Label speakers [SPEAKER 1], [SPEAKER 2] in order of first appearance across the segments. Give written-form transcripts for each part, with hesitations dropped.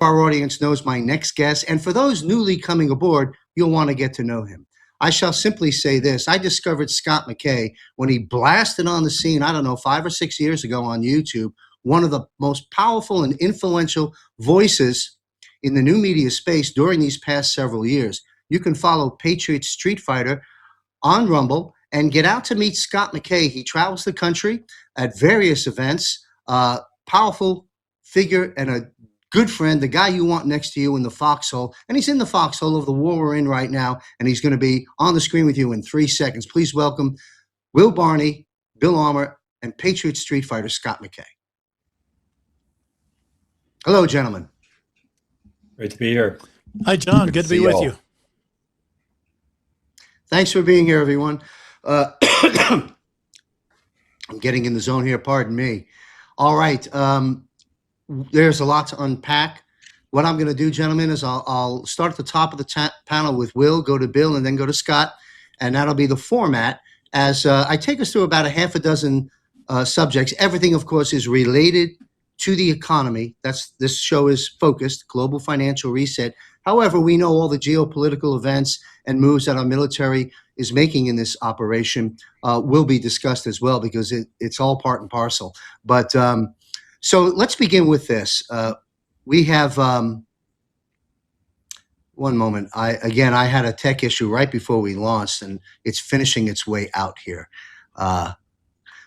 [SPEAKER 1] Our audience knows my next guest, and for those newly coming aboard, you'll want to get to know him. I shall simply say this. I discovered Scott McKay when he blasted on the scene, I don't know, 5 or 6 years ago on YouTube, one of the most powerful and influential voices in the new media space during these past several years. You can follow Patriot Street Fighter on Rumble and get out to meet Scott McKay. He travels the country at various events, powerful figure and a good friend, the guy you want next to you in the foxhole. And he's in the foxhole of the war we're in right now, and he's going to be on the screen with you in 3 seconds. Please welcome Will Barney, Bill Armour, and Patriot Street Fighter Scott McKay. Hello, gentlemen.
[SPEAKER 2] Great to be here.
[SPEAKER 3] Hi, John. Good to be with you.
[SPEAKER 1] Thanks for being here, everyone. I'm getting in the zone here. Pardon me. All right. There's a lot to unpack. What I'm going to do, gentlemen, is I'll start at the top of the panel with Will, go to Bill, and then go to Scott. And that'll be the format as I take us through about a half a dozen subjects. Everything, of course, is related to the economy. This show is focused, global financial reset. However, we know all the geopolitical events and moves that our military is making in this operation will be discussed as well, because it's all part and parcel. But so let's begin with this. We have one moment. I had a tech issue right before we launched, and it's finishing its way out here.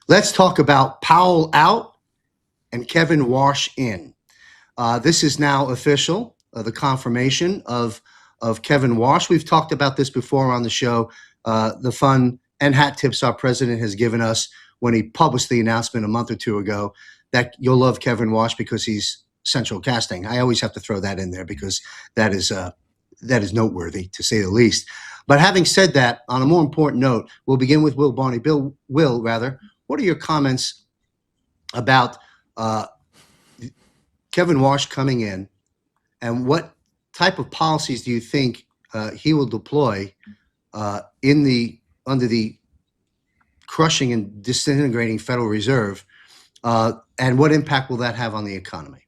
[SPEAKER 1] Let's talk about Powell out and Kevin Warsh in. This is now official, the confirmation of Kevin Warsh. We've talked about this before on the show, the fun and hat tips our president has given us when he published the announcement a month or two ago that you'll love Kevin Warsh because he's central casting. I always have to throw that in there because that is noteworthy, to say the least. But having said that, on a more important note, we'll begin with Will Barney. Will, what are your comments about Kevin Warsh coming in, and what type of policies do you think he will deploy under the crushing and disintegrating Federal Reserve? And what impact will that have on the economy?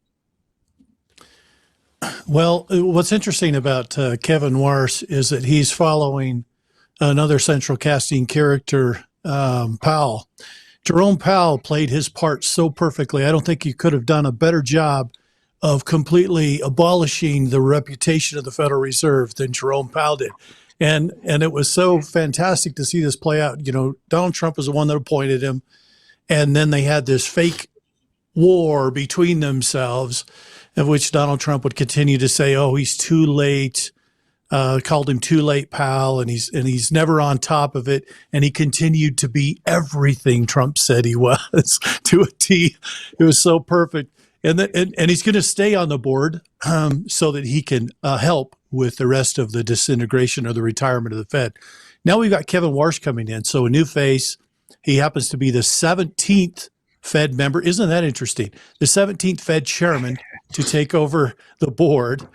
[SPEAKER 3] Well, what's interesting about Kevin Warsh is that he's following another central casting character, Powell. Jerome Powell played his part so perfectly. I don't think he could have done a better job of completely abolishing the reputation of the Federal Reserve than Jerome Powell did. And it was so fantastic to see this play out. You know, Donald Trump was the one that appointed him. And then they had this fake war between themselves, of which Donald Trump would continue to say, "Oh, he's too late," called him "too late, pal," and he's never on top of it. And he continued to be everything Trump said he was to a T. It was so perfect. And he's going to stay on the board so that he can help with the rest of the disintegration or the retirement of the Fed. Now we've got Kevin Warsh coming in, so a new face. He happens to be the 17th Fed member. Isn't that interesting? The 17th Fed chairman to take over the board.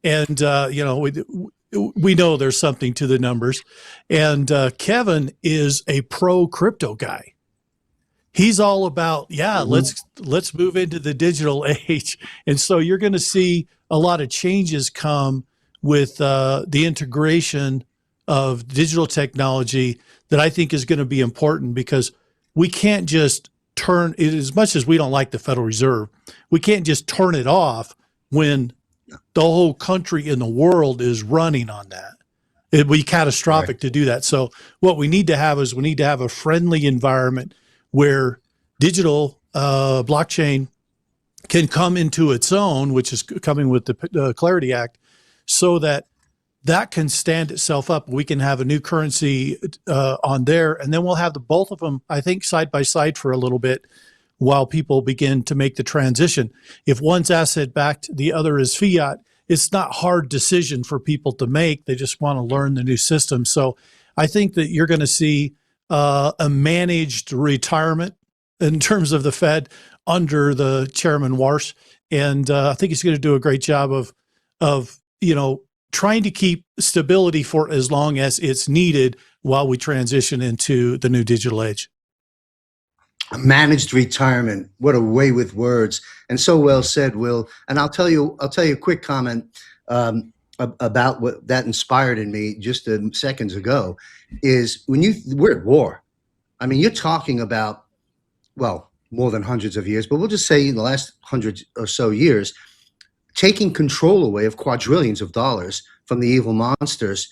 [SPEAKER 3] And, we know there's something to the numbers. And Kevin is a pro-crypto guy. He's all about, let's move into the digital age. And so you're going to see a lot of changes come with the integration of digital technology that I think is going to be important, because we can't just turn it, as much as we don't like the Federal Reserve, we can't just turn it off when the whole country in the world is running on that. It would be catastrophic to do that. So what we need to have is a friendly environment where digital blockchain can come into its own, which is coming with the Clarity Act, so that can stand itself up. We can have a new currency on there, and then we'll have both of them, I think, side by side for a little bit while people begin to make the transition. If one's asset backed, the other is fiat, it's not a hard decision for people to make. They just want to learn the new system. So I think that you're going to see a managed retirement in terms of the Fed under the Chairman Warsh. And I think he's going to do a great job of trying to keep stability for as long as it's needed while we transition into the new digital age.
[SPEAKER 1] Managed retirement. What a way with words, and so well said, Will. And I'll tell you a quick comment about what that inspired in me just seconds ago. Is we're at war. I mean, you're talking about, well, more than hundreds of years, but we'll just say in the last 100 or so years, taking control away of quadrillions of dollars from the evil monsters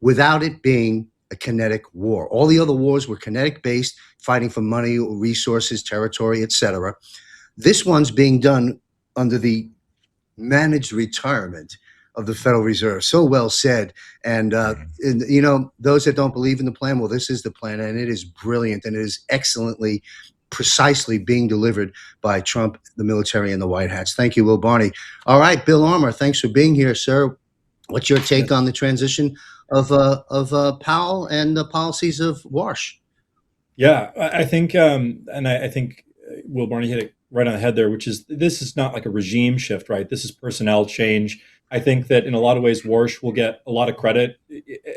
[SPEAKER 1] without it being a kinetic war. All the other wars were kinetic based, fighting for money, resources, territory, etc. This one's being done under the managed retirement of the Federal Reserve. So well said. And those that don't believe in the plan, well, this is the plan, and it is brilliant, and it is excellently, precisely being delivered by Trump, the military, and the White Hats. Thank you, Will Barney. All right, Bill Armour, thanks for being here, sir. What's your take on the transition of Powell and the policies of Warsh?
[SPEAKER 2] Yeah, I think, I think Will Barney hit it right on the head there, which is this is not like a regime shift, right? This is personnel change. I think that in a lot of ways, Warsh will get a lot of credit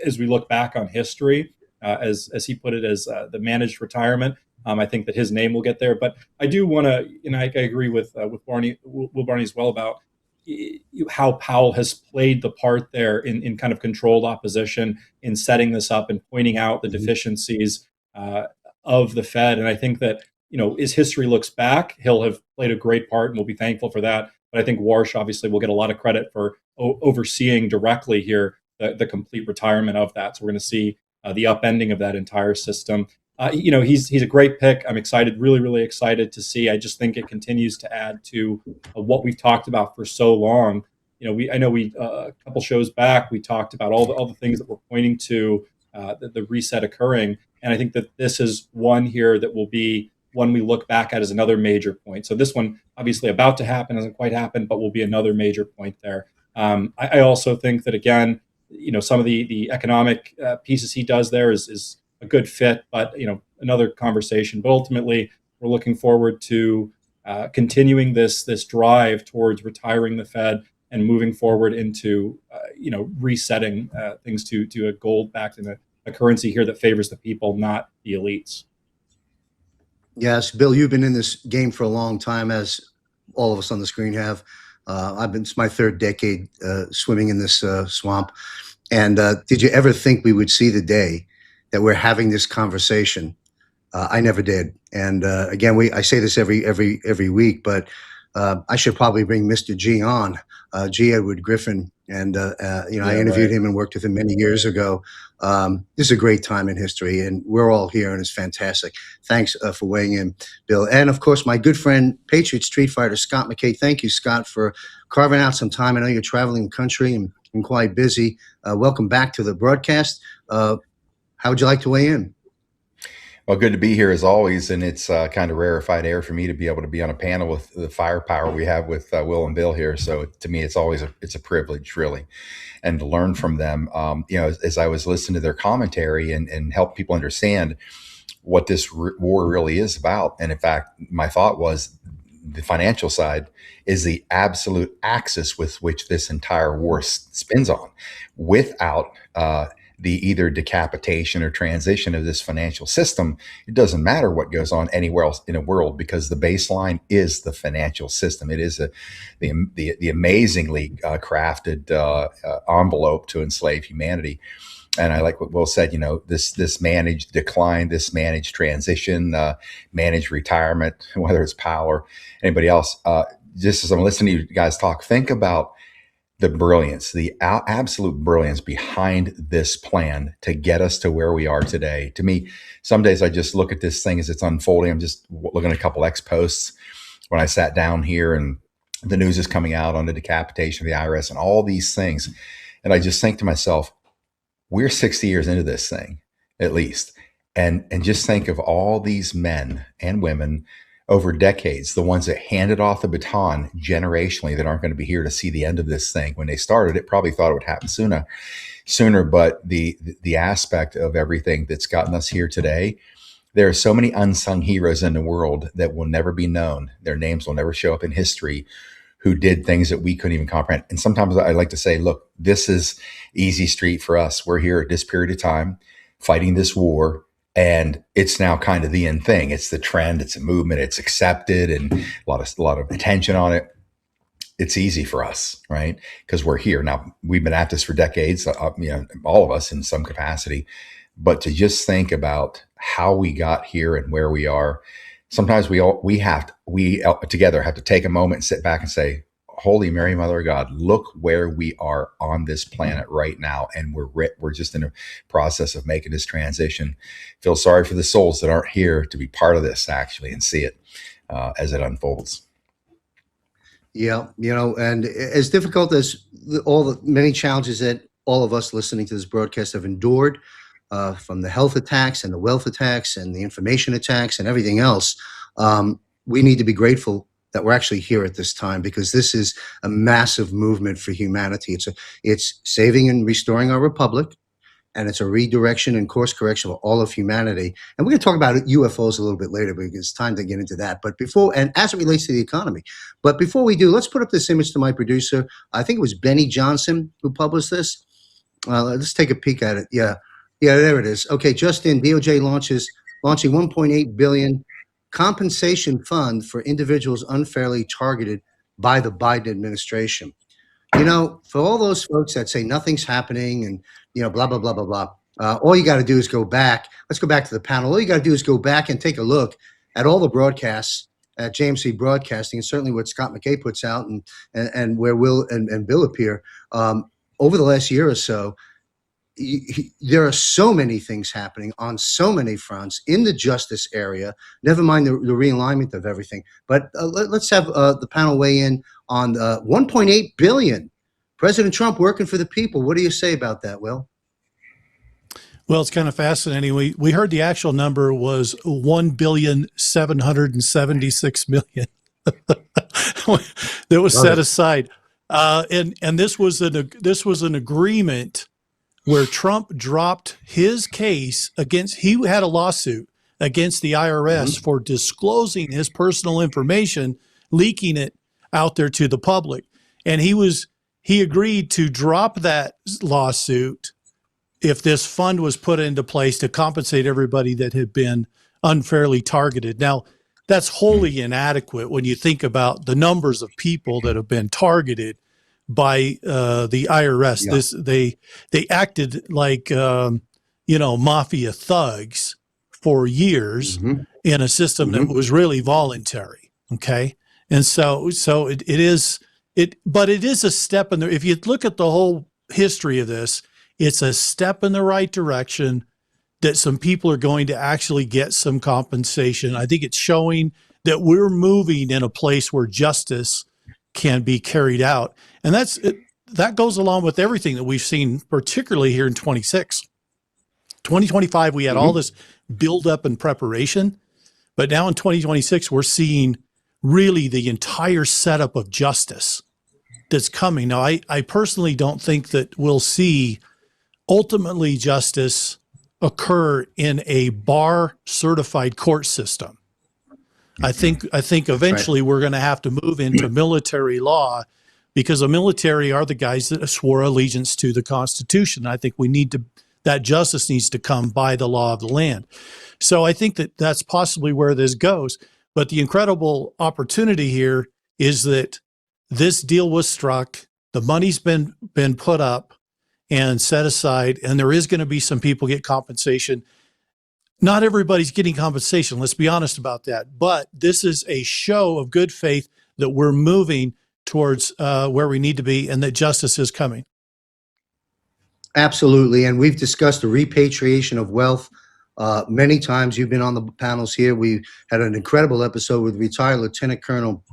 [SPEAKER 2] as we look back on history, as he put it, as the managed retirement. I think that his name will get there, but I do want to, and I agree with Barney, Will Barney as well about how Powell has played the part there in kind of controlled opposition in setting this up and pointing out the deficiencies of the Fed. And I think that, as history looks back, he'll have played a great part and we'll be thankful for that. But I think Warsh obviously will get a lot of credit for overseeing directly here the complete retirement of that. So we're going to see the upending of that entire system. He's a great pick. I'm excited, really, really excited to see. I just think it continues to add to what we've talked about for so long. I know a couple shows back, we talked about all the things that we're pointing to the reset occurring. And I think that this is one here that will be one we look back at as another major point. So this one obviously about to happen, hasn't quite happened, but will be another major point there. I also think that, again, some of the economic pieces he does there is a good fit, but another conversation. But ultimately, we're looking forward to continuing this drive towards retiring the Fed and moving forward into resetting things to a gold-backed and a currency here that favors the people, not the elites.
[SPEAKER 1] Yes, Bill, you've been in this game for a long time, as all of us on the screen have. It's my third decade swimming in this swamp. And did you ever think we would see the day that we're having this conversation? I never did. And again, I say this every week, but I should probably bring Mr. G on, G. Edward Griffin. And I interviewed him and worked with him many years ago. This is a great time in history, and we're all here, and it's fantastic. Thanks for weighing in, Bill. And of course, my good friend, Patriot Street Fighter Scott McKay. Thank you, Scott, for carving out some time. I know you're traveling the country and quite busy. Welcome back to the broadcast. How would you like to weigh in?
[SPEAKER 4] Well, good to be here as always, and it's kind of rarefied air for me to be able to be on a panel with the firepower we have with Will and Bill here. So to me, it's always a privilege, really, and to learn from them. As I was listening to their commentary and help people understand what this war really is about. And in fact, my thought was the financial side is the absolute axis with which this entire war spins on. Without the either decapitation or transition of this financial system, it doesn't matter what goes on anywhere else in the world, because the baseline is the financial system. It is the amazingly crafted envelope to enslave humanity. And I like what Will said, this managed decline, this managed transition, managed retirement, whether it's Powell or anybody else. Just as I'm listening to you guys talk, think about the brilliance, the absolute brilliance behind this plan to get us to where we are today. To me, some days I just look at this thing as it's unfolding. I'm just looking at a couple X posts when I sat down here and the news is coming out on the decapitation of the IRS and all these things. And I just think to myself, we're 60 years into this thing, at least. And just think of all these men and women over decades, the ones that handed off the baton generationally that aren't going to be here to see the end of this thing. When they started, it probably thought it would happen sooner. But the aspect of everything that's gotten us here today, there are so many unsung heroes in the world that will never be known. Their names will never show up in history, who did things that we couldn't even comprehend. And sometimes I like to say, look, this is easy street for us. We're here at this period of time fighting this war, And it's now kind of the in thing. It's the trend. It's a movement. It's accepted, and a lot of attention on it. It's easy for us, right? Because we're here now. We've been at this for decades, all of us in some capacity. But to just think about how we got here and where we are, sometimes we together have to take a moment and sit back and say, Holy Mary, Mother of God, look where we are on this planet right now. And we're just in a process of making this transition. Feel sorry for the souls that aren't here to be part of this, actually, and see it as it unfolds.
[SPEAKER 1] Yeah, and as difficult as all the many challenges that all of us listening to this broadcast have endured, from the health attacks and the wealth attacks and the information attacks and everything else, we need to be grateful that we're actually here at this time, because this is a massive movement for humanity. It's saving and restoring our republic, and it's a redirection and course correction of all of humanity. And we're going to talk about UFOs a little bit later, because it's time to get into that. But and as it relates to the economy, but before we do, let's put up this image to my producer. I think it was Benny Johnson who published this. Let's take a peek at it. Yeah, there it is. Okay, just in, DOJ launching 1.8 billion compensation fund for individuals unfairly targeted by the Biden administration. For all those folks that say nothing's happening and, blah, blah, blah, blah, blah, all you got to do is go back. Let's go back to the panel. All you got to do is go back and take a look at all the broadcasts at JMC Broadcasting, and certainly what Scott McKay puts out and where Will and Bill appear over the last year or so. There are so many things happening on so many fronts in the justice area, never mind the realignment of everything. But let's have the panel weigh in on 1.8 billion. President Trump working for the people. What do you say about that, Will?
[SPEAKER 3] Well, it's kind of fascinating. We heard the actual number was 1,776,000,000 that was set aside, and this was an agreement where Trump dropped his case against. He had a lawsuit against the IRS for disclosing his personal information, leaking it out there to the public, and he agreed to drop that lawsuit if this fund was put into place to compensate everybody that had been unfairly targeted. Now, that's wholly inadequate when you think about the numbers of people that have been targeted by the IRS. Yeah. They acted like mafia thugs for years in a system that was really voluntary. Okay, and so it is a step in the. If you look at the whole history of this, it's a step in the right direction that some people are going to actually get some compensation. I think it's showing that we're moving in a place where justice can be carried out. And that goes along with everything that we've seen, particularly here in 2025, we had all this buildup and preparation, but now in 2026, we're seeing really the entire setup of justice that's coming. Now, I personally don't think that we'll see ultimately justice occur in a bar certified court system. I think eventually we're going to have to move into military law, because the military are the guys that swore allegiance to the Constitution. I think that justice needs to come by the law of the land. So I think that that's possibly where this goes. But the incredible opportunity here is that this deal was struck, the money's been put up and set aside, and there is going to be some people get compensation. Not everybody's getting compensation, let's be honest about that. But this is a show of good faith that we're moving towards where we need to be, and that justice is coming.
[SPEAKER 1] Absolutely. And we've discussed the repatriation of wealth many times. You've been on the panels here. We had an incredible episode with retired Lieutenant Colonel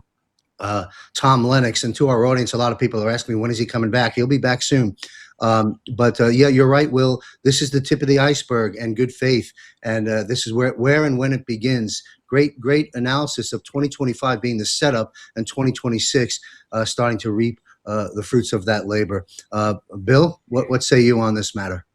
[SPEAKER 1] Tom Lennox. And to our audience, a lot of people are asking me, when is he coming back? He'll be back soon. But you're right, Will. This is the tip of the iceberg and good faith. And this is where and when it begins. Great analysis of 2025 being the setup, and 2026 starting to reap the fruits of that labor. Bill, what say you on this matter?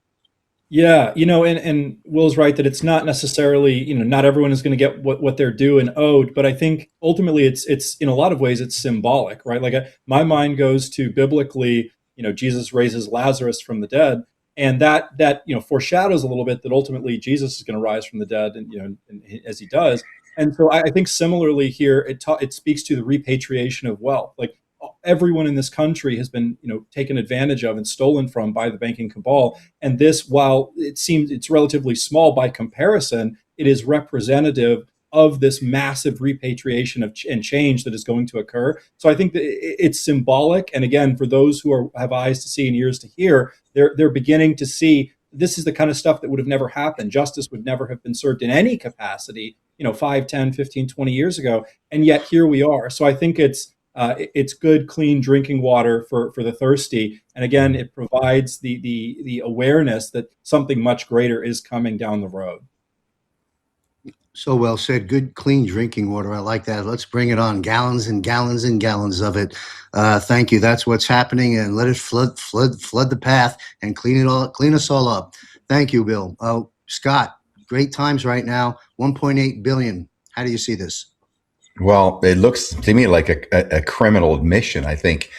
[SPEAKER 2] Yeah, and Will's right that it's not necessarily, not everyone is going to get what they're due and owed, but I think ultimately it's in a lot of ways it's symbolic, right? Like my mind goes to biblically, Jesus raises Lazarus from the dead, And that foreshadows a little bit that ultimately Jesus is going to rise from the dead, and as he does. And so I think similarly here, it speaks to the repatriation of wealth. Like everyone in this country has been taken advantage of and stolen from by the banking cabal. And this, while it seems it's relatively small by comparison, it is representative of this massive repatriation and change that is going to occur. So I think that it's symbolic. And again, for those who have eyes to see and ears to hear, they're beginning to see this is the kind of stuff that would have never happened. Justice would never have been served in any capacity, 5, 10, 15, 20 years ago. And yet here we are. So I think it's good, clean drinking water for the thirsty. And again, it provides the awareness that something much greater is coming down the road.
[SPEAKER 1] So well said. Good, clean drinking water. I like that. Let's bring it on. Gallons and gallons and gallons of it. Thank you. That's what's happening, and let it flood the path and clean us all up. Thank you, Bill. Scott, great times right now. 1.8 billion. How do you see this?
[SPEAKER 4] Well, it looks to me like a criminal admission. I think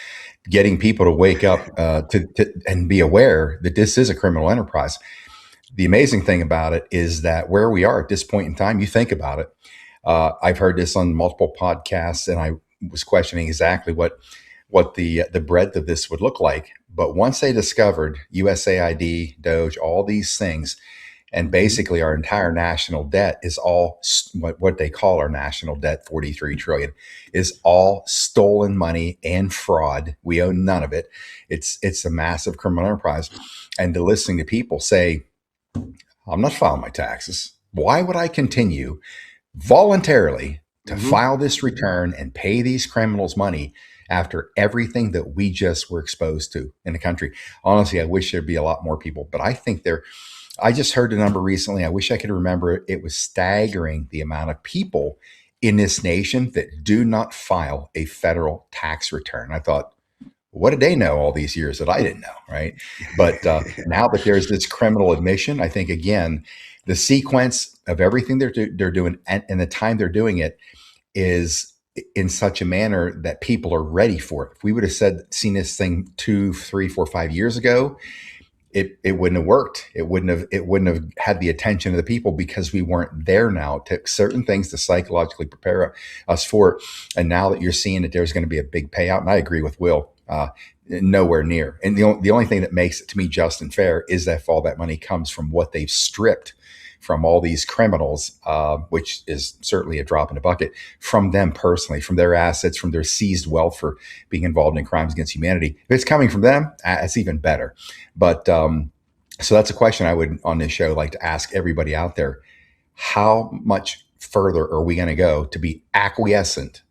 [SPEAKER 4] getting people to wake up to and be aware that this is a criminal enterprise. The amazing thing about it is that where we are at this point in time, you think about it. I've heard this on multiple podcasts, and I was questioning exactly what the breadth of this would look like. But once they discovered USAID, Doge, all these things, and basically our entire national debt is all what they call our national debt, 43 trillion, is all stolen money and fraud. We own none of it. It's a massive criminal enterprise. And to listening to people say, I'm not filing my taxes. Why would I continue voluntarily to file this return and pay these criminals money after everything that we just were exposed to in the country? Honestly, I wish there'd be a lot more people, but I think I just heard a number recently. I wish I could remember it. It was staggering the amount of people in this nation that do not file a federal tax return. I thought, what did they know all these years that I didn't know, right? But now that there's this criminal admission, I think, again, the sequence of everything they're doing and the time they're doing it is in such a manner that people are ready for it. If we would have seen this thing 2, 3, 4, 5 years ago, it wouldn't have worked. It wouldn't have had the attention of the people because we weren't there now. It took certain things to psychologically prepare us for it. And now that you're seeing that there's going to be a big payout, and I agree with Will, nowhere near. And the only thing that makes it to me just and fair is that if all that money comes from what they've stripped from all these criminals, which is certainly a drop in the bucket, from them personally, from their assets, from their seized wealth for being involved in crimes against humanity. If it's coming from them, it's even better. But so that's a question I would, on this show, like to ask everybody out there. How much further are we going to go to be acquiescent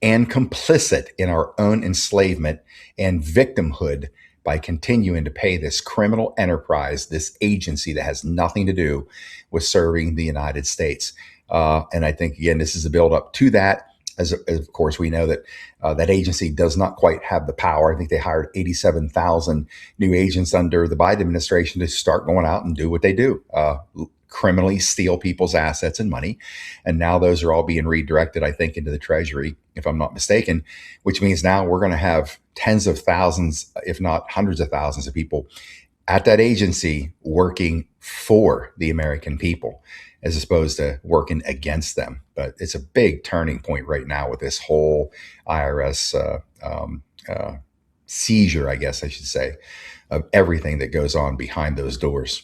[SPEAKER 4] and complicit in our own enslavement and victimhood by continuing to pay this criminal enterprise, this agency that has nothing to do with serving the United States? And I think, again, this is a build up to that. As of course, we know that that agency does not quite have the power. I think they hired 87,000 new agents under the Biden administration to start going out and do what they do. Criminally steal people's assets and money. And now those are all being redirected, I think, into the Treasury, if I'm not mistaken, which means now we're going to have tens of thousands, if not hundreds of thousands of people at that agency working for the American people as opposed to working against them. But it's a big turning point right now with this whole IRS seizure, I guess I should say, of everything that goes on behind those doors.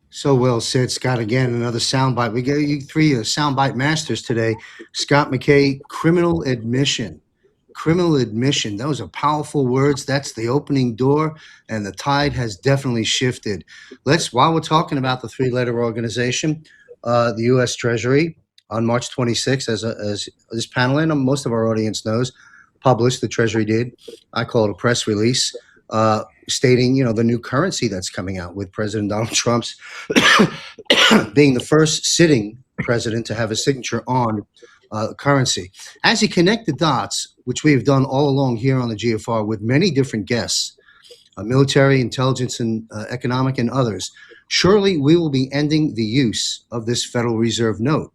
[SPEAKER 1] So well said, Scott. Again, another soundbite. We gave you 3 soundbite masters today. Scott McKay, criminal admission. Criminal admission. Those are powerful words. That's the opening door, and the tide has definitely shifted. While we're talking about the 3-letter organization, the U.S. Treasury on March 26th, as this panel and most of our audience knows, published, the Treasury did, I call it a press release, stating, the new currency that's coming out, with President Donald Trump's being the first sitting president to have a signature on currency. As you connect the dots, which we have done all along here on the GFR with many different guests, military, intelligence, and economic, and others, surely we will be ending the use of this Federal Reserve note.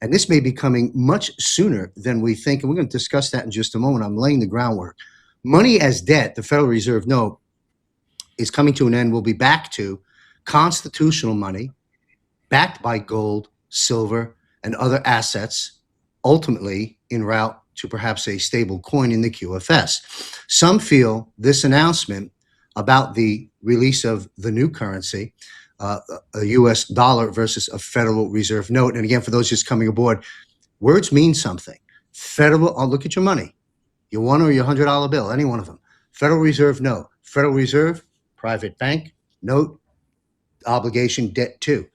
[SPEAKER 1] And this may be coming much sooner than we think. And we're going to discuss that in just a moment. I'm laying the groundwork. Money as debt, the Federal Reserve note, is coming to an end, we'll be back to constitutional money backed by gold, silver, and other assets, ultimately en route to perhaps a stable coin in the QFS. Some feel this announcement about the release of the new currency, a US dollar versus a Federal Reserve note. And again, for those just coming aboard, words mean something. Federal, oh, look at your money, your $1 or your $100 bill, any one of them. Federal Reserve note. Federal Reserve, private bank, note, obligation, debt too.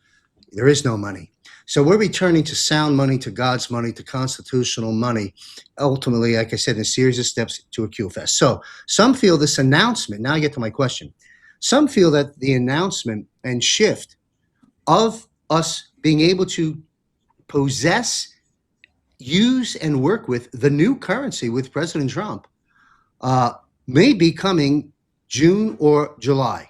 [SPEAKER 1] There is no money. So we're returning to sound money, to God's money, to constitutional money, ultimately, like I said, in a series of steps to a QFS. So some feel this announcement, now I get to my question. Some feel that the announcement and shift of us being able to possess, use, and work with the new currency with President Trump may be coming June or July.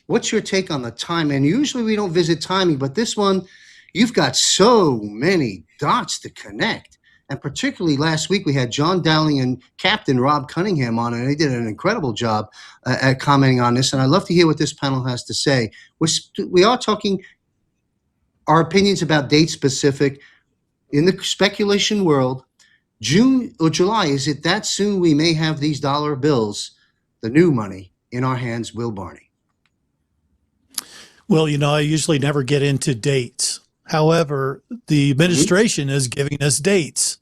[SPEAKER 1] What's your take on the time? And usually we don't visit timing, but this one, you've got so many dots to connect. And particularly last week, we had John Dowling and Captain Rob Cunningham on, and they did an incredible job at commenting on this. And I'd love to hear what this panel has to say. We are talking our opinions about date specific in the speculation world. June or July, is it that soon we may have these dollar bills, the new money, in our hands, Will Barney?
[SPEAKER 3] Well, I usually never get into dates. However, the administration is giving us dates.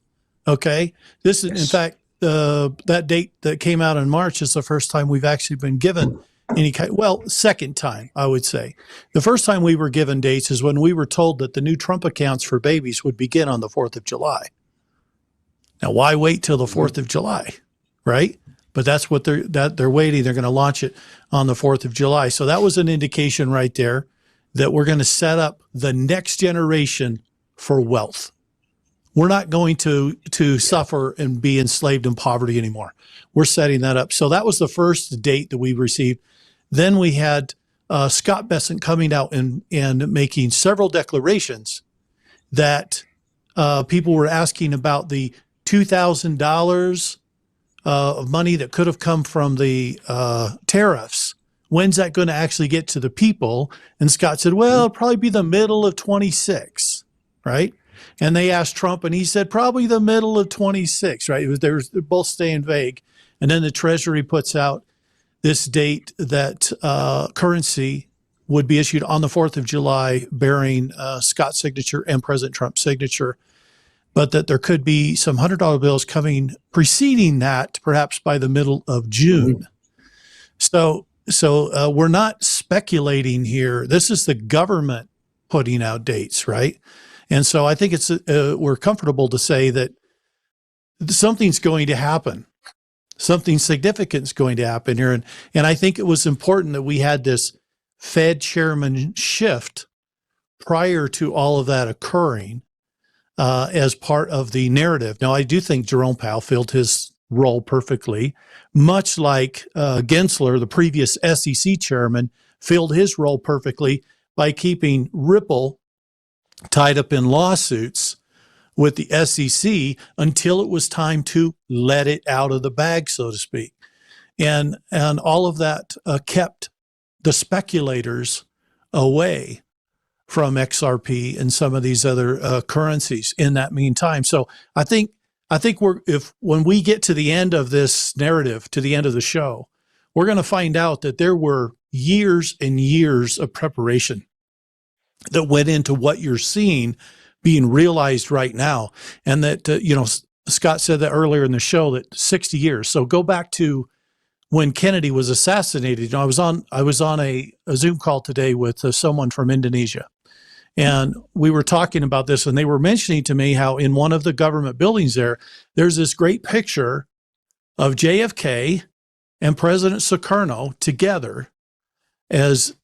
[SPEAKER 3] Okay. This is, in fact, that date that came out in March is the first time we've actually been given any kind, second time, I would say. The first time we were given dates is when we were told that the new Trump accounts for babies would begin on the 4th of July. Now, why wait till the 4th of July, right? But that's what they're waiting. They're going to launch it on the 4th of July. So that was an indication right there that we're going to set up the next generation for wealth. We're not going to suffer and be enslaved in poverty anymore. We're setting that up. So that was the first date that we received. Then we had Scott Bessent coming out and making several declarations that people were asking about the $2,000 of money that could have come from the tariffs. When's that going to actually get to the people? And Scott said, well, it'll probably be the middle of 26, right? And they asked Trump, and he said, probably the middle of 26, right? They're both staying vague. And then the Treasury puts out this date that currency would be issued on the 4th of July, bearing Scott's signature and President Trump's signature, but that there could be some $100 bills coming preceding that, perhaps by the middle of June. So we're not speculating here. This is the government putting out dates, right? And so I think we're comfortable to say that something's going to happen. Something significant is going to happen here. And I think it was important that we had this Fed chairman shift prior to all of that occurring as part of the narrative. Now, I do think Jerome Powell filled his role perfectly, much like Gensler, the previous SEC chairman, filled his role perfectly by keeping Ripple tied up in lawsuits with the SEC until it was time to let it out of the bag, so to speak. And all of that kept the speculators away from XRP and some of these other currencies in that meantime. So I think when we get to the end of this narrative, to the end of the show, we're going to find out that there were years and years of preparation that went into what you're seeing being realized right now. And that, Scott said that earlier in the show, that 60 years. So go back to when Kennedy was assassinated. I was on a Zoom call today with someone from Indonesia. And we were talking about this, and they were mentioning to me how in one of the government buildings there's this great picture of JFK and President Sukarno together as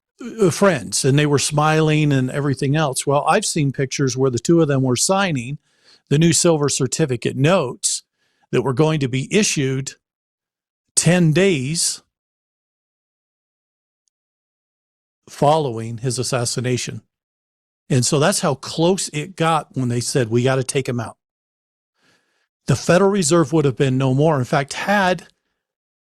[SPEAKER 3] friends, and they were smiling and everything else. Well, I've seen pictures where the two of them were signing the new silver certificate notes that were going to be issued 10 days following his assassination. And so that's how close it got when they said, we got to take him out. The Federal Reserve would have been no more. In fact, had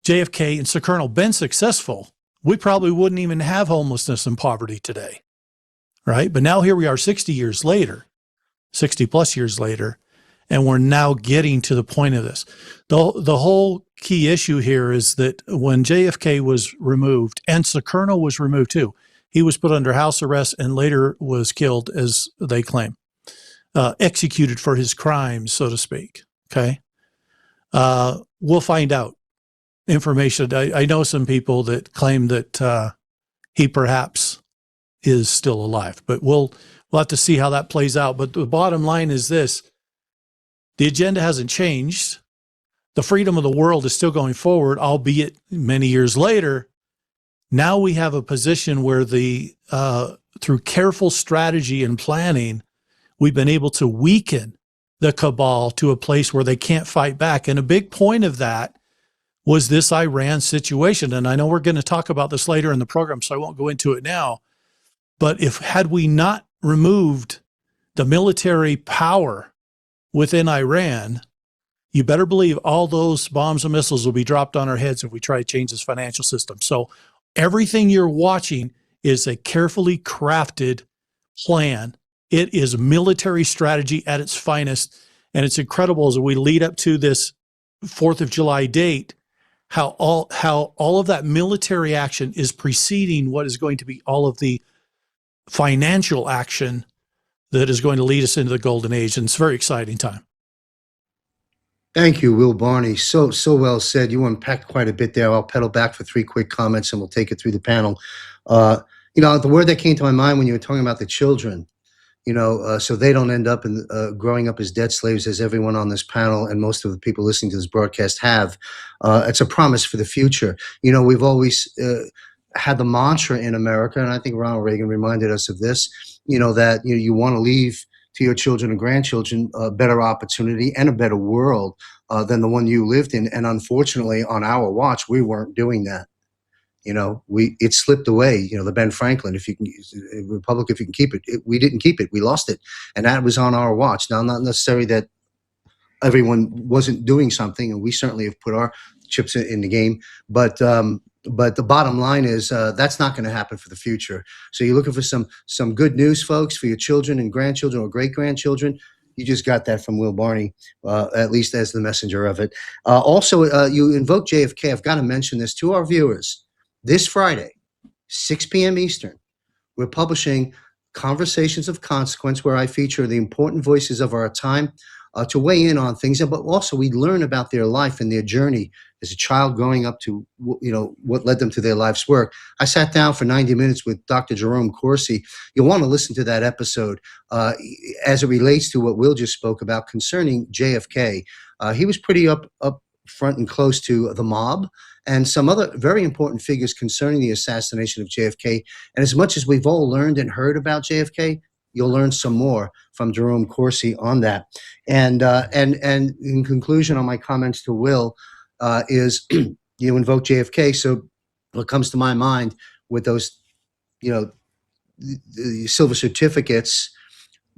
[SPEAKER 3] JFK and Sukarno been successful we probably wouldn't even have homelessness and poverty today, right? But now here we are 60 years later, 60 plus years later, and we're now getting to the point of this. The whole key issue here is that when JFK was removed, and Sekerno was removed too, he was put under house arrest and later was killed, as they claim, executed for his crimes, so to speak. Okay. We'll find out information. I know some people that claim that he perhaps is still alive, but we'll have to see how that plays out. But the bottom line is this: the agenda hasn't changed. The freedom of the world is still going forward, albeit many years later. Now we have a position where through careful strategy and planning, we've been able to weaken the cabal to a place where they can't fight back. And a big point of that was this Iran situation. And I know we're going to talk about this later in the program, so I won't go into it now. But had we not removed the military power within Iran, you better believe all those bombs and missiles will be dropped on our heads if we try to change this financial system. So everything you're watching is a carefully crafted plan. It is military strategy at its finest. And it's incredible as we lead up to this 4th of July date, how all of that military action is preceding what is going to be all of the financial action that is going to lead us into the golden age. And it's a very exciting time.
[SPEAKER 1] Thank you, Will Barney. So well said. You unpacked quite a bit there. I'll pedal back for 3 quick comments and we'll take it through the panel. The word that came to my mind when you were talking about the children, so they don't end up growing up as debt slaves, as everyone on this panel and most of the people listening to this broadcast have. It's a promise for the future. We've always had the mantra in America, and I think Ronald Reagan reminded us of this, that you want to leave to your children and grandchildren a better opportunity and a better world than the one you lived in. And unfortunately, on our watch, we weren't doing that. It slipped away. The Ben Franklin, if you can, Republic, if you can keep it, we didn't keep it. We lost it, and that was on our watch. Now, not necessarily that everyone wasn't doing something, and we certainly have put our chips in the game, but the bottom line is that's not going to happen for the future. So you're looking for some good news, folks, for your children and grandchildren or great-grandchildren. You just got that from Will Barney, at least as the messenger of it. Also, you invoked JFK. I've got to mention this to our viewers. This Friday, 6 p.m. Eastern, we're publishing Conversations of Consequence, where I feature the important voices of our time to weigh in on things, but also we learn about their life and their journey as a child growing up to, what led them to their life's work. I sat down for 90 minutes with Dr. Jerome Corsi. You'll want to listen to that episode as it relates to what Will just spoke about concerning JFK. He was pretty up front and close to the mob and some other very important figures concerning the assassination of JFK. And as much as we've all learned and heard about JFK, you'll learn some more from Jerome Corsi on that. And in conclusion on my comments to Will is you invoke JFK. So what comes to my mind with those, the silver certificates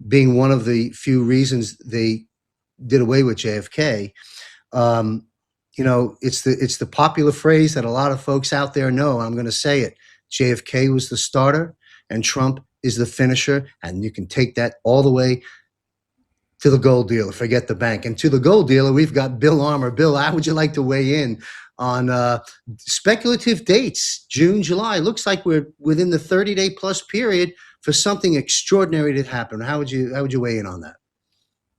[SPEAKER 1] being one of the few reasons they did away with JFK. It's the popular phrase that a lot of folks out there know. I'm going to say it. JFK was the starter and Trump is the finisher. And you can take that all the way to the gold dealer. Forget the bank. And to the gold dealer, we've got Bill Armour. Bill, how would you like to weigh in on speculative dates, June, July? Looks like we're within the 30-day plus period for something extraordinary to happen. How would you weigh in on that?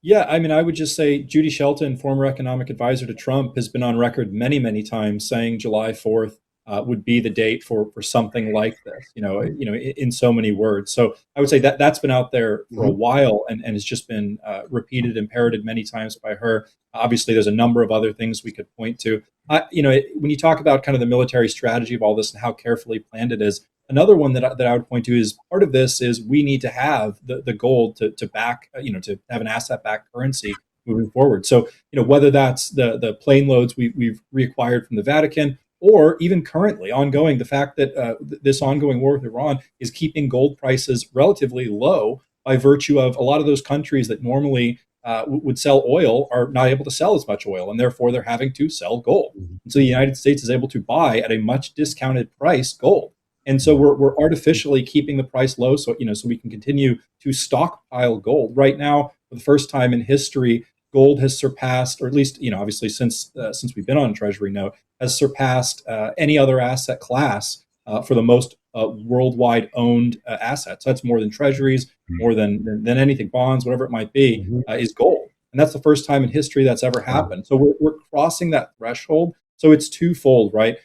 [SPEAKER 2] Yeah, I would just say Judy Shelton, former economic advisor to Trump, has been on record many, many times saying July 4th would be the date for something like this, in so many words. So I would say that's been out there for a while and has just been repeated and parroted many times by her. Obviously, there's a number of other things we could point to. When you talk about kind of the military strategy of all this and how carefully planned it is, another one that I would point to is part of this is we need to have the gold to back, to have an asset-backed currency moving forward. So, whether that's the plane loads we've reacquired from the Vatican, or even currently ongoing, the fact that this ongoing war with Iran is keeping gold prices relatively low by virtue of a lot of those countries that normally would sell oil are not able to sell as much oil, and therefore they're having to sell gold. And so the United States is able to buy at a much discounted price gold. And so we're artificially keeping the price low, so so we can continue to stockpile gold. Right now, for the first time in history, gold has surpassed, or at least obviously since we've been on a treasury note, has surpassed any other asset class for the most worldwide owned assets. So that's more than treasuries, more than anything, bonds, whatever it might be, is gold. And that's the first time in history that's ever happened. So we're crossing that threshold. So it's twofold, right?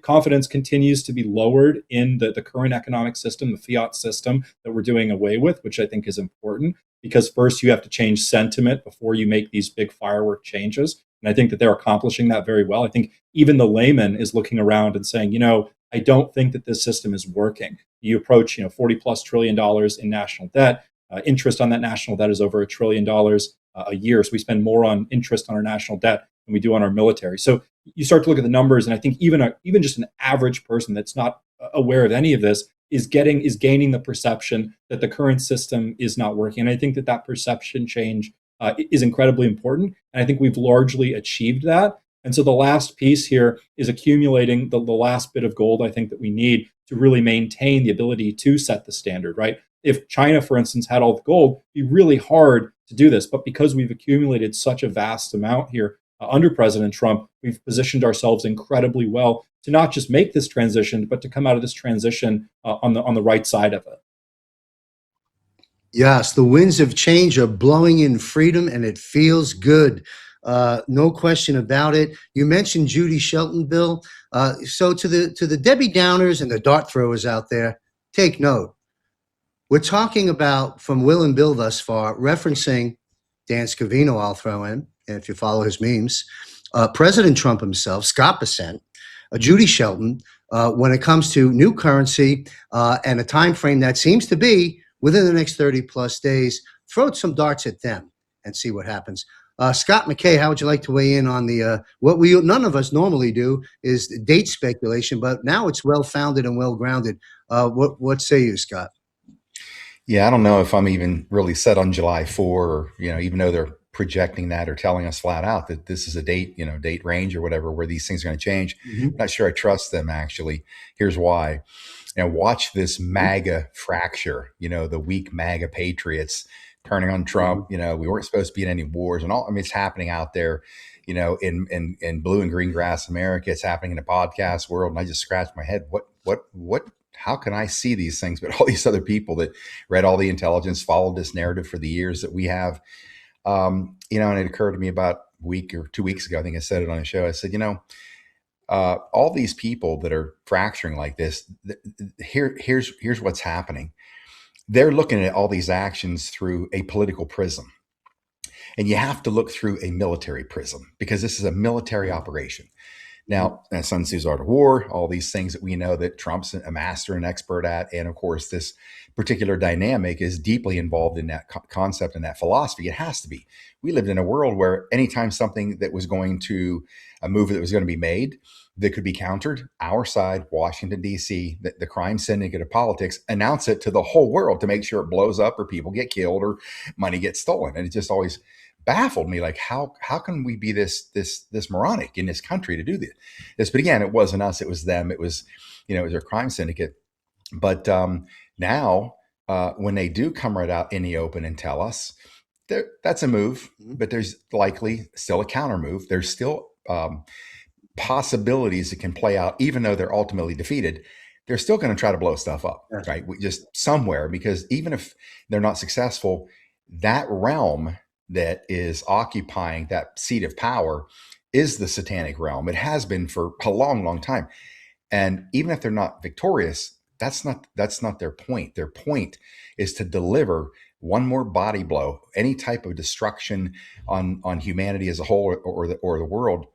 [SPEAKER 2] Confidence continues to be lowered in the current economic system, the fiat system that we're doing away with, which I think is important, because first you have to change sentiment before you make these big firework changes. And I think that they're accomplishing that very well. I think even the layman is looking around and saying, I don't think that this system is working. You approach, $40+ trillion in national debt. Interest on that national debt is over $1 trillion a year. So we spend more on interest on our national debt than we do on our military. So you start to look at the numbers, and I think even just an average person that's not aware of any of this is gaining the perception that the current system is not working. And I think that perception change is incredibly important. And I think we've largely achieved that. And so the last piece here is accumulating the last bit of gold I think that we need to really maintain the ability to set the standard, right? If China, for instance, had all the gold, it'd be really hard to do this. But because we've accumulated such a vast amount here under President Trump, we've positioned ourselves incredibly well to not just make this transition, but to come out of this transition on the right side of it.
[SPEAKER 1] Yes, the winds of change are blowing in freedom, and it feels good. No question about it. You mentioned Judy Shelton, Bill. So to the Debbie Downers and the dart throwers out there, take note. We're talking about, from Will and Bill thus far, referencing Dan Scavino, I'll throw in, if you follow his memes, President Trump himself, Scott Bessent, Judy Shelton, when it comes to new currency and a time frame that seems to be within the next 30 plus days. Throw some darts at them and see what happens. Scott McKay, how would you like to weigh in on the what none of us normally do is date speculation, but now it's well founded and well grounded. What say you, Scott?
[SPEAKER 4] Yeah, I don't know if I'm even really set on July 4, or, even though they're projecting that or telling us flat out that this is a date range or whatever, where these things are going to change. I'm not sure I trust them, actually. Here's why. Watch this MAGA fracture, the weak MAGA patriots turning on Trump. We weren't supposed to be in any wars and all. I mean, it's happening out there, in blue and green grass America. It's happening in the podcast world. And I just scratched my head. What, how can I see these things? But all these other people that read all the intelligence, followed this narrative for the years that we have, and it occurred to me about a week or 2 weeks ago, I think I said it on a show. I said, all these people that are fracturing like this, here's what's happening. They're looking at all these actions through a political prism. And you have to look through a military prism, because this is a military operation. Now, Sun Tzu's Art of War, all these things that we know that Trump's a master and expert at. And of course, this particular dynamic is deeply involved in that concept and that philosophy. It has to be. We lived in a world where anytime something that was going to, a move that was going to be made that could be countered, our side, Washington, D.C., the crime syndicate of politics, announce it to the whole world to make sure it blows up or people get killed or money gets stolen. And it just always baffled me, like, how can we be this moronic in this country to do this? But again, it wasn't us, it was them. It was, it was their crime syndicate. But now, when they do come right out in the open and tell us, that's a move, but there's likely still a counter move. There's still possibilities that can play out, even though they're ultimately defeated. They're still going to try to blow stuff up, right? Just somewhere, because even if they're not successful, that realm that is occupying that seat of power is the satanic realm. It has been for a long, long time. And even if they're not victorious, that's not their point. Their point is to deliver one more body blow, any type of destruction on humanity as a whole, or the world.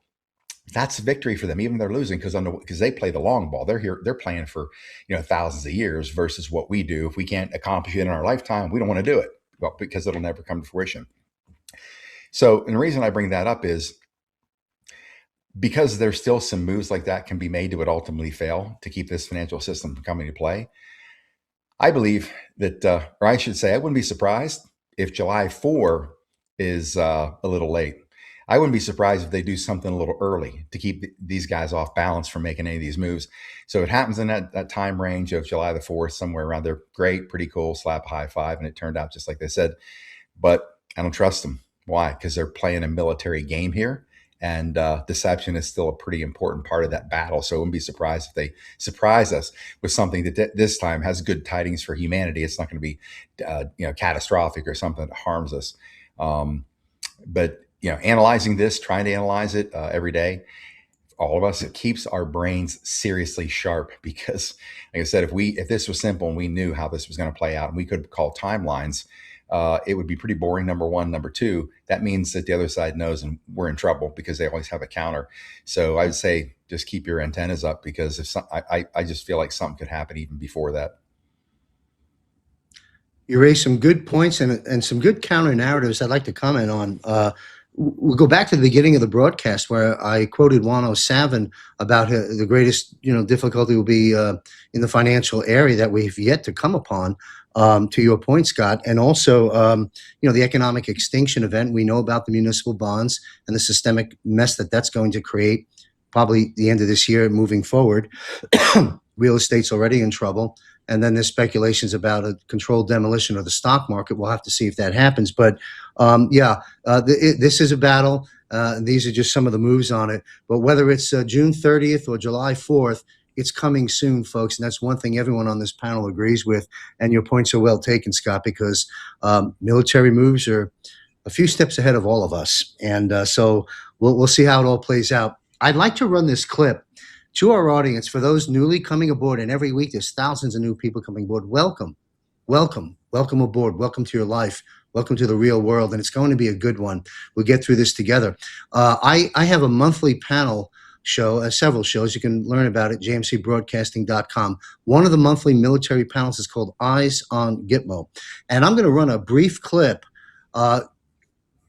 [SPEAKER 4] That's victory for them, even if they're losing, because they play the long ball. They're playing for thousands of years versus what we do. If we can't accomplish it in our lifetime, we don't want to do it, well, because it'll never come to fruition. So, and the reason I bring that up is because there's still some moves like that can be made that would ultimately fail to keep this financial system from coming to play. I believe that, or I should say, I wouldn't be surprised if July 4 is a little late. I wouldn't be surprised if they do something a little early to keep these guys off balance from making any of these moves. So it happens in that time range of July the 4th, somewhere around there. Great, pretty cool, slap a high five. And it turned out just like they said. But I don't trust them. Why? Because they're playing a military game here. And deception is still a pretty important part of that battle. So I wouldn't be surprised if they surprise us with something that this time has good tidings for humanity. It's not going to be, catastrophic or something that harms us. But analyzing this, trying to analyze it every day, all of us, it keeps our brains seriously sharp because, like I said, if this was simple and we knew how this was going to play out and we could call timelines, it would be pretty boring. Number one. Number two, that means that the other side knows and we're in trouble because they always have a counter. So I would say just keep your antennas up because I just feel like something could happen even before that.
[SPEAKER 1] You raised some good points and some good counter narratives I'd like to comment on. We'll go back to the beginning of the broadcast where I quoted Juan O'Savin about the greatest difficulty will be in the financial area that we've yet to come upon. To your point, Scott, and also the economic extinction event. We know about the municipal bonds and the systemic mess that's going to create. Probably the end of this year, moving forward. Real estate's already in trouble. And then there's speculations about a controlled demolition of the stock market. We'll have to see if that happens. But this is a battle. These are just some of the moves on it. But whether it's June 30th or July 4th, it's coming soon, folks. And that's one thing everyone on this panel agrees with. And your points are well taken, Scott, because military moves are a few steps ahead of all of us. And so we'll see how it all plays out. I'd like to run this clip to our audience for those newly coming aboard. And every week there's thousands of new people coming aboard. Welcome aboard. Welcome to your life. Welcome to the real world. And it's going to be a good one. We'll get through this together. I have a monthly panel show, several shows. You can learn about it, jmcbroadcasting.com. One of the monthly military panels is called Eyes on Gitmo. And I'm going to run a brief clip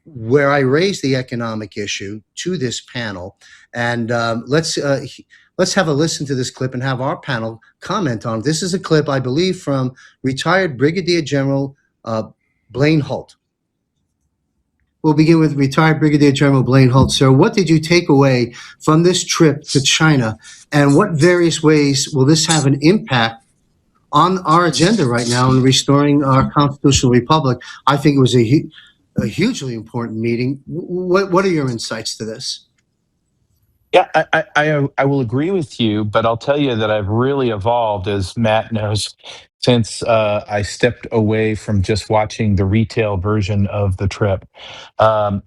[SPEAKER 1] where I raise the economic issue to this panel. And let's have a listen to this clip and have our panel comment on it. This is a clip, I believe, from retired Brigadier General Blaine Holt. We'll begin with retired Brigadier General Blaine Holt. Sir, what did you take away from this trip to China, and what various ways will this have an impact on our agenda right now in restoring our constitutional republic? I think it was a hugely important meeting. What are your insights to this?
[SPEAKER 5] Yeah, I will agree with you, but I'll tell you that I've really evolved, as Matt knows, since I stepped away from just watching the retail version of the trip,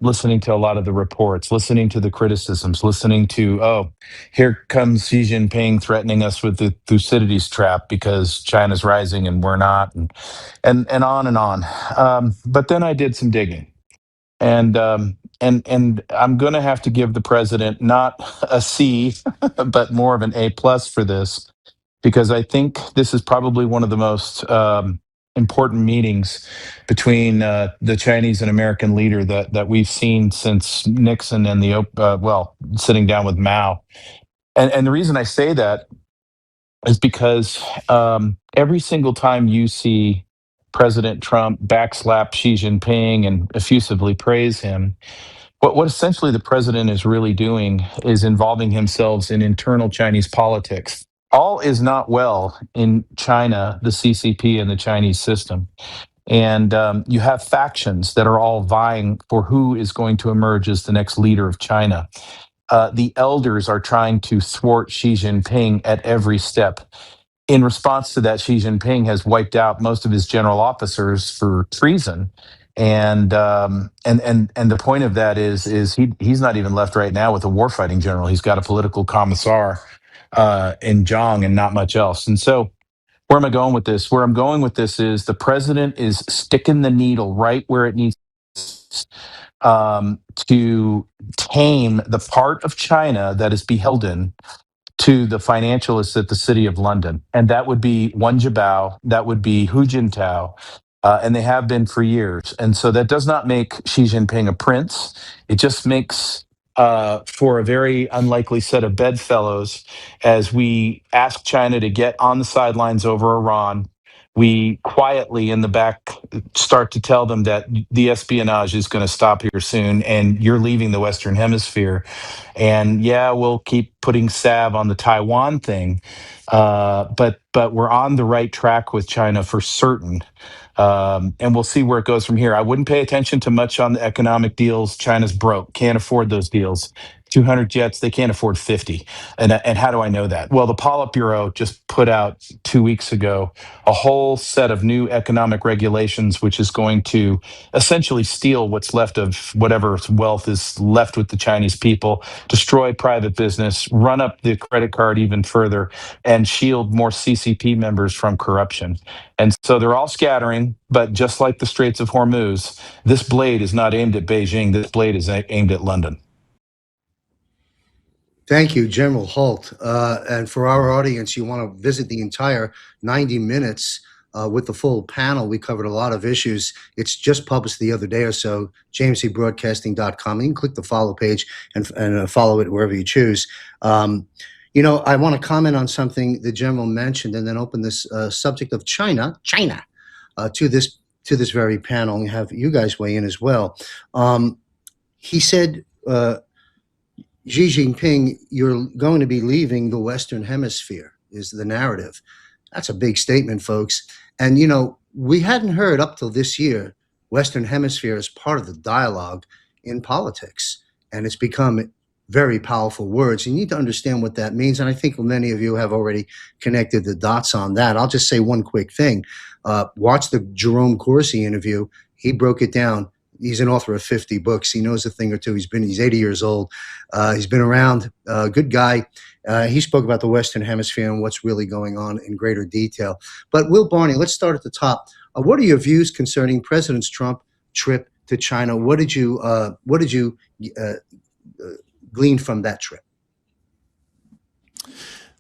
[SPEAKER 5] listening to a lot of the reports, listening to the criticisms, listening to, here comes Xi Jinping threatening us with the Thucydides trap because China's rising and we're not, and on and on. But then I did some digging. And I'm going to have to give the president not a C, but more of an A plus for this, because I think this is probably one of the most important meetings between the Chinese and American leader that we've seen since Nixon and sitting down with Mao. And the reason I say that is because every single time you see President Trump backslap Xi Jinping and effusively praise him, what essentially the president is really doing is involving himself in internal Chinese politics. All is not well in China, the CCP, and the Chinese system. And you have factions that are all vying for who is going to emerge as the next leader of China. The elders are trying to thwart Xi Jinping at every step. In response to that, Xi Jinping has wiped out most of his general officers for treason, and the point of that is he's not even left right now with a warfighting general. He's got a political commissar in Zhang and not much else. And so, where am I going with this? Where I'm going with this is the president is sticking the needle right where it needs to tame the part of China that is beholden to the financialists at the City of London. And that would be Wen Jiabao, that would be Hu Jintao, and they have been for years. And so that does not make Xi Jinping a prince. It just makes for a very unlikely set of bedfellows as we ask China to get on the sidelines over Iran. we quietly in the back start to tell them that the espionage is going to stop here soon and you're leaving the Western Hemisphere. And yeah, we'll keep putting salve on the Taiwan thing, but we're on the right track with China for certain. And we'll see where it goes from here. I wouldn't pay attention to much on the economic deals. China's broke, can't afford those deals. 200 jets, they can't afford 50. And how do I know that? Well, the Politburo just put out 2 weeks ago a whole set of new economic regulations, which is going to essentially steal what's left of whatever wealth is left with the Chinese people, destroy private business, run up the credit card even further, and shield more CCP members from corruption. And so they're all scattering, but just like the Straits of Hormuz, this blade is not aimed at Beijing. This blade is aimed at London.
[SPEAKER 1] Thank you, General Holt. And for our audience, you want to visit the entire 90 minutes with the full panel. We covered a lot of issues. It's just published the other day or so, jamescbroadcasting.com. You can click the follow page and follow it wherever you choose. You know, I want to comment on something the General mentioned and then open this subject of China to this very panel and have you guys weigh in as well. He said, Xi Jinping, you're going to be leaving the Western Hemisphere, is the narrative. That's a big statement, folks. And, you know, we hadn't heard up till this year Western Hemisphere as part of the dialogue in politics. And it's become very powerful words. You need to understand what that means. And I think many of you have already connected the dots on that. I'll just say one quick thing. Watch the Jerome Corsi interview. He broke it down. He's an author of 50 books. He knows a thing or two. He's 80 years old. He's been around. Good guy. He spoke about the Western Hemisphere and what's really going on in greater detail. But Will Barney, let's start at the top. What are your views concerning President Trump's trip to China? What did you glean from that trip?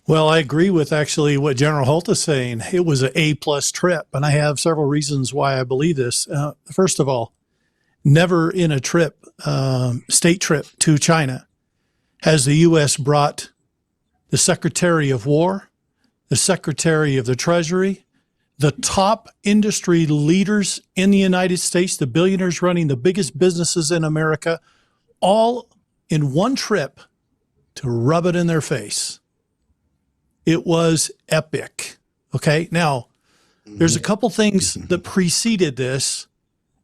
[SPEAKER 3] Well, I agree with actually what General Holt is saying. It was an A-plus trip, and I have several reasons why I believe this. First of all, never in a trip, state trip to China, has the U.S. brought the Secretary of War, the Secretary of the Treasury, the top industry leaders in the United States, the billionaires running the biggest businesses in America, all in one trip to rub it in their face. It was epic. Okay. Now, there's a couple things that preceded this,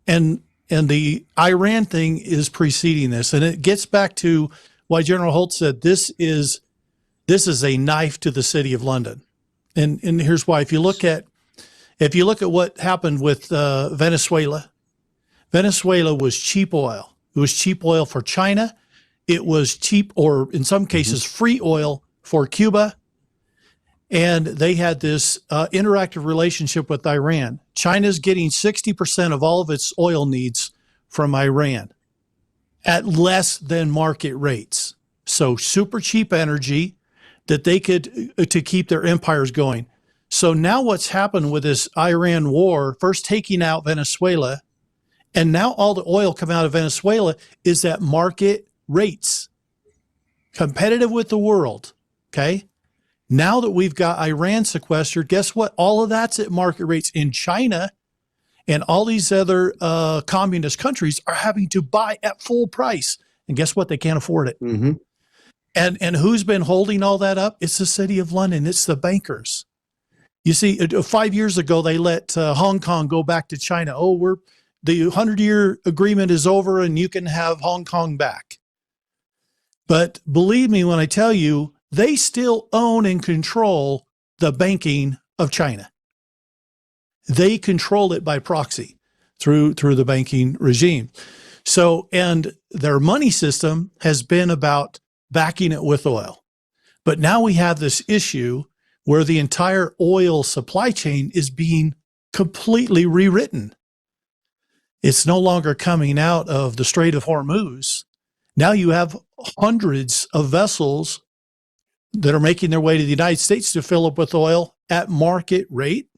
[SPEAKER 3] and the Iran thing is preceding this. And it gets back to why General Holt said this is a knife to the city of London. And here's why. If you look at what happened with Venezuela, Venezuela was cheap oil. It was cheap oil for China. It was cheap, or in some cases, free oil for Cuba. And they had this interactive relationship with Iran. China's getting 60% of all of its oil needs from Iran at less than market rates. So super cheap energy that they could to keep their empires going. So now what's happened with this Iran war, first taking out Venezuela, and now all the oil coming out of Venezuela is at market rates, competitive with the world, okay? Now that we've got Iran sequestered, guess what? All of that's at market rates in China, and all these other communist countries are having to buy at full price. And guess what? They can't afford it.
[SPEAKER 1] Mm-hmm.
[SPEAKER 3] And who's been holding all that up? It's the city of London. It's the bankers. You see, 5 years ago, they let Hong Kong go back to China. Oh, the 100-year agreement is over and you can have Hong Kong back. But believe me when I tell you, they still own and control the banking of China. They control it by proxy through the banking regime. So, and their money system has been about backing it with oil. But now we have this issue where the entire oil supply chain is being completely rewritten. It's no longer coming out of the Strait of Hormuz. Now you have hundreds of vessels that are making their way to the United States to fill up with oil at market rate.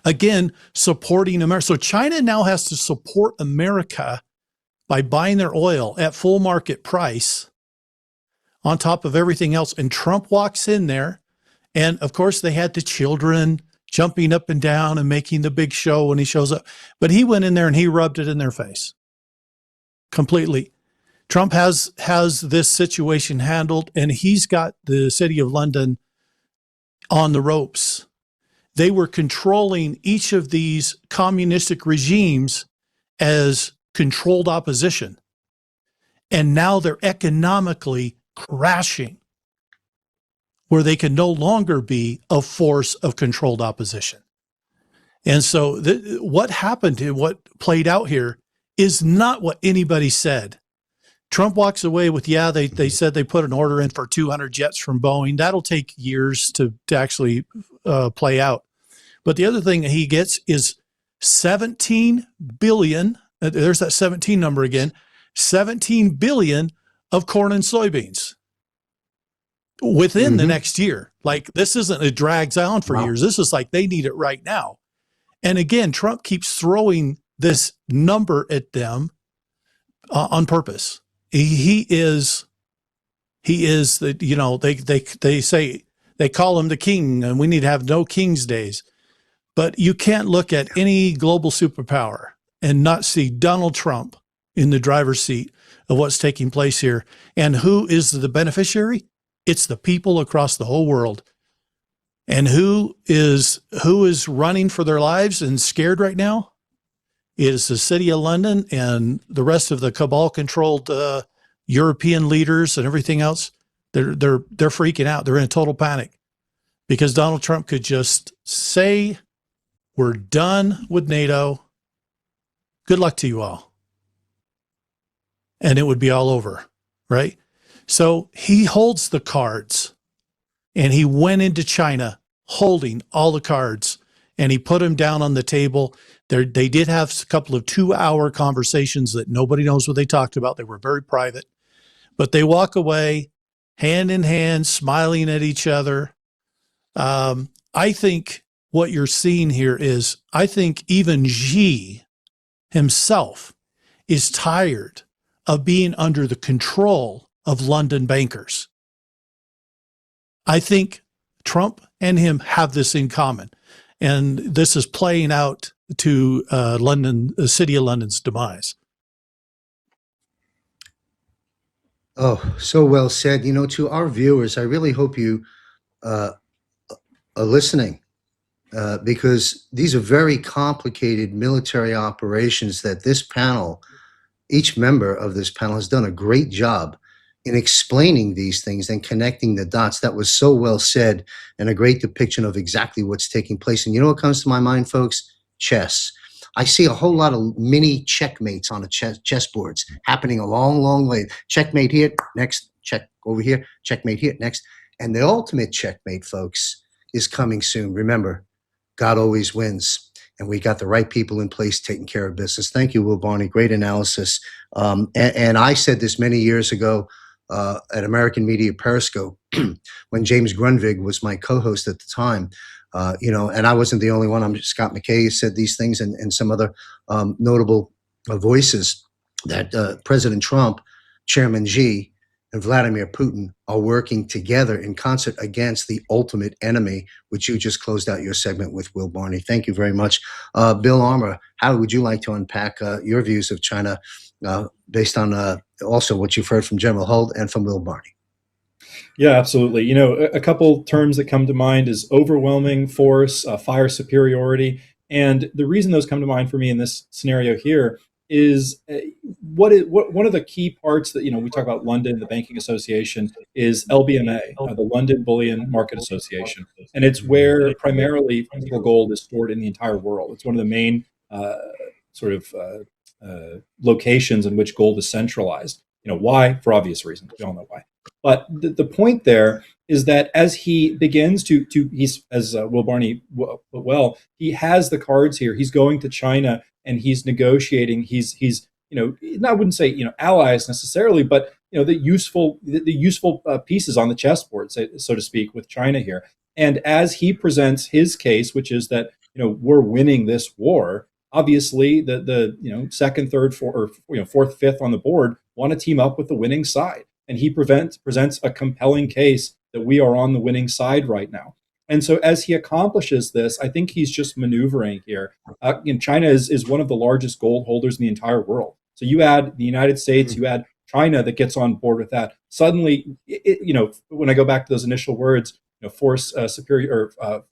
[SPEAKER 3] Again, supporting America. So China now has to support America by buying their oil at full market price on top of everything else. And Trump walks in there. And of course, they had the children jumping up and down and making the big show when he shows up. But he went in there and he rubbed it in their face completely. Trump has this situation handled, and he's got the city of London on the ropes. They were controlling each of these communistic regimes as controlled opposition. And now they're economically crashing, where they can no longer be a force of controlled opposition. And so what happened and what played out here is not what anybody said. Trump walks away with, they said they put an order in for 200 jets from Boeing. That'll take years to actually play out. But the other thing he gets is 17 billion. There's that 17 number again. 17 billion of corn and soybeans within the next year. Like, this isn't, it drags on for years. This is like they need it right now. And again, Trump keeps throwing this number at them on purpose. He is the, you know, they say, they call him the king, and we need to have no king's days. But you can't look at any global superpower and not see Donald Trump in the driver's seat of what's taking place here. And who is the beneficiary? It's the people across the whole world. And who is running for their lives and scared right now? It is the city of London and the rest of the cabal-controlled European leaders and everything else. They're freaking out. They're in a total panic because Donald Trump could just say, "We're done with NATO. Good luck to you all," and it would be all over, right? So he holds the cards, and he went into China holding all the cards, and he put them down on the table. They did have a couple of 2-hour conversations that nobody knows what they talked about. They were very private, but they walk away hand in hand, smiling at each other. I think what you're seeing here is, I think even Xi himself is tired of being under the control of London bankers. I think Trump and him have this in common, and this is playing out to the city of London's demise.
[SPEAKER 1] Oh, so well said. You know, to our viewers, I really hope you are listening because these are very complicated military operations that this panel, each member of this panel has done a great job in explaining these things and connecting the dots. That was so well said and a great depiction of exactly what's taking place. And you know what comes to my mind, folks? Chess. I see a whole lot of mini checkmates on the chessboards happening a long, long way. Checkmate here, next, check over here, checkmate here, next. And the ultimate checkmate, folks, is coming soon. Remember, God always wins. And we got the right people in place taking care of business. Thank you, Will Barney. Great analysis. And I said this many years ago at American Media Periscope when James Grunwig was my co-host at the time. You know, and I wasn't the only one. Scott McKay said these things and some other notable voices that President Trump, Chairman Xi, and Vladimir Putin are working together in concert against the ultimate enemy, which you just closed out your segment with, Will Barney. Thank you very much. Bill Armour, how would you like to unpack your views of China based on also what you've heard from General Hult and from Will Barney?
[SPEAKER 2] Yeah, absolutely. You know, a couple terms that come to mind is overwhelming force, fire superiority. And the reason those come to mind for me in this scenario here is one of the key parts that, you know, we talk about London, the Banking Association, is LBMA, the London Bullion Market Association. And it's where primarily physical gold is stored in the entire world. It's one of the main locations in which gold is centralized. You know, why? For obvious reasons. We all know why. But the point there is that as he begins he's, as Will Barney put well, he has the cards here. He's going to China and he's negotiating. He's you know, I wouldn't say, you know, allies necessarily, but, you know, the useful pieces on the chessboard, so to speak, with China here. And as he presents his case, which is that, you know, we're winning this war, obviously the you know, second, third, fourth, fifth on the board want to team up with the winning side. And he presents a compelling case that we are on the winning side right now. And so as he accomplishes this, I think he's just maneuvering here. China is one of the largest gold holders in the entire world. So you add the United States, you add China that gets on board with that. Suddenly, when I go back to those initial words, force superior, or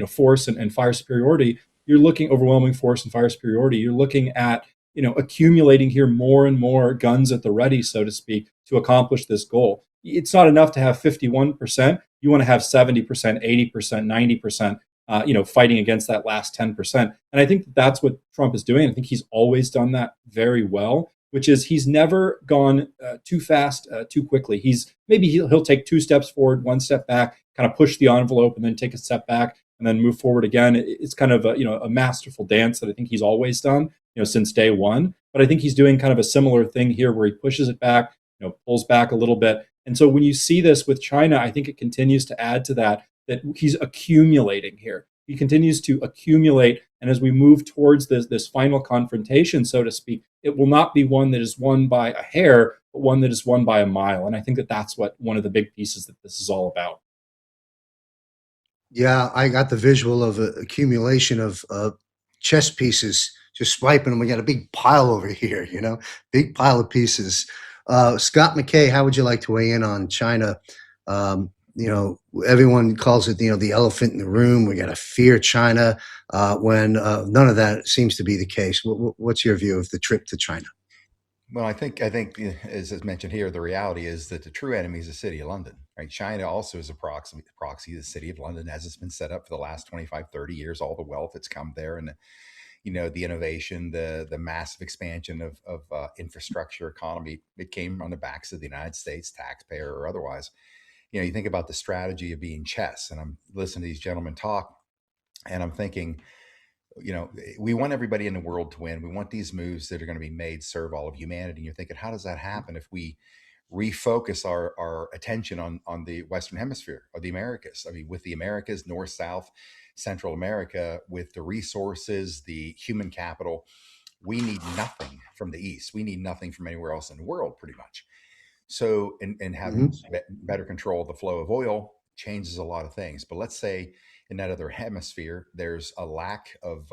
[SPEAKER 2] force and fire superiority, you're looking overwhelming force and fire superiority. You're looking at accumulating here more and more guns at the ready, so to speak, to accomplish this goal. It's not enough to have 51%. You want to have 70%, 80%, 90%, fighting against that last 10%. And I think that's what Trump is doing. I think he's always done that very well, which is he's never gone too fast, too quickly. He'll take 2 steps forward, 1 step back, kind of push the envelope, and then take a step back, and then move forward again. It's kind of a masterful dance that I think he's always done, since day one. But I think he's doing kind of a similar thing here, where he pushes it back, pulls back a little bit. And so when you see this with China, I think it continues to add to that he's accumulating here. He continues to accumulate. And as we move towards this final confrontation, so to speak, it will not be one that is won by a hair, but one that is won by a mile. And I think that that's what one of the big pieces that this is all about.
[SPEAKER 1] Yeah, I got the visual of accumulation of chess pieces, just swiping them. We got a big pile over here, big pile of pieces. Scott McKay, how would you like to weigh in on China? Everyone calls it, the elephant in the room. We got to fear China when none of that seems to be the case. What's your view of the trip to China?
[SPEAKER 4] Well, I think as mentioned here, the reality is that the true enemy is the city of London, right? China also is a proxy the city of London, as it's been set up for the last 25, 30 years, all the wealth that's come there, and the innovation, the massive expansion of infrastructure, economy. It came on the backs of the United States, taxpayer or otherwise. You think about the strategy of being chess, and I'm listening to these gentlemen talk, and I'm thinking, we want everybody in the world to win. We want these moves that are going to be made serve all of humanity. And you're thinking, how does that happen if we refocus our attention on the Western Hemisphere or the Americas? I mean, with the Americas, North, South, Central America, with the resources, the human capital, we need nothing from the East. We need nothing from anywhere else in the world, pretty much. So, and having better control of the flow of oil changes a lot of things. But let's say in that other hemisphere, there's a lack of,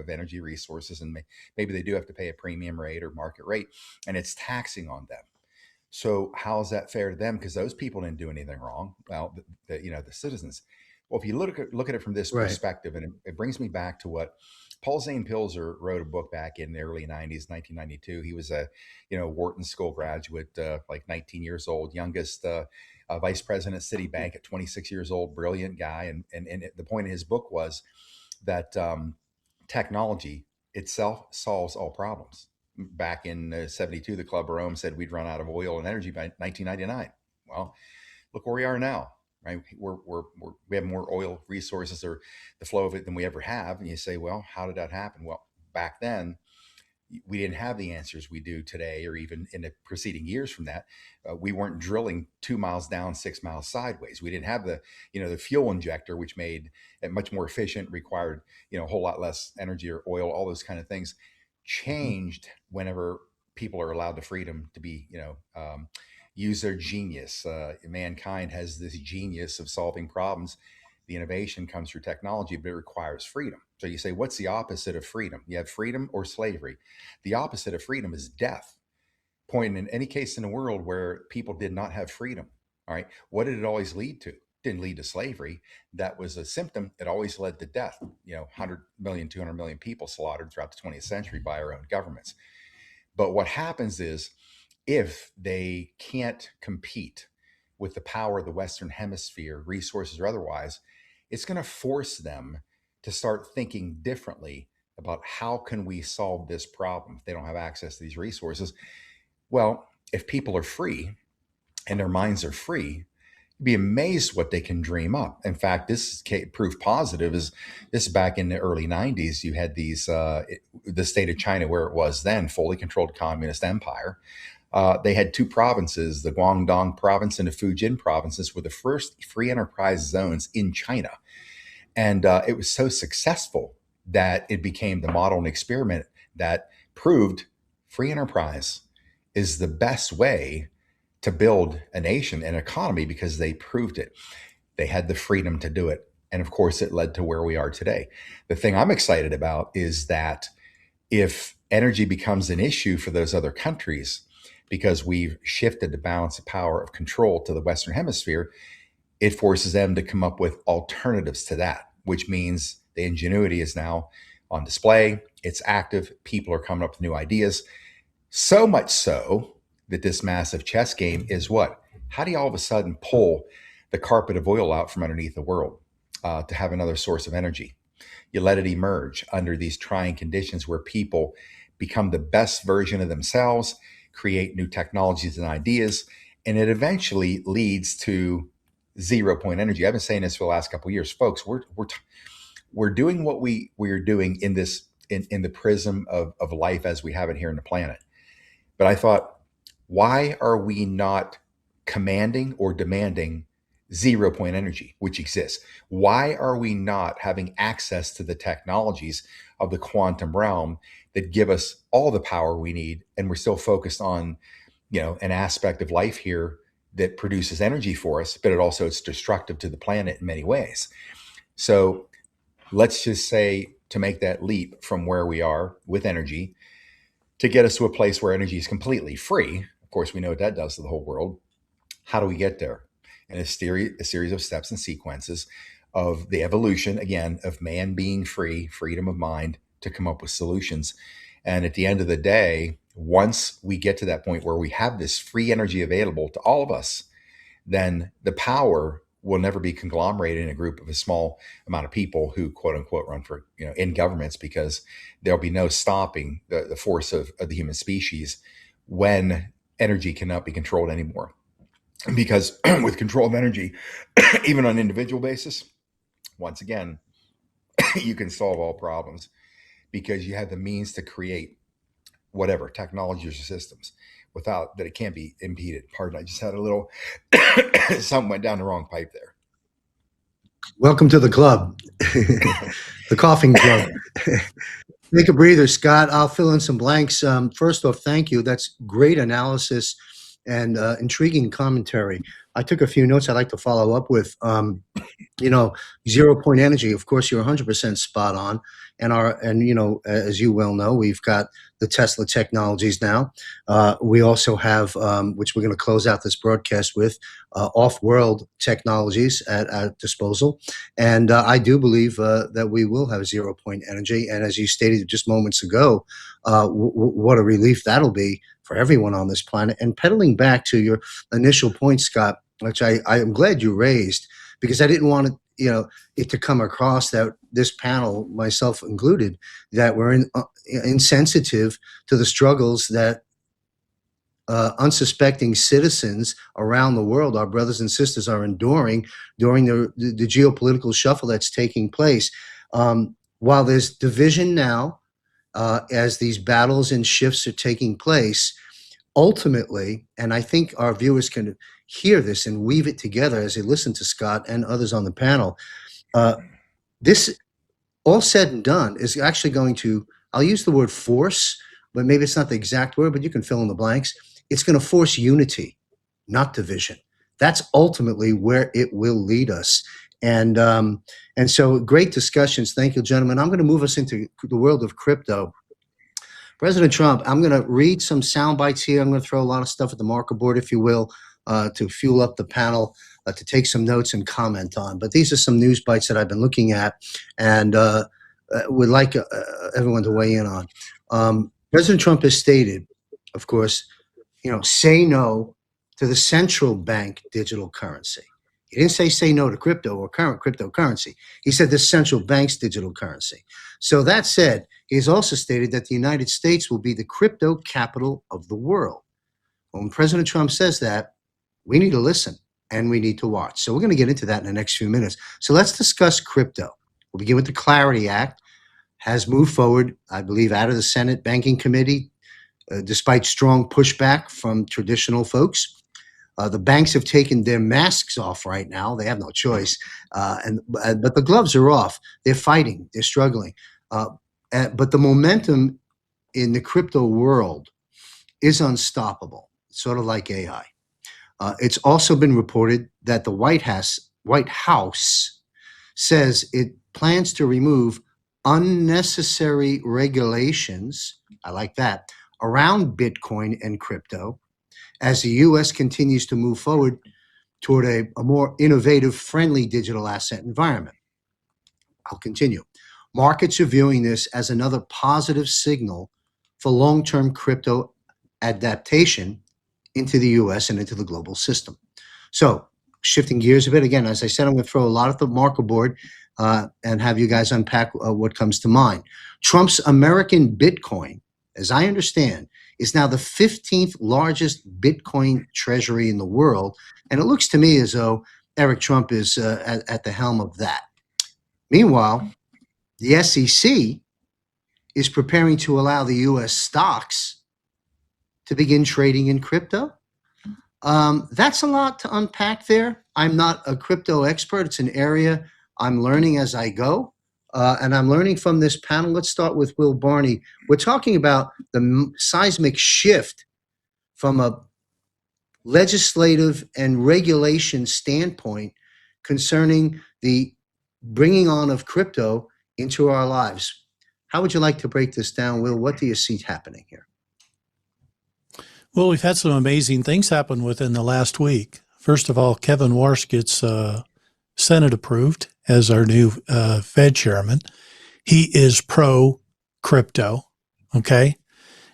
[SPEAKER 4] energy resources, and maybe they do have to pay a premium rate or market rate, and it's taxing on them. So how is that fair to them? Because those people didn't do anything wrong. Well, the citizens. Well, if you look at it from this perspective, and it brings me back to what Paul Zane Pilzer wrote a book back in the early 90s, 1992. He was a, Wharton School graduate, like 19 years old, youngest vice president at Citibank at 26 years old, brilliant guy. And the point of his book was that technology itself solves all problems. Back in 72, the Club of Rome said we'd run out of oil and energy by 1999. Well, look where we are now. Right, we have more oil resources, or the flow of it, than we ever have. And you say, well, how did that happen? Well, back then, we didn't have the answers we do today, or even in the preceding years from that. We weren't drilling 2 miles down, 6 miles sideways. We didn't have the fuel injector, which made it much more efficient, required a whole lot less energy or oil. All those kind of things changed whenever people are allowed the freedom to be use their genius. Mankind has this genius of solving problems. The innovation comes through technology, but it requires freedom. So you say, what's the opposite of freedom? You have freedom or slavery. The opposite of freedom is death. Point in any case in the world where people did not have freedom. All right. What did it always lead to? It didn't lead to slavery. That was a symptom. It always led to death. 100 million, 200 million people slaughtered throughout the 20th century by our own governments. But what happens is, if they can't compete with the power of the Western Hemisphere, resources or otherwise, it's going to force them to start thinking differently about how can we solve this problem if they don't have access to these resources. Well, if people are free and their minds are free, you'd be amazed what they can dream up. In fact, this proof positive is this back in the early 90s. You had these, the state of China, where it was then, fully controlled communist empire. They had 2 provinces, the Guangdong province and the Fujian provinces, were the first free enterprise zones in China. And it was so successful that it became the model and experiment that proved free enterprise is the best way to build a nation and economy, because they proved it. They had the freedom to do it. And of course, it led to where we are today. The thing I'm excited about is that if energy becomes an issue for those other countries, because we've shifted the balance of power of control to the Western Hemisphere, it forces them to come up with alternatives to that, which means the ingenuity is now on display. It's active. People are coming up with new ideas. So much so that this massive chess game is what? How do you all of a sudden pull the carpet of oil out from underneath the world to have another source of energy? You let it emerge under these trying conditions where people become the best version of themselves, create new technologies and ideas, and it eventually leads to 0 point energy. I've been saying this for the last couple of years, folks. We're doing what we're doing in this in the prism of life as we have it here on the planet. But I thought, why are we not commanding or demanding 0 point energy, which exists? Why are we not having access to the technologies of the quantum realm that give us all the power we need? And we're still focused on, an aspect of life here that produces energy for us, but it's destructive to the planet in many ways. So let's just say, to make that leap from where we are with energy to get us to a place where energy is completely free. Of course, we know what that does to the whole world. How do we get there? And a series of steps and sequences of the evolution, again, of man being free, freedom of mind to come up with solutions. And at the end of the day, once we get to that point where we have this free energy available to all of us, then the power will never be conglomerated in a group of a small amount of people who, quote unquote, run for, in governments, because there'll be no stopping the force of the human species when energy cannot be controlled anymore. Because with control of energy, even on an individual basis, once again, you can solve all problems because you have the means to create whatever technologies or systems without that it can't be impeded. Pardon, I just had a little something went down the wrong pipe there.
[SPEAKER 1] Welcome to the club, the coughing club. Take a breather, Scott. I'll fill in some blanks. First off, thank you. That's great analysis and intriguing commentary. I took a few notes I'd like to follow up with. 0 point energy. Of course, you're 100% spot on. And as you well know, we've got the Tesla technologies now. We also have, which we're going to close out this broadcast with, off-world technologies at our disposal. And I do believe that we will have 0 point energy. And as you stated just moments ago, what a relief that'll be for everyone on this planet. And pedaling back to your initial point, Scott, which I am glad you raised, because I didn't want it to come across that this panel, myself included, that we're insensitive to the struggles that unsuspecting citizens around the world, our brothers and sisters, are enduring during the geopolitical shuffle that's taking place. While there's division now, as these battles and shifts are taking place, ultimately, and I think our viewers can hear this and weave it together as they listen to Scott and others on the panel, this, all said and done, is actually going to, I'll use the word force, but maybe it's not the exact word, but you can fill in the blanks. It's going to force unity, not division. That's ultimately where it will lead us. And so great discussions. Thank you, gentlemen. I'm going to move us into the world of crypto. President Trump, I'm going to read some sound bites here. I'm going to throw a lot of stuff at the marker board, if you will, to fuel up the panel, to take some notes and comment on. But these are some news bites that I've been looking at and would like everyone to weigh in on. President Trump has stated, of course, say no to the central bank digital currency. He didn't say no to crypto or current cryptocurrency. He said the central bank's digital currency. So that said, he has also stated that the United States will be the crypto capital of the world. When President Trump says that, we need to listen and we need to watch. So we're going to get into that in the next few minutes. So let's discuss crypto. We'll begin with the Clarity Act. Has moved forward, I believe, out of the Senate Banking Committee, despite strong pushback from traditional folks. The banks have taken their masks off right now. They have no choice. But the gloves are off. They're fighting. They're struggling. But the momentum in the crypto world is unstoppable, sort of like AI. It's also been reported that the White House White House says it plans to remove unnecessary regulations, I like that, around Bitcoin and crypto as the U.S. continues to move forward toward a more innovative, friendly digital asset environment. I'll continue. Markets are viewing this as another positive signal for long-term crypto adaptation into the U.S. and into the global system. So shifting gears a bit, again, as I said, I'm going to throw a lot at the marker board and have you guys unpack what comes to mind. Trump's American Bitcoin, as I understand, is now the 15th largest Bitcoin treasury in the world. And it looks to me as though Eric Trump is at the helm of that. Meanwhile, the SEC is preparing to allow the U.S. stocks to begin trading in crypto. That's a lot to unpack there. I'm not a crypto expert. It's an area I'm learning as I go. And I'm learning from this panel. Let's start with Will Barney. We're talking about the seismic shift from a legislative and regulation standpoint concerning the bringing on of crypto into our lives. How would you like to break this down, Will? What do you see happening here?
[SPEAKER 3] Well, we've had some amazing things happen within the last week. First of all, Kevin Warsh gets Senate approved as our new Fed chairman. He is pro crypto. Okay.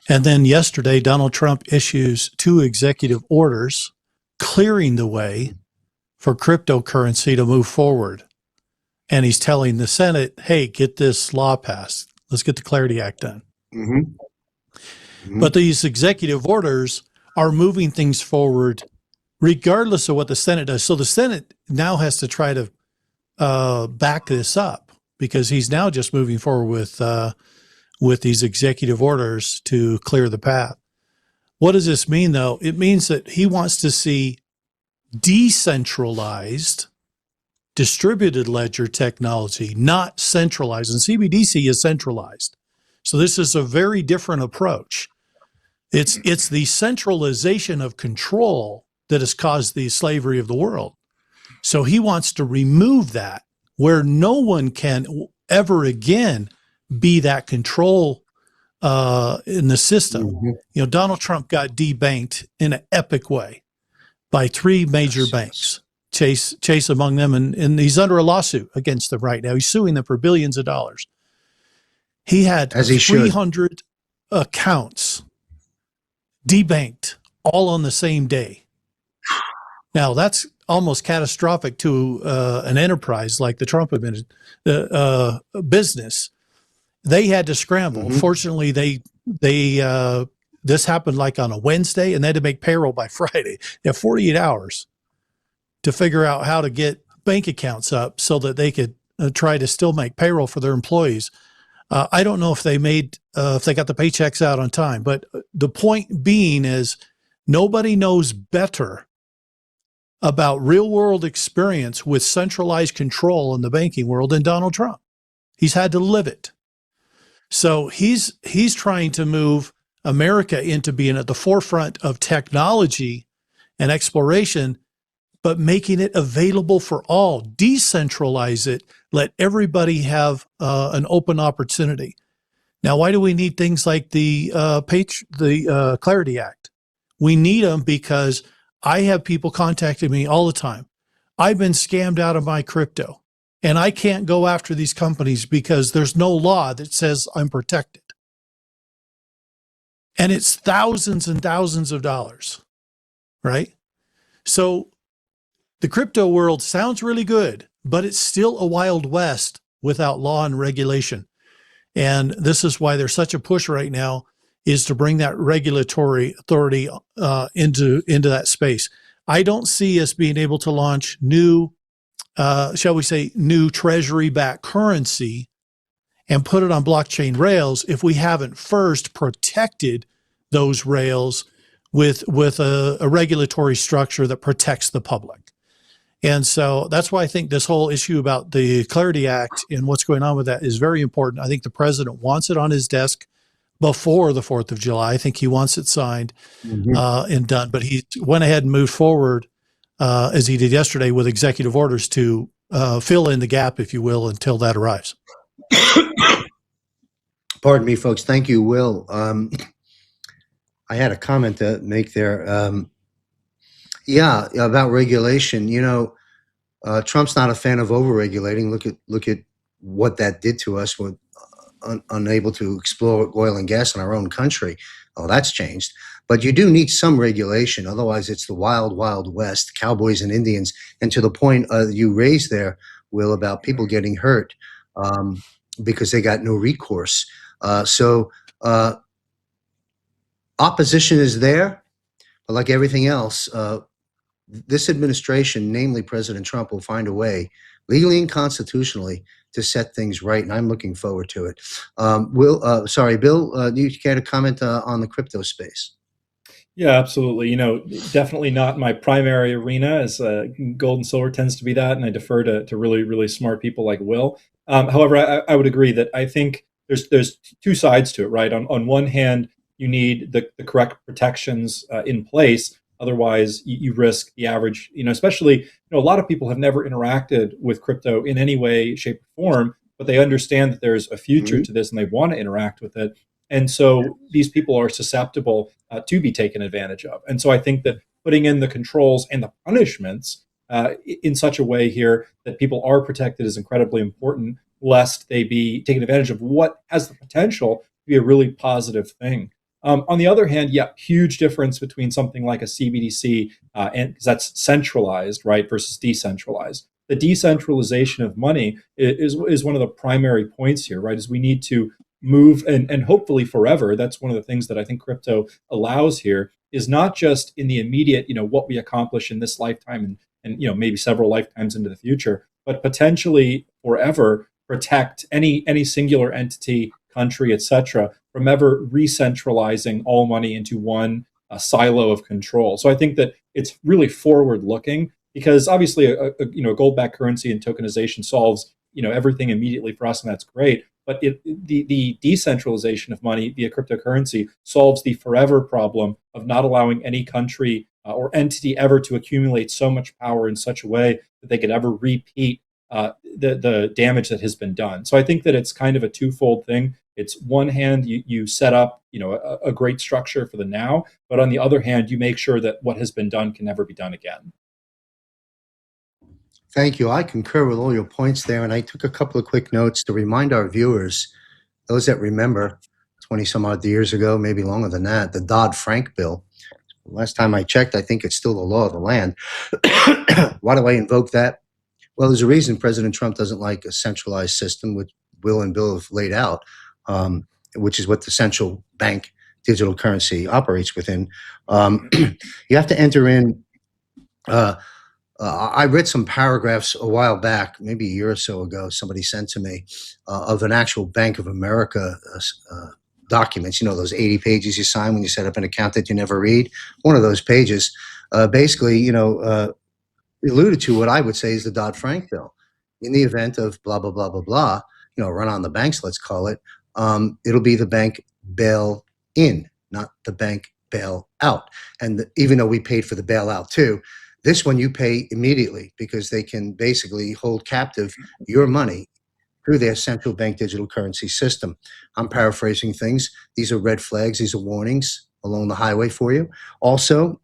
[SPEAKER 3] And then yesterday, Donald Trump issues 2 executive orders clearing the way for cryptocurrency to move forward. And he's telling the Senate, hey, get this law passed. Let's get the Clarity Act done.
[SPEAKER 1] Mm-hmm. Mm-hmm.
[SPEAKER 3] But these executive orders are moving things forward regardless of what the Senate does. So the Senate now has to try to back this up because he's now just moving forward with these executive orders to clear the path. What does this mean, though? It means that he wants to see decentralized distributed ledger technology, not centralized. And CBDC is centralized. So this is a very different approach. It's the centralization of control that has caused the slavery of the world. So he wants to remove that where no one can ever again be that control in the system.
[SPEAKER 1] Mm-hmm.
[SPEAKER 3] You know, Donald Trump got debanked in an epic way by 3 major banks, Chase among them, and he's under a lawsuit against them right now. He's suing them for billions of dollars. He had 300 accounts debanked all on the same day. Now, that's almost catastrophic to an enterprise like the Trump business. They had to scramble.
[SPEAKER 1] Mm-hmm.
[SPEAKER 3] Fortunately, they this happened like on a Wednesday, and they had to make payroll by Friday. They have 48 hours to figure out how to get bank accounts up so that they could try to still make payroll for their employees. I don't know if they if they got the paychecks out on time, but the point being is nobody knows better about real world experience with centralized control in the banking world than Donald Trump. He's had to live it. So he's trying to move America into being at the forefront of technology and exploration, but making it available for all, decentralize it, let everybody have an open opportunity. Now, why do we need things like the Clarity Act? We need them because I have people contacting me all the time. I've been scammed out of my crypto, and I can't go after these companies because there's no law that says I'm protected. And it's thousands and thousands of dollars, right? So the crypto world sounds really good, but it's still a wild west without law and regulation. And this is why there's such a push right now, is to bring that regulatory authority into that space. I don't see us being able to launch new, shall we say, new treasury-backed currency and put it on blockchain rails if we haven't first protected those rails with a regulatory structure that protects the public. And so that's why I think this whole issue about the Clarity Act and what's going on with that is very important. I think the president wants it on his desk before the 4th of July. I think he wants it signed and done, but he went ahead and moved forward as he did yesterday with executive orders to fill in the gap, if you will, until that arrives.
[SPEAKER 1] Pardon me, folks. Thank you, Will. I had a comment to make there. Yeah, about regulation. Trump's not a fan of overregulating. Look at what that did to us. With unable to explore oil and gas in our own country. Oh, that's changed. But you do need some regulation. Otherwise, it's the wild, wild west, cowboys and Indians. And to the point you raised there, Will, about people getting hurt because they got no recourse. So opposition is there, but like everything else, this administration, namely President Trump, will find a way, legally and constitutionally, to set things right, and I'm looking forward to it. Bill, do you care to comment on the crypto space?
[SPEAKER 2] Yeah, absolutely. Definitely not my primary arena, as gold and silver tends to be that, and I defer to really, really smart people like Will. However, I would agree that I think there's two sides to it, right? On one hand, you need the correct protections in place. Otherwise, you risk the average, especially, a lot of people have never interacted with crypto in any way, shape, or form, but they understand that there's a future to this and they want to interact with it. And so these people are susceptible to be taken advantage of. And so I think that putting in the controls and the punishments in such a way here that people are protected is incredibly important, lest they be taken advantage of what has the potential to be a really positive thing. On the other hand, huge difference between something like a CBDC, and because that's centralized, right, versus decentralized. The decentralization of money is one of the primary points here, right? Is we need to move and hopefully forever. That's one of the things that I think crypto allows here, is not just in the immediate, what we accomplish in this lifetime and maybe several lifetimes into the future, but potentially forever protect any singular entity, country, etc., from ever re-centralizing all money into one silo of control. So I think that it's really forward-looking, because obviously a gold-backed currency and tokenization solves everything immediately for us, and that's great. But the decentralization of money via cryptocurrency solves the forever problem of not allowing any country or entity ever to accumulate so much power in such a way that they could ever repeat the damage that has been done. So I think that it's kind of a twofold thing. It's one hand, you set up a great structure for the now, but on the other hand, you make sure that what has been done can never be done again.
[SPEAKER 1] Thank you. I concur with all your points there, and I took a couple of quick notes to remind our viewers, those that remember 20 some odd years ago, maybe longer than that, the Dodd-Frank bill. Last time I checked, I think it's still the law of the land. Why do I invoke that? Well, there's a reason President Trump doesn't like a centralized system, which Will and Bill have laid out, which is what the central bank digital currency operates within. You have to enter in. I read some paragraphs a while back, maybe a year or so ago, somebody sent to me of an actual Bank of America documents, those 80 pages you sign when you set up an account that you never read. One of those pages basically, alluded to what I would say is the Dodd-Frank bill. In the event of blah, blah, blah, blah, blah, run on the banks, let's call it, it'll be the bank bail in, not the bank bail out. And even though we paid for the bailout too, this one you pay immediately, because they can basically hold captive your money through their central bank digital currency system. I'm paraphrasing things. These are red flags. These are warnings along the highway for you. Also,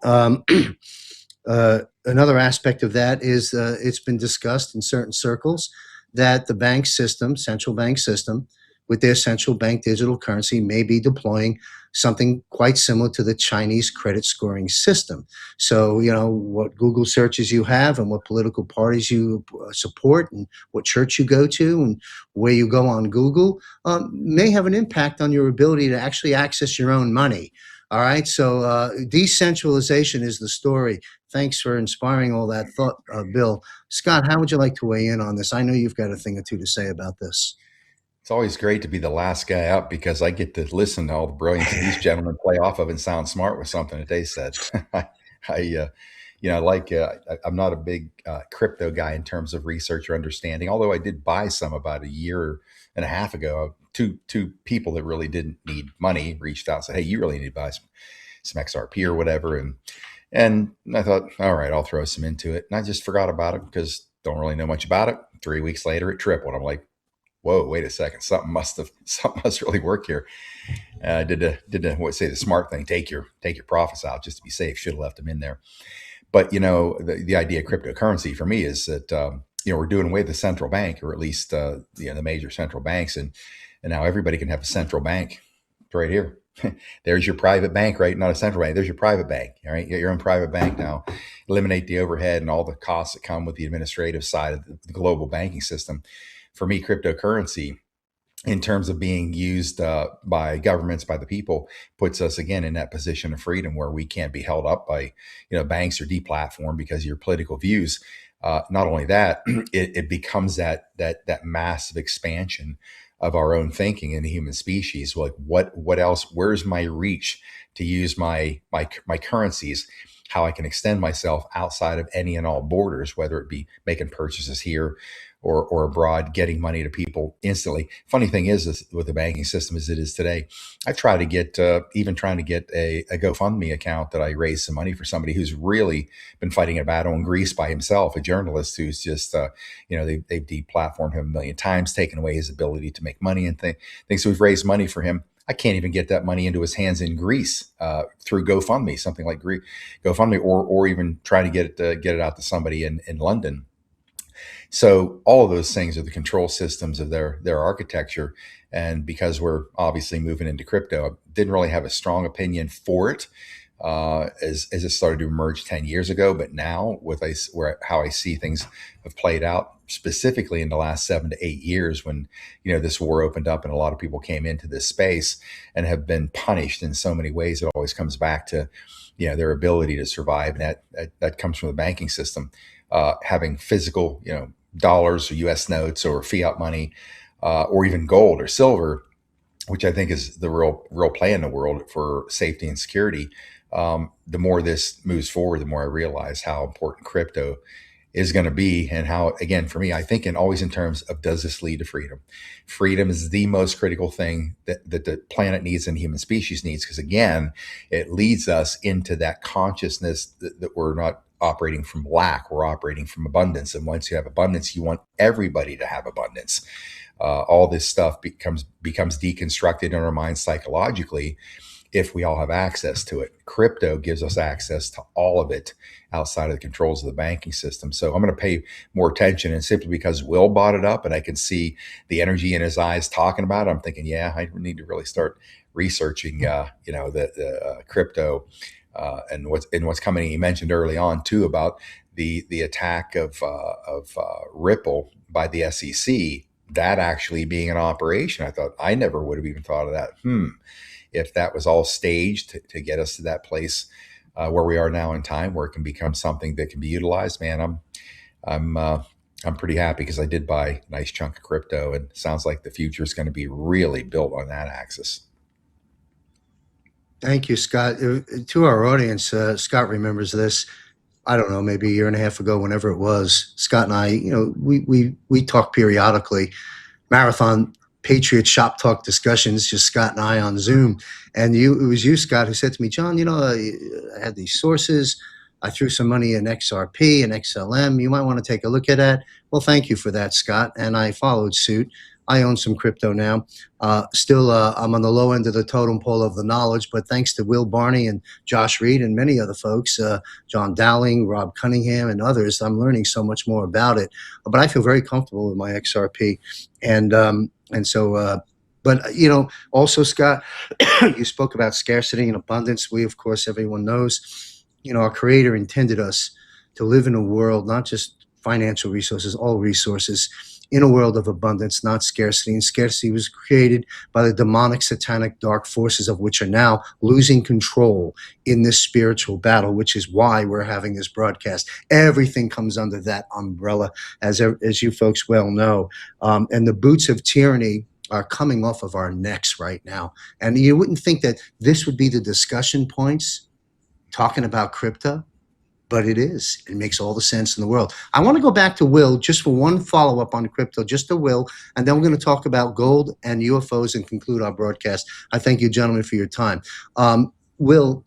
[SPEAKER 1] another aspect of that is it's been discussed in certain circles that the bank system, central bank system, with their central bank digital currency may be deploying something quite similar to the Chinese credit scoring system. So, what Google searches you have and what political parties you support and what church you go to and where you go on Google may have an impact on your ability to actually access your own money. All right. So decentralization is the story. Thanks for inspiring all that thought, Bill. Scott, how would you like to weigh in on this? I know you've got a thing or two to say about this.
[SPEAKER 4] It's always great to be the last guy up, because I get to listen to all the brilliance these gentlemen play off of and sound smart with something that they said. I'm not a big crypto guy in terms of research or understanding, although I did buy some about a year and a half ago. Two people that really didn't need money reached out and said, "Hey, you really need to buy some XRP or whatever." And And I thought, all right, I'll throw some into it. And I just forgot about it because don't really know much about it. 3 weeks later, it tripled. I'm like, whoa, wait a second, something must really work here. Did the smart thing, take your profits out just to be safe. Should have left them in there. But the idea of cryptocurrency for me is that we're doing away with the central bank, or at least the major central banks, and now everybody can have a central bank right here. There's your private bank, right? Not a central bank. There's your private bank. All right, you get your own private bank now. Eliminate the overhead and all the costs that come with the administrative side of the global banking system. For me, cryptocurrency, in terms of being used by governments, by the people, puts us again in that position of freedom where we can't be held up by banks or deplatformed because of your political views. Not only that, it becomes that massive expansion of our own thinking in the human species. Like what else? Where's my reach to use my currencies? How I can extend myself outside of any and all borders, whether it be making purchases here or abroad, getting money to people instantly. Funny thing is with the banking system as it is today, I've tried to get even trying to get a GoFundMe account that I raise some money for somebody who's really been fighting a battle in Greece by himself, a journalist who's just they've deplatformed him a million times, taken away his ability to make money and things. So we've raised money for him. I can't even get that money into his hands in Greece through GoFundMe, something like GoFundMe, or even try to get it out to somebody in London. So all of those things are the control systems of their architecture. And because we're obviously moving into crypto, I didn't really have a strong opinion for it as it started to emerge 10 years ago. But now with how I see things have played out, specifically in the last 7 to 8 years, when this war opened up and a lot of people came into this space and have been punished in so many ways, it always comes back to their ability to survive. And that comes from the banking system, having physical dollars or U.S. notes or fiat money, or even gold or silver, which I think is the real play in the world for safety and security. The more this moves forward, the more I realize how important crypto is going to be, and how, again, for me, I think always in terms of, does this lead to freedom? Freedom is the most critical thing that the planet needs and the human species needs, because again, it leads us into that consciousness that we're not operating from lack, we're operating from abundance. And once you have abundance, you want everybody to have abundance. All this stuff becomes deconstructed in our minds psychologically if we all have access to it. Crypto gives us access to all of it outside of the controls of the banking system. So I'm going to pay more attention, and simply because Will brought it up and I can see the energy in his eyes talking about it, I'm thinking, yeah, I need to really start researching, the crypto and what's coming. He mentioned early on too about the attack of Ripple by the SEC, that actually being an operation. I never would have even thought of that. If that was all staged to get us to that place where we are now in time, where it can become something that can be utilized, man, I'm pretty happy, because I did buy a nice chunk of crypto, and it sounds like the future is going to be really built on that axis.
[SPEAKER 1] Thank you, Scott. To our audience, Scott remembers this. I don't know, maybe a year and a half ago, whenever it was. Scott and I, we talk periodically, marathon Patriot shop talk discussions, just Scott and I on Zoom. And it was you, Scott, who said to me, John, I had these sources. I threw some money in XRP and XLM. You might want to take a look at that. Well, thank you for that, Scott. And I followed suit. I own some crypto now. Still, I'm on the low end of the totem pole of the knowledge, but thanks to Will Barney and Josh Reed and many other folks, John Dowling, Rob Cunningham, and others, I'm learning so much more about it. But I feel very comfortable with my XRP. And so, but also, Scott, you spoke about scarcity and abundance. We, of course, everyone knows, our Creator intended us to live in a world, not just financial resources, all resources, in a world of abundance, not scarcity. And scarcity was created by the demonic, satanic, dark forces, of which are now losing control in this spiritual battle, which is why we're having this broadcast. Everything comes under that umbrella, as you folks well know. And the boots of tyranny are coming off of our necks right now. And you wouldn't think that this would be the discussion points, talking about crypto, but it is. It makes all the sense in the world. I want to go back to Will just for one follow-up on crypto, just to Will, and then we're going to talk about gold and UFOs and conclude our broadcast. I thank you, gentlemen, for your time. Will,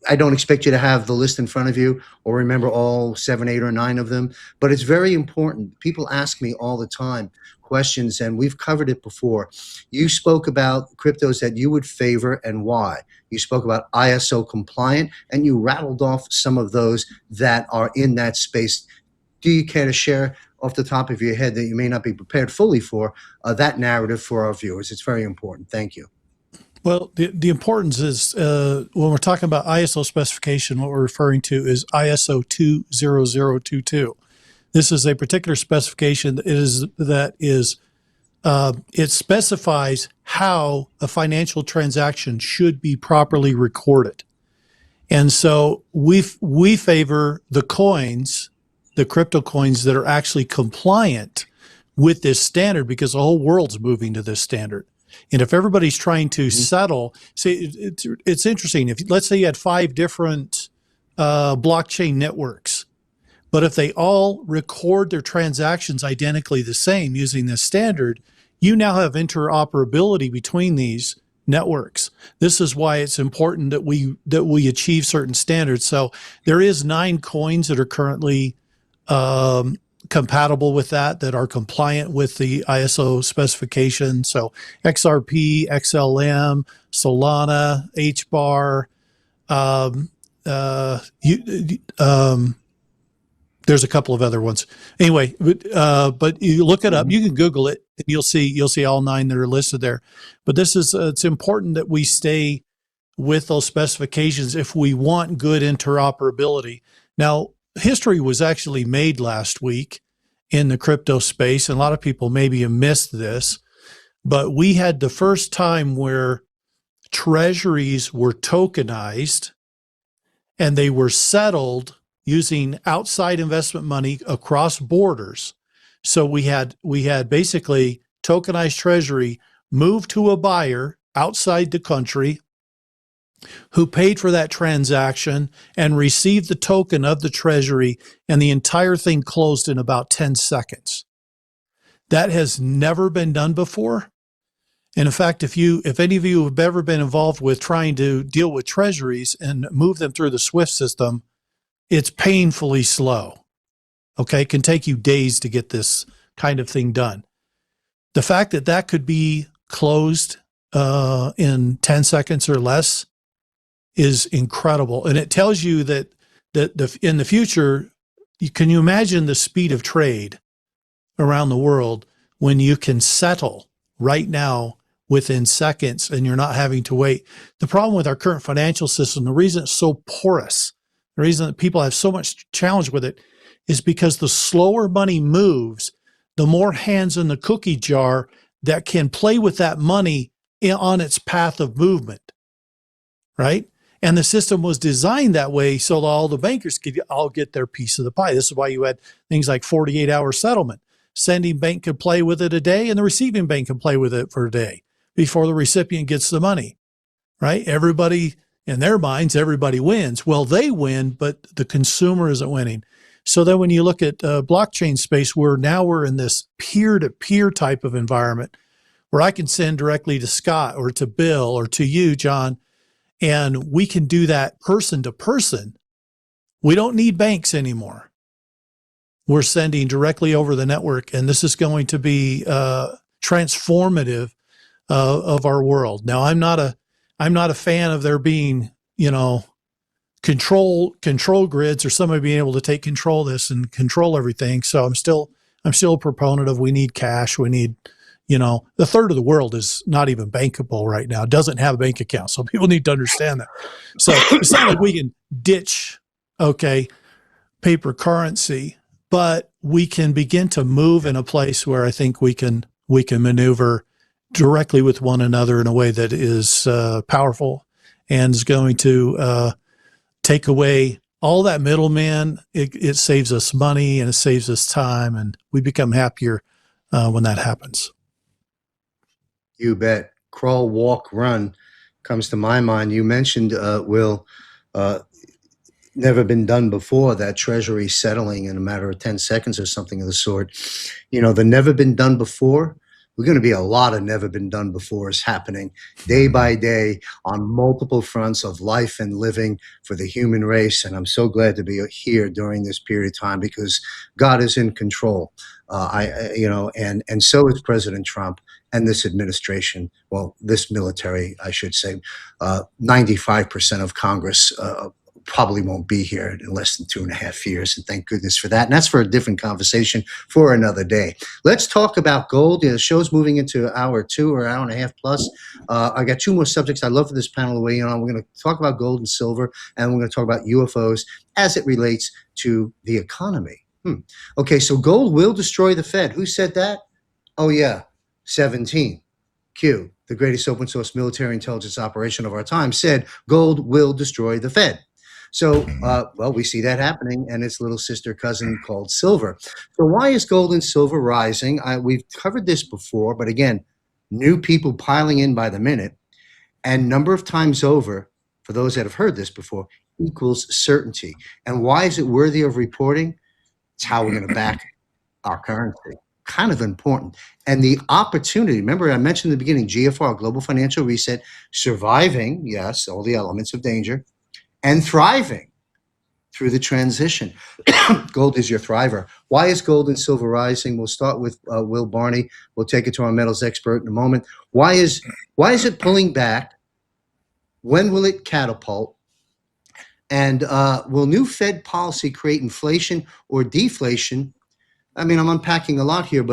[SPEAKER 1] I don't expect you to have the list in front of you or remember all 7, 8, or 9 of them, but it's very important. People ask me all the time questions, and we've covered it before. You spoke about cryptos that you would favor and why. You spoke about ISO compliant, and you rattled off some of those that are in that space. Do you care to share off the top of your head that you may not be prepared fully for that narrative for our viewers? It's very important. Thank you.
[SPEAKER 3] Well, the importance is when we're talking about ISO specification, what we're referring to is ISO 20022. This is a particular specification that it specifies how a financial transaction should be properly recorded. And so we favor the coins, the crypto coins that are actually compliant with this standard, because the whole world's moving to this standard. And if everybody's trying to settle, see, it's interesting. If let's say you had 5 different blockchain networks, but if they all record their transactions identically the same using this standard, you now have interoperability between these networks. This is why it's important that we achieve certain standards. So there is 9 coins that are currently compatible with that are compliant with the ISO specification. So XRP, XLM, Solana, HBAR. There's a couple of other ones. Anyway, but you look it up. You can Google it, and you'll see all 9 that are listed there. But this is it's important that we stay with those specifications if we want good interoperability. Now, history was actually made last week in the crypto space, and a lot of people maybe have missed this, but we had the first time where treasuries were tokenized and they were settled using outside investment money across borders. So we had basically tokenized treasury moved to a buyer outside the country who paid for that transaction and received the token of the treasury, and the entire thing closed in about 10 seconds. That has never been done before. And in fact, if any of you have ever been involved with trying to deal with treasuries and move them through the SWIFT system, it's painfully slow. Okay, it can take you days to get this kind of thing done. The fact that could be closed in 10 seconds or less is incredible. And it tells you that in the future, can you imagine the speed of trade around the world when you can settle right now within seconds and you're not having to wait? The problem with our current financial system, the reason it's so porous, the reason that people have so much challenge with it, is because the slower money moves, the more hands in the cookie jar that can play with that money on its path of movement, right? And the system was designed that way so that all the bankers could all get their piece of the pie. This is why you had things like 48-hour settlement. Sending bank could play with it a day, and the receiving bank can play with it for a day before the recipient gets the money, right? Everybody, in their minds, everybody wins. Well, they win, but the consumer isn't winning. So then when you look at blockchain space, we're in this peer-to-peer type of environment where I can send directly to Scott or to Bill or to you, John, and we can do that person to person. We don't need banks anymore. We're sending directly over the network, and this is going to be transformative of our world. Now, I'm not a fan of there being, control grids or somebody being able to take control of this and control everything. So I'm still a proponent of we need cash. We need, a third of the world is not even bankable right now. It doesn't have a bank account. So people need to understand that. So it's not like we can ditch, paper currency, but we can begin to move in a place where I think we can maneuver directly with one another in a way that is powerful and is going to take away all that middleman. It saves us money and it saves us time, and we become happier when that happens.
[SPEAKER 1] You bet. Crawl, walk, run comes to my mind. You mentioned, Will, never been done before, that treasury settling in a matter of 10 seconds or something of the sort. The never been done before we're going to be a lot of never been done befores happening day by day on multiple fronts of life and living for the human race. And I'm so glad to be here during this period of time because God is in control. And so is President Trump and this administration. Well, this military, I should say. 95% of Congress probably won't be here in less than 2.5 years. And thank goodness for that. And that's for a different conversation for another day. Let's talk about gold. The show's moving into hour 2 or hour and a half plus. I got 2 more subjects I'd love for this panel to weigh in on. We're going to talk about gold and silver, and we're going to talk about UFOs as it relates to the economy. Okay, so gold will destroy the Fed. Who said that? Oh, yeah, 17. Q, the greatest open source military intelligence operation of our time, said gold will destroy the Fed. So, we see that happening, and its little sister cousin called silver. So why is gold and silver rising? We've covered this before, but again, new people piling in by the minute, and number of times over, for those that have heard this before, equals certainty. And why is it worthy of reporting? It's how we're going to back our currency. Kind of important. And the opportunity, remember I mentioned in the beginning, GFR, Global Financial Reset, surviving, yes, all the elements of danger, and thriving through the transition. Gold is your thriver. Why is gold and silver rising? We'll start with Will Barney. We'll take it to our metals expert in a moment. Why is it pulling back? When will it catapult? And will new Fed policy create inflation or deflation? I mean, I'm unpacking a lot here,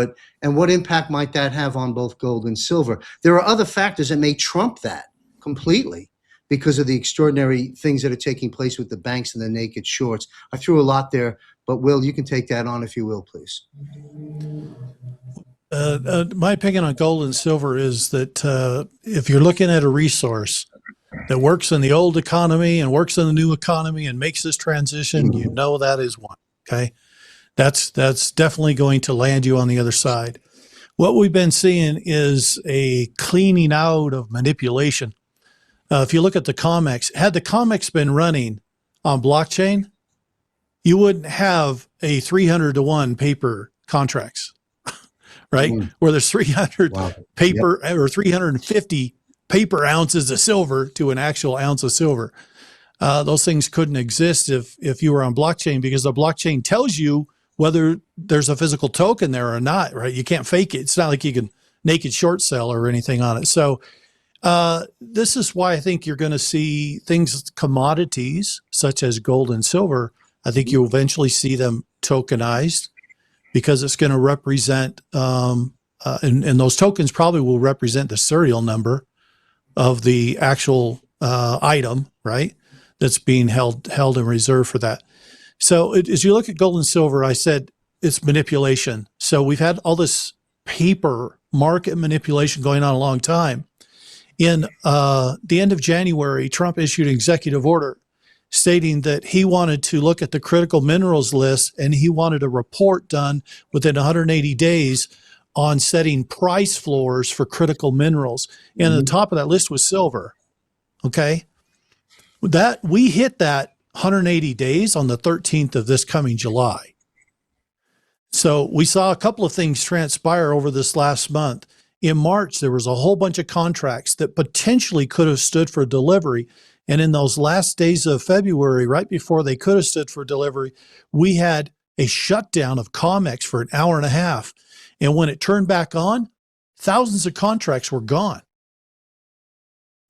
[SPEAKER 1] and what impact might that have on both gold and silver? There are other factors that may trump that completely because of the extraordinary things that are taking place with the banks and the naked shorts. I threw a lot there, but Will, you can take that on if you will, please.
[SPEAKER 3] My opinion on gold and silver is that if you're looking at a resource that works in the old economy and works in the new economy and makes this transition, you know that is one, okay? That's definitely going to land you on the other side. What we've been seeing is a cleaning out of manipulation. If you look at the COMEX, had the COMEX been running on blockchain, you wouldn't have a 300-to-1 paper contracts, right? Where there's 300 paper or 350 paper ounces of silver to an actual ounce of silver. Those things couldn't exist if you were on blockchain, because the blockchain tells you whether there's a physical token there or not, right? You can't fake it. It's not like you can naked short sell or anything on it. So this is why I think you're going to see things, commodities such as gold and silver. I think you'll eventually see them tokenized because it's going to represent, and those tokens probably will represent the serial number of the actual item, right? That's being held in reserve for that. So as you look at gold and silver, I said it's manipulation. So we've had all this paper market manipulation going on a long time. In the end of January, Trump issued an executive order stating that he wanted to look at the critical minerals list and he wanted a report done within 180 days on setting price floors for critical minerals. And at the top of that list was silver. Okay. That we hit that 180 days on the 13th of this coming July. So we saw a couple of things transpire over this last month. In March, there was a whole bunch of contracts that potentially could have stood for delivery. And in those last days of February, right before they could have stood for delivery, we had a shutdown of COMEX for an hour and a half. And when it turned back on, thousands of contracts were gone.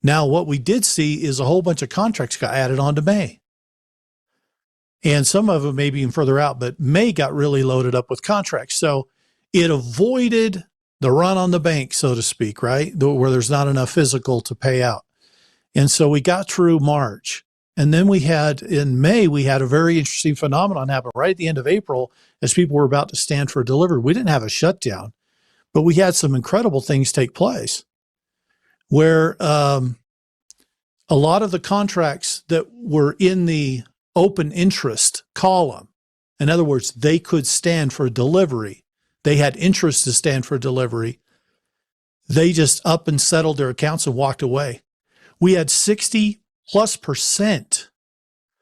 [SPEAKER 3] Now, what we did see is a whole bunch of contracts got added on to May. And some of them maybe even further out, but May got really loaded up with contracts. So it avoided the run on the bank, so to speak, right? Where there's not enough physical to pay out. And so we got through March. And then we had, in May, we had a very interesting phenomenon happen right at the end of April as people were about to stand for delivery. We didn't have a shutdown, but we had some incredible things take place where a lot of the contracts that were in the open interest column, in other words, they could stand for delivery. They had interest to stand for delivery. They just up and settled their accounts and walked away. We had 60+%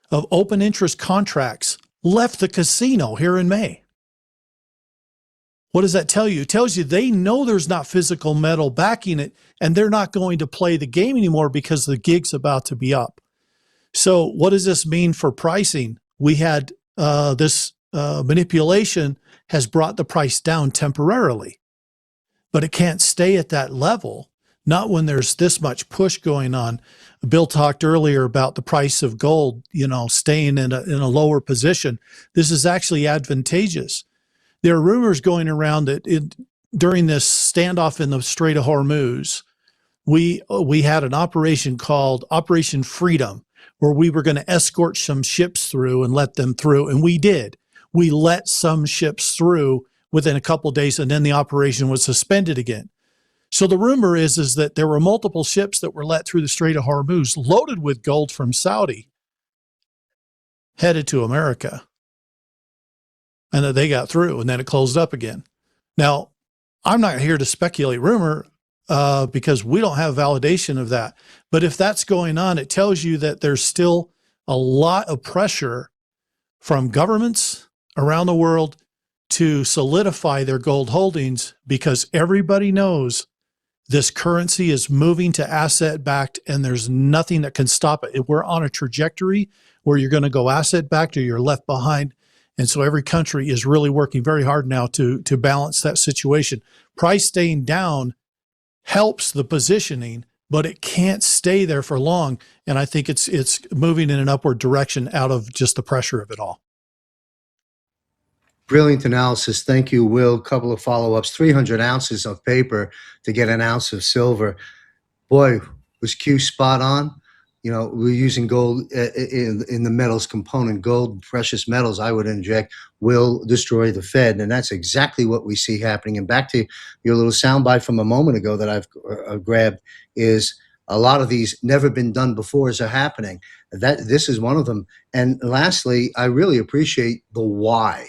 [SPEAKER 3] of open interest contracts left the casino here in May. What does that tell you? It tells you they know there's not physical metal backing it, and they're not going to play the game anymore because the gig's about to be up. So what does this mean for pricing? We had this manipulation has brought the price down temporarily, but it can't stay at that level, not when there's this much push going on. Bill talked earlier about the price of gold, staying in a lower position. This is actually advantageous. There are rumors going around that during this standoff in the Strait of Hormuz, we had an operation called Operation Freedom, where we were going to escort some ships through and let them through, and we did. We let some ships through within a couple of days, and then the operation was suspended again. So the rumor is that there were multiple ships that were let through the Strait of Hormuz, loaded with gold from Saudi, headed to America, and that they got through, and then it closed up again. Now, I'm not here to speculate rumor because we don't have validation of that. But if that's going on, it tells you that there's still a lot of pressure from governments around the world to solidify their gold holdings, because everybody knows this currency is moving to asset backed, and there's nothing that can stop it. We're on a trajectory where you're going to go asset backed or you're left behind. And so every country is really working very hard now to balance that situation. Price staying down helps the positioning, but it can't stay there for long. And I think it's moving in an upward direction out of just the pressure of it all.
[SPEAKER 1] Brilliant analysis. Thank you, Will. Couple of follow-ups. 300 ounces of paper to get an ounce of silver. Boy, was Q spot on. We're using gold in the metals component. Gold, precious metals, I would inject, will destroy the Fed. And that's exactly what we see happening. And back to your little soundbite from a moment ago that I've grabbed, is a lot of these never been done befores are happening. This is one of them. And lastly, I really appreciate the why.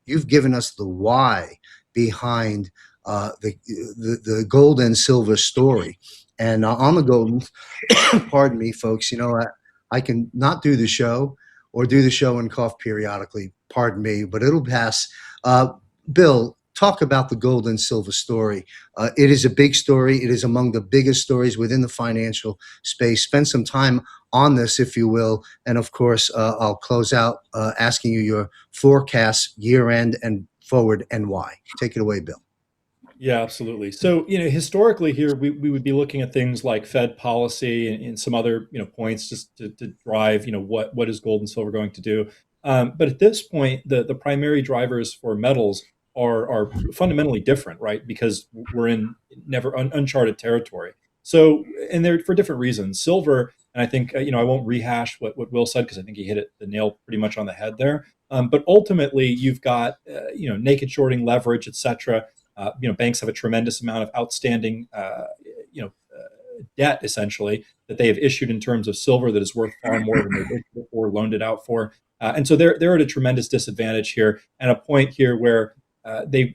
[SPEAKER 1] You've given us the why behind the gold and silver story. And on the gold, pardon me, folks, I can not do the show or do the show and cough periodically, pardon me, but it'll pass. Bill, talk about the gold and silver story. It is a big story. It is among the biggest stories within the financial space. Spend some time on this, if you will. And of course, I'll close out asking you your forecast, year end and forward, and why. Take it away, Bill.
[SPEAKER 2] Yeah, absolutely. So, historically here, we would be looking at things like Fed policy and some other, points just to drive, what is gold and silver going to do. But at this point, the primary drivers for metals are fundamentally different, right? Because we're in uncharted territory. So, and they're for different reasons. Silver, and I think, I won't rehash what Will said, because I think he hit the nail pretty much on the head there. But ultimately, you've got, naked shorting, leverage, et cetera. Banks have a tremendous amount of outstanding, debt, essentially, that they have issued in terms of silver that is worth far more than they've issued it or loaned it out for. And so they're at a tremendous disadvantage here, and a point here where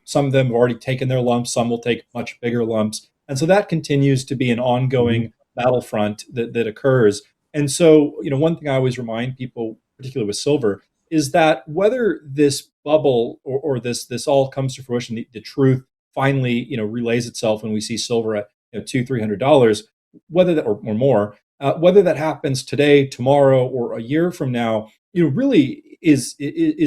[SPEAKER 2] some of them have already taken their lumps, some will take much bigger lumps. And so that continues to be an ongoing battlefront that occurs. And so, one thing I always remind people, particularly with silver, is that whether this bubble or this all comes to fruition, the truth finally, relays itself when we see silver at $200-300, whether that or more, whether that happens today, tomorrow, or a year from now, really is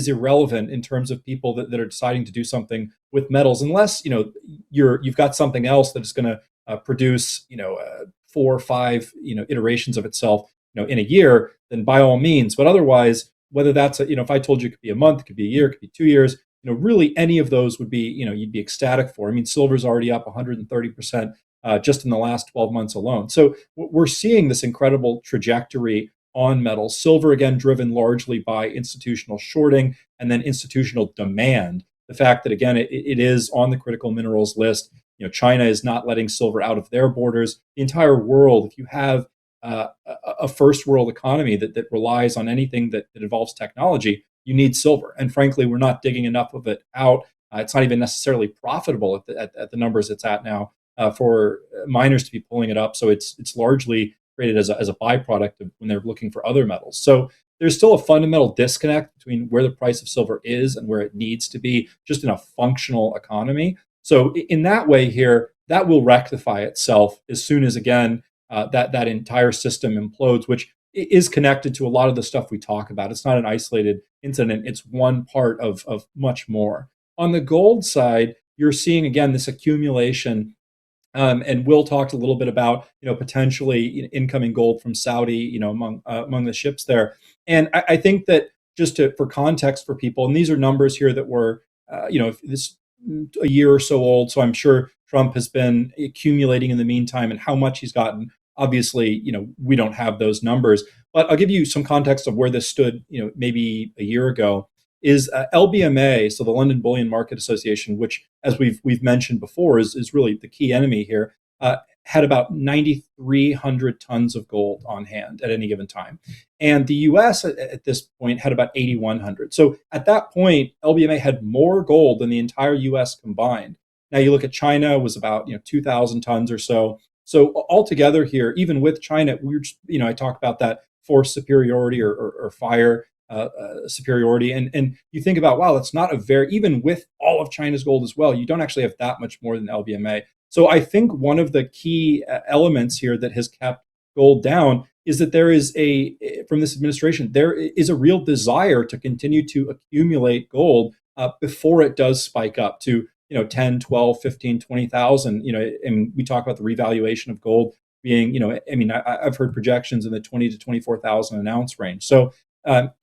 [SPEAKER 2] irrelevant in terms of people that are deciding to do something with metals, unless you've got something else that is going to produce 4 or 5 iterations of itself in a year, then by all means. But otherwise, whether that's if I told you it could be a month, it could be a year, it could be 2 years, really any of those would be you'd be ecstatic for. I mean, silver's already up 130% just in the last 12 months alone. So we're seeing this incredible trajectory on metals. Silver, again, driven largely by institutional shorting and then institutional demand. The fact that, again, it is on the critical minerals list. China is not letting silver out of their borders. The entire world, if you have a first world economy that relies on anything that involves technology, you need silver. And frankly, we're not digging enough of it out. It's not even necessarily profitable at the numbers it's at now for miners to be pulling it up. So it's largely created as a byproduct of when they're looking for other metals. So there's still a fundamental disconnect between where the price of silver is and where it needs to be, just in a functional economy. So in that way here, that will rectify itself as soon as, again, that entire system implodes, which is connected to a lot of the stuff we talk about. It's not an isolated incident. It's one part of much more. On the gold side, you're seeing, again, this accumulation. And Will talked a little bit about, potentially incoming gold from Saudi, among the ships there. And I think that just for context for people, and these are numbers here that were, this a year or so old. So I'm sure Trump has been accumulating in the meantime, and how much he's gotten. Obviously, we don't have those numbers, but I'll give you some context of where this stood, maybe a year ago. Is LBMA, so the London Bullion Market Association, which, as we've mentioned before, is really the key enemy here, had about 9,300 tons of gold on hand at any given time, and the U.S. at this point had about 8,100. So at that point, LBMA had more gold than the entire U.S. combined. Now you look at China, was about 2,000 tons or so. So altogether here, even with China, I talk about that force superiority or fire superiority. And you think about, wow, that's not even with all of China's gold as well, you don't actually have that much more than LBMA. So I think one of the key elements here that has kept gold down is that there is from this administration, there is a real desire to continue to accumulate gold before it does spike up to 10, 12, 15, 20,000, and we talk about the revaluation of gold being, I've heard projections in the 20 to 24,000 an ounce range. So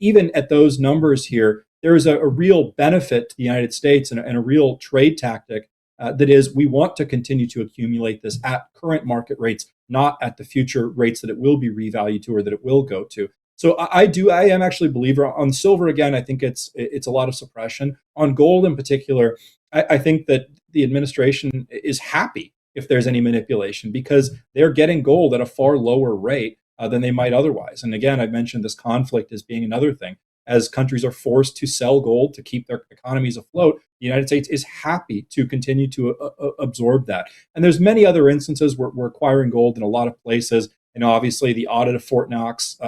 [SPEAKER 2] even at those numbers here, there is a real benefit to the United States and a real trade tactic that is, we want to continue to accumulate this at current market rates, not at the future rates that it will be revalued to or that it will go to. So I am actually a believer on silver. Again, I think it's a lot of suppression. On gold in particular, I think that the administration is happy if there's any manipulation, because they're getting gold at a far lower rate than they might otherwise. And again, I've mentioned this conflict as being another thing. As countries are forced to sell gold to keep their economies afloat, the United States is happy to continue to absorb that. And there's many other instances where we're acquiring gold in a lot of places. Obviously, the audit of Fort Knox,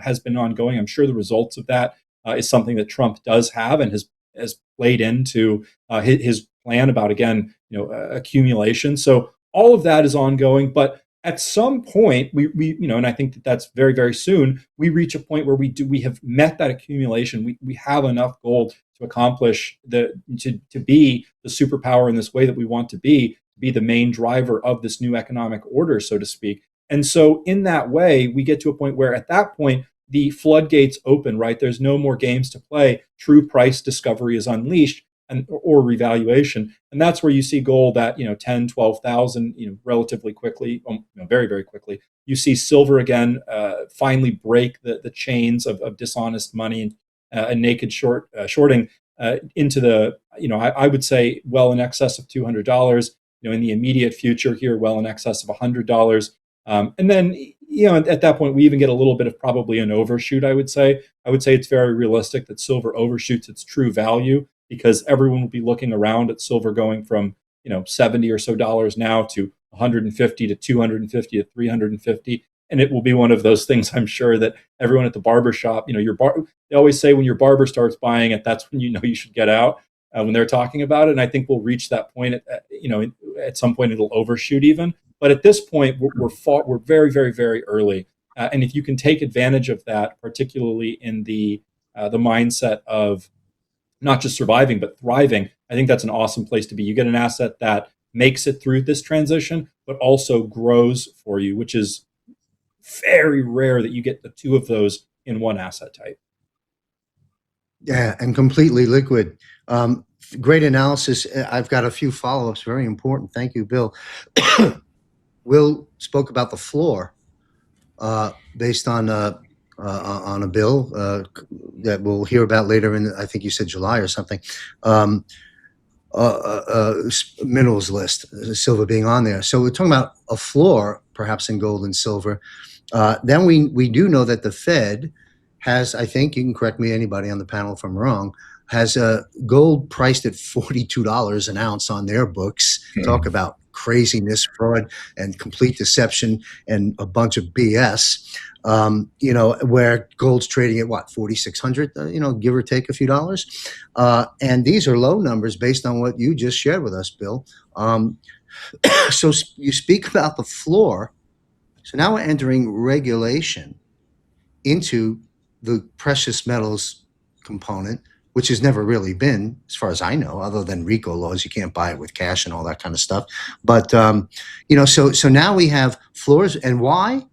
[SPEAKER 2] has been ongoing. I'm sure the results of that is something that Trump does have and has played into his plan about, again, accumulation. So all of that is ongoing, but at some point, we and I think that's very, very soon, we reach a point where we have met that accumulation. We have enough gold to accomplish to be the superpower in this way that we want to be the main driver of this new economic order, so to speak. And so in that way, we get to a point where at that point, the floodgates open, right? There's no more games to play. True price discovery is unleashed or revaluation. And that's where you see gold at, 10, 12,000, relatively quickly, very, very quickly. You see silver again, finally break the chains of dishonest money and naked shorting into the, I would say well in excess of $200, in the immediate future here, well in excess of $100. And then, at that point, we even get a little bit of probably an overshoot, I would say. I would say it's very realistic that silver overshoots its true value, because everyone will be looking around at silver going from, $70 or so now to 150 to 250 to 350. And it will be one of those things, I'm sure, that everyone at the barber shop, they always say when your barber starts buying it, that's when you should get out when they're talking about it. And I think we'll reach that point at some point it'll overshoot even. But at this point, we're very, very, very early. And if you can take advantage of that, particularly in the mindset of not just surviving, but thriving, I think that's an awesome place to be. You get an asset that makes it through this transition, but also grows for you, which is very rare that you get the two of those in one asset type.
[SPEAKER 1] Yeah, and completely liquid. Great analysis. I've got a few follow-ups, very important. Thank you, Bill. Will spoke about the floor based on a bill that we'll hear about later in, I think you said July or something, minerals list, silver being on there. So we're talking about a floor, perhaps in gold and silver. Then we do know that the Fed has, I think, you can correct me, anybody on the panel if I'm wrong, has gold priced at $42 an ounce on their books. Talk about craziness, fraud, and complete deception and a bunch of BS. Where gold's trading at what, 4,600, give or take a few dollars. And these are low numbers based on what you just shared with us, Bill. So you speak about the floor. So now we're entering regulation into the precious metals component, which has never really been, as far as I know, other than RICO laws. You can't buy it with cash and all that kind of stuff. But, so now we have floors. And why?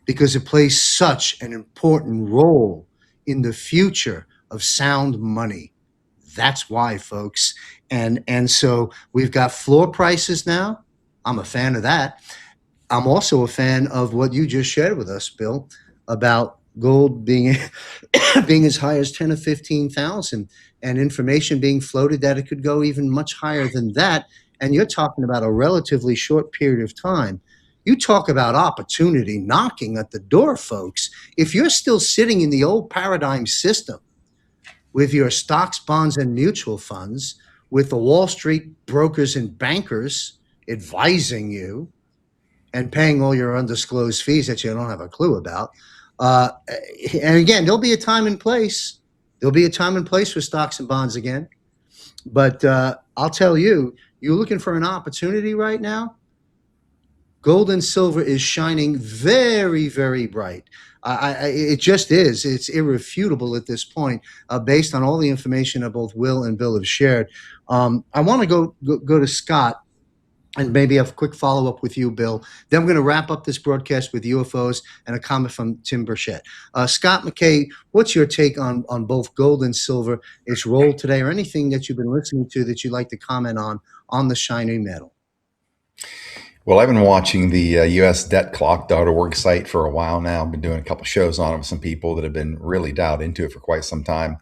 [SPEAKER 1] Because it plays such an important role in the future of sound money. That's why, folks. And so we've got floor prices now. I'm a fan of that. I'm also a fan of what you just shared with us, Bill, about gold being being as high as 10 or 15,000, and information being floated that it could go even much higher than that. And you're talking about a relatively short period of time. You talk about opportunity knocking at the door, folks. If you're still sitting in the old paradigm system with your stocks, bonds, and mutual funds, with the Wall Street brokers and bankers advising you and paying all your undisclosed fees that you don't have a clue about. And again, there'll be a time and place. There'll be a time and place for stocks and bonds again. But I'll tell you, you're looking for an opportunity right now. Gold and silver is shining very, very bright. It just is. It's irrefutable at this point, based on all the information that both Will and Bill have shared. I want to go to Scott and maybe have a quick follow-up with you, Bill. Then we're going to wrap up this broadcast with UFOs and a comment from Tim Burchett. Scott McKay, what's your take on both gold and silver, its role today, or anything that you've been listening to that you'd like to comment on the shiny metal?
[SPEAKER 4] Well, I've been watching the USDebtClock.org site for a while now. I've been doing a couple shows on it with some people that have been really dialed into it for quite some time.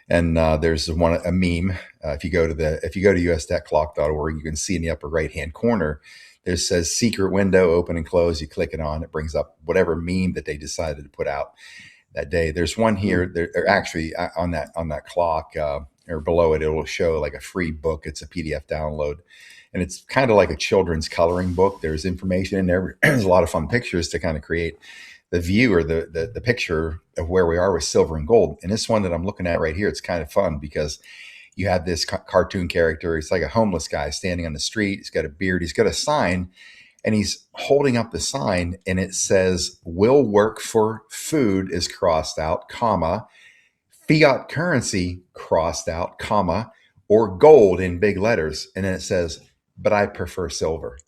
[SPEAKER 4] And there's a meme. If you go to USDebtClock.org, you can see in the upper right-hand corner, there says secret window, open and close. You click it on, it brings up whatever meme that they decided to put out that day. There's one here. They're actually on that clock or below it, it will show like a free book. It's a PDF download. And it's kind of like a children's coloring book. There's information in there. There's a lot of fun pictures to kind of create the view or the picture of where we are with silver and gold. And this one that I'm looking at right here, it's kind of fun because you have this cartoon character. He's like a homeless guy standing on the street. He's got a beard. He's got a sign, and he's holding up the sign, and it says, "Will work for food" is crossed out, comma, fiat currency crossed out, comma, or gold in big letters. And then it says, "But I prefer silver."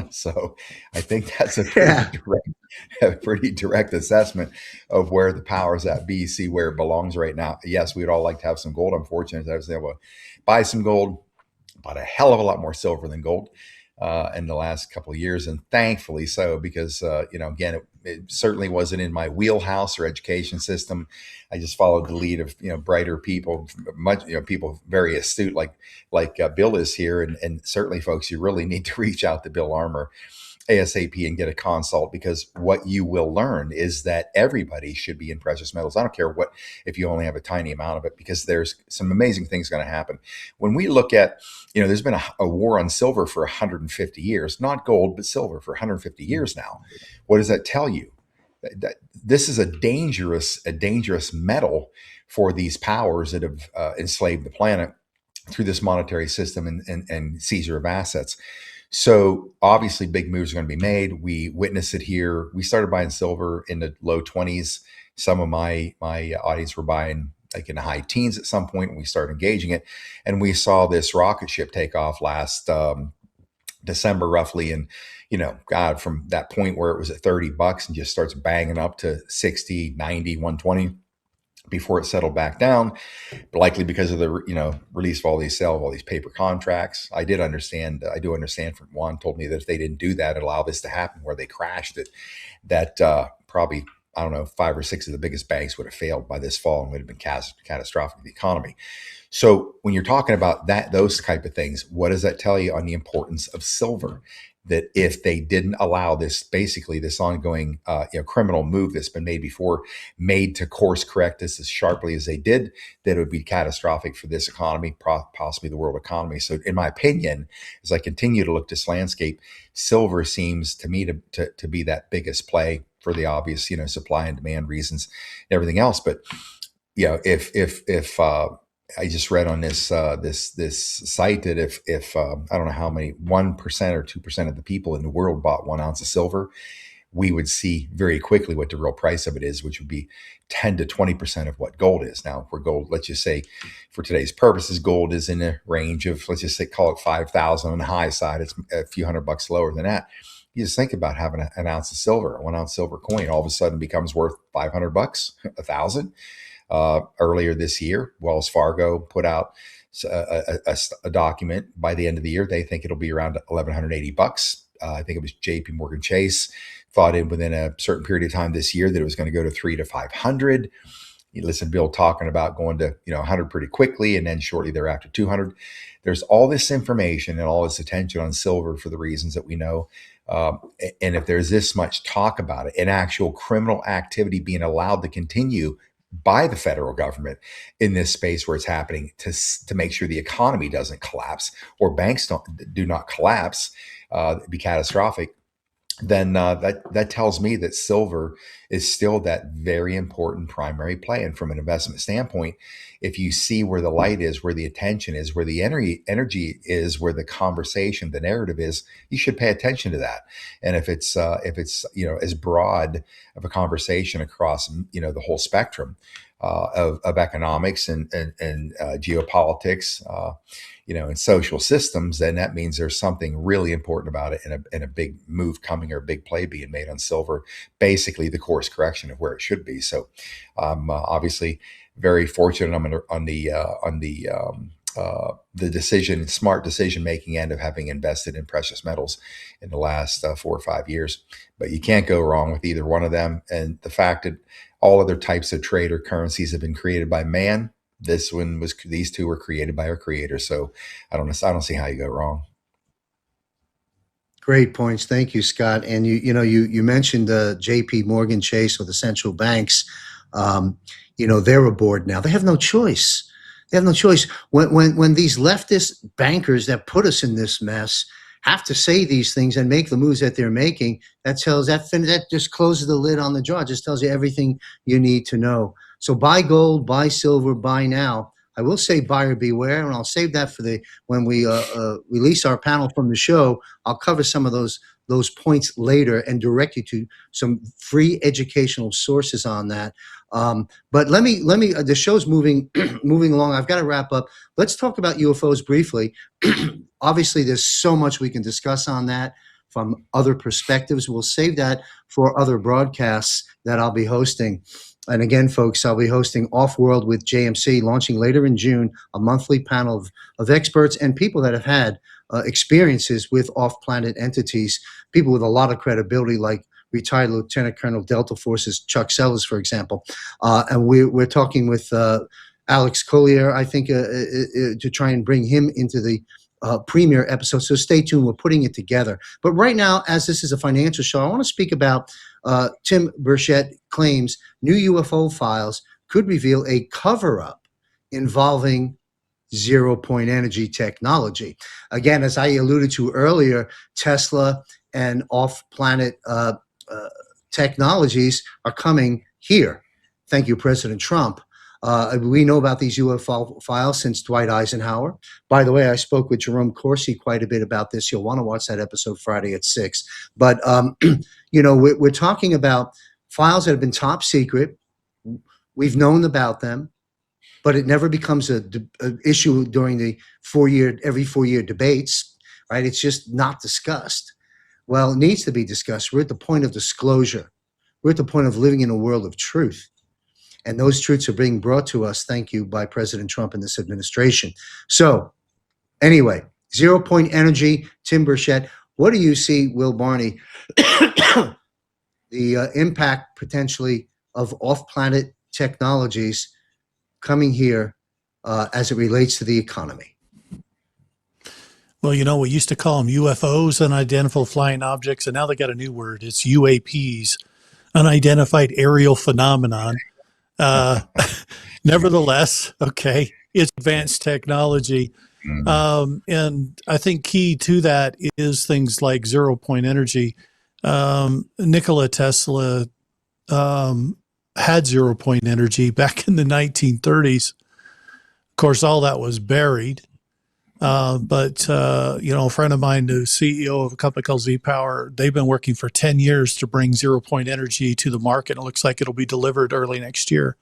[SPEAKER 4] So I think that's a pretty direct assessment of where the powers that be see where it belongs right now. Yes, we'd all like to have some gold. I'm fortunate that I was able to buy some gold, bought a hell of a lot more silver than gold in the last couple of years, and thankfully so, because again, it certainly wasn't in my wheelhouse or education system. I just followed the lead of brighter people, people very astute like Bill is here, and certainly, folks, you really need to reach out to Bill Armour ASAP and get a consult, because what you will learn is that everybody should be in precious metals. I don't care if you only have a tiny amount of it, because there's some amazing things going to happen. When we look at, there's been a war on silver for 150 years, not gold, but silver for 150 years now. What does that tell you? That this is a dangerous metal for these powers that have enslaved the planet through this monetary system and seizure of assets. So obviously big moves are going to be made. We witness it here. We started buying silver in the low 20s. Some of my audience were buying like in the high teens at some point when we started engaging it. And we saw this rocket ship take off last December roughly. And, God, from that point where it was at $30 and just starts banging up to 60, 90, 120 before it settled back down, likely because of the release of all these sale of all these paper contracts. I do understand from Juan told me that if they didn't do that, allow this to happen where they crashed it, that probably I don't know, 5 or 6 of the biggest banks would have failed by this fall and would have been catastrophic to the economy. So when you're talking about those type of things, what does that tell you on the importance of silver? That if they didn't allow this, basically this ongoing, criminal move that's been made before, made to course correct this as sharply as they did, that it would be catastrophic for this economy, possibly the world economy. So in my opinion, as I continue to look this landscape, silver seems to me to be that biggest play for the obvious, supply and demand reasons, and everything else. But if I just read on this site that if I don't know how many 1% or 2% of the people in the world bought 1 ounce of silver, we would see very quickly what the real price of it is, which would be 10 to 20% of what gold is. Now, for gold, let's just say, for today's purposes, gold is in a range of, let's just say, call it 5,000 on the high side. It's a few $100 lower than that. You just think about having an ounce of silver, a 1 ounce silver coin, all of a sudden becomes worth $500, 1,000. Earlier this year, Wells Fargo put out a document. By the end of the year, they think it'll be around $1,180. I think it was J.P. Morgan Chase thought within a certain period of time this year that it was going to go to 300 to 500. You listen to Bill talking about going to 100 pretty quickly, and then shortly thereafter 200. There's all this information and all this attention on silver for the reasons that we know. And if there's this much talk about it, and actual criminal activity being allowed to continue by the federal government in this space where it's happening to make sure the economy doesn't collapse or banks do not collapse, be catastrophic, then that tells me that silver is still that very important primary play. And from an investment standpoint, if you see where the light is, where the attention is, where the energy is, where the conversation, the narrative is, you should pay attention to that. And if it's as broad of a conversation across the whole spectrum of economics and geopolitics, and social systems, then that means there's something really important about it, and a big move coming, or a big play being made on silver, basically the course correction of where it should be. So I'm obviously very fortunate. I'm on the smart decision making end of having invested in precious metals in the last 4 or 5 years. But you can't go wrong with either one of them. And the fact that all other types of trade or currencies have been created by man, these two were created by our creator. So I don't see how you go wrong.
[SPEAKER 1] Great points. Thank you, Scott. And you mentioned J.P. Morgan Chase, or the central banks. They're aboard now. They have no choice. They have no choice. When these leftist bankers that put us in this mess have to say these things and make the moves that they're making, that just closes the lid on the jar. It just tells you everything you need to know. So buy gold, buy silver, buy now. I will say buyer beware, and I'll save that for when we release our panel from the show. I'll cover some of those points later and direct you to some free educational sources on that. But let me. The show's moving along. I've got to wrap up. Let's talk about UFOs briefly. Obviously, there's so much we can discuss on that from other perspectives. We'll save that for other broadcasts that I'll be hosting. And again, folks, I'll be hosting Off-World with JMC, launching later in June, a monthly panel of experts and people that have had experiences with off-planet entities, people with a lot of credibility, like retired Lieutenant Colonel Delta Forces Chuck Sellers, for example. And we're talking with Alex Collier, I think, to try and bring him into the premiere episode. So stay tuned. We're putting it together. But right now, as this is a financial show, I want to speak about Tim Burchett claims new UFO files could reveal a cover-up involving zero-point energy technology. Again, as I alluded to earlier, Tesla and off-planet technologies are coming here. Thank you, President Trump. We know about these UFO files since Dwight Eisenhower. By the way, I spoke with Jerome Corsi quite a bit about this. You'll want to watch that episode Friday at 6. But, we're talking about files that have been top secret. We've known about them, but it never becomes an issue during the every 4-year debates, right? It's just not discussed. Well, it needs to be discussed. We're at the point of disclosure. We're at the point of living in a world of truth. And those truths are being brought to us, thank you, by President Trump and this administration. So, anyway, zero-point energy, Tim Burchett. What do you see, Will Barney, the impact potentially of off-planet technologies coming here as it relates to the economy?
[SPEAKER 3] Well, you know, we used to call them UFOs, unidentified flying objects, and now they got a new word. It's UAPs, unidentified aerial phenomenon. Uh, Nevertheless, okay, it's advanced technology. And I think key to that is things like 0 point energy. Nikola Tesla had 0 point energy back in the 1930s. Of course, all that was buried. But you know, a friend of mine, the CEO of a company called Z Power, they've been working for 10 years to bring 0 point energy to the market. It looks like it'll be delivered early next year.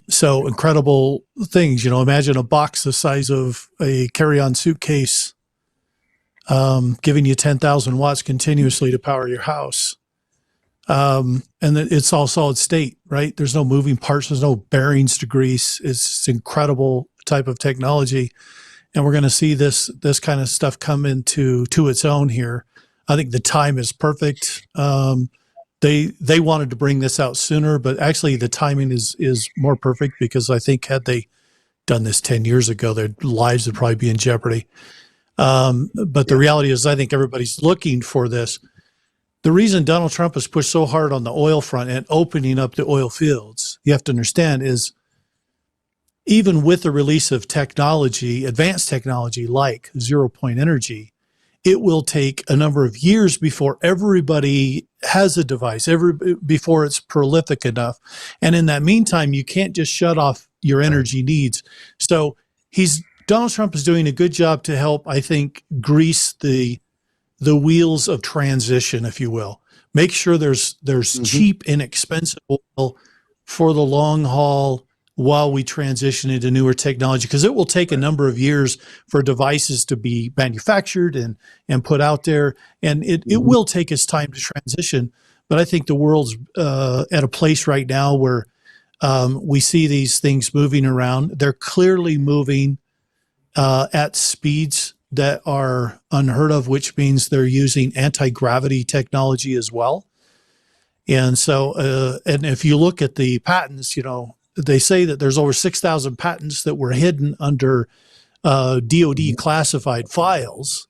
[SPEAKER 3] So incredible things, you know, imagine a box the size of a carry-on suitcase, giving you 10,000 watts continuously to power your house. And it's all solid state, right? There's no moving parts. There's no bearings to grease. It's incredible type of technology. And we're going to see this kind of stuff come to its own here. I think the time is perfect. They wanted to bring this out sooner, but actually the timing is more perfect, because I think had they done this 10 years ago, their lives would probably be in jeopardy. But the reality is, I think everybody's looking for this. The reason Donald Trump has pushed so hard on the oil front and opening up the oil fields, you have to understand, is even with the release of technology, advanced technology like 0 point energy, it will take a number of years before everybody has a device, before it's prolific enough. And in that meantime, you can't just shut off your energy needs. So Donald Trump is doing a good job to help, I think, grease the wheels of transition, if you will. Make sure there's cheap, inexpensive oil for the long haul while we transition into newer technology, because it will take a number of years for devices to be manufactured and put out there. And it will take its time to transition. But I think the world's at a place right now where we see these things moving around. They're clearly moving at speeds that are unheard of, which means they're using anti-gravity technology as well. And so, and if you look at the patents, you know, they say that there's over 6,000 patents that were hidden under DoD classified files.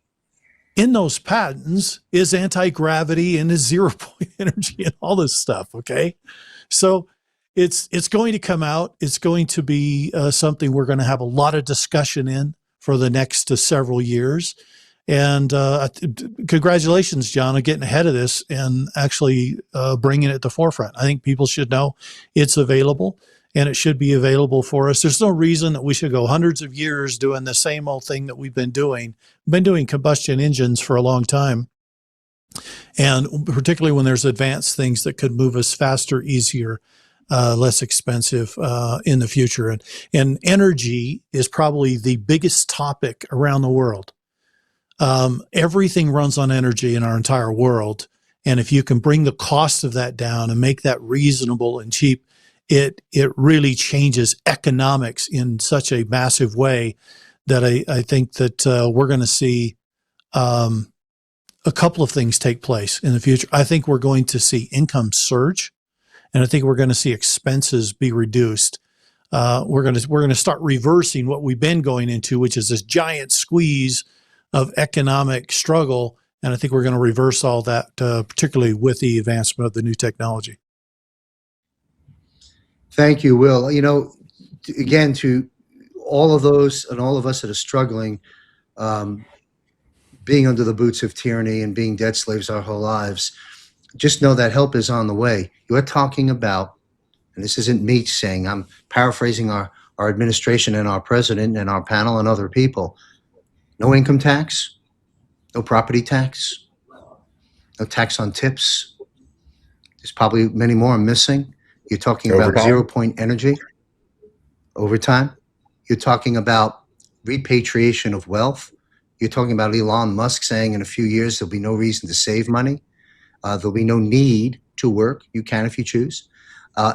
[SPEAKER 3] In those patents is anti-gravity and is 0 point energy and all this stuff. Okay. So it's going to come out. It's going to be something we're going to have a lot of discussion in for the next several years. And congratulations, John, on getting ahead of this and actually bringing it to the forefront. I think people should know it's available, and it should be available for us. There's no reason that we should go hundreds of years doing the same old thing that we've been doing. We've been doing combustion engines for a long time. And particularly when there's advanced things that could move us faster, easier, less expensive in the future. And energy is probably the biggest topic around the world. Everything runs on energy in our entire world. And if you can bring the cost of that down and make that reasonable and cheap, it really changes economics in such a massive way that I think that we're going to see a couple of things take place in the future. I think we're going to see income surge, and I think we're going to see expenses be reduced. We're going to start reversing what we've been going into, which is this giant squeeze of economic struggle. And I think we're going to reverse all that, particularly with the advancement of the new technology.
[SPEAKER 1] Thank you, Will. You know, again, to all of those and all of us that are struggling, being under the boots of tyranny and being debt slaves our whole lives, just know that help is on the way. You're talking about, and this isn't me saying, I'm paraphrasing our administration and our president and our panel and other people. No income tax, no property tax, no tax on tips. There's probably many more I'm missing. You're talking about
[SPEAKER 4] Overtime.
[SPEAKER 1] 0 point energy, overtime. You're talking about repatriation of wealth. You're talking about Elon Musk saying in a few years there'll be no reason to save money. There'll be no need to work. You can if you choose.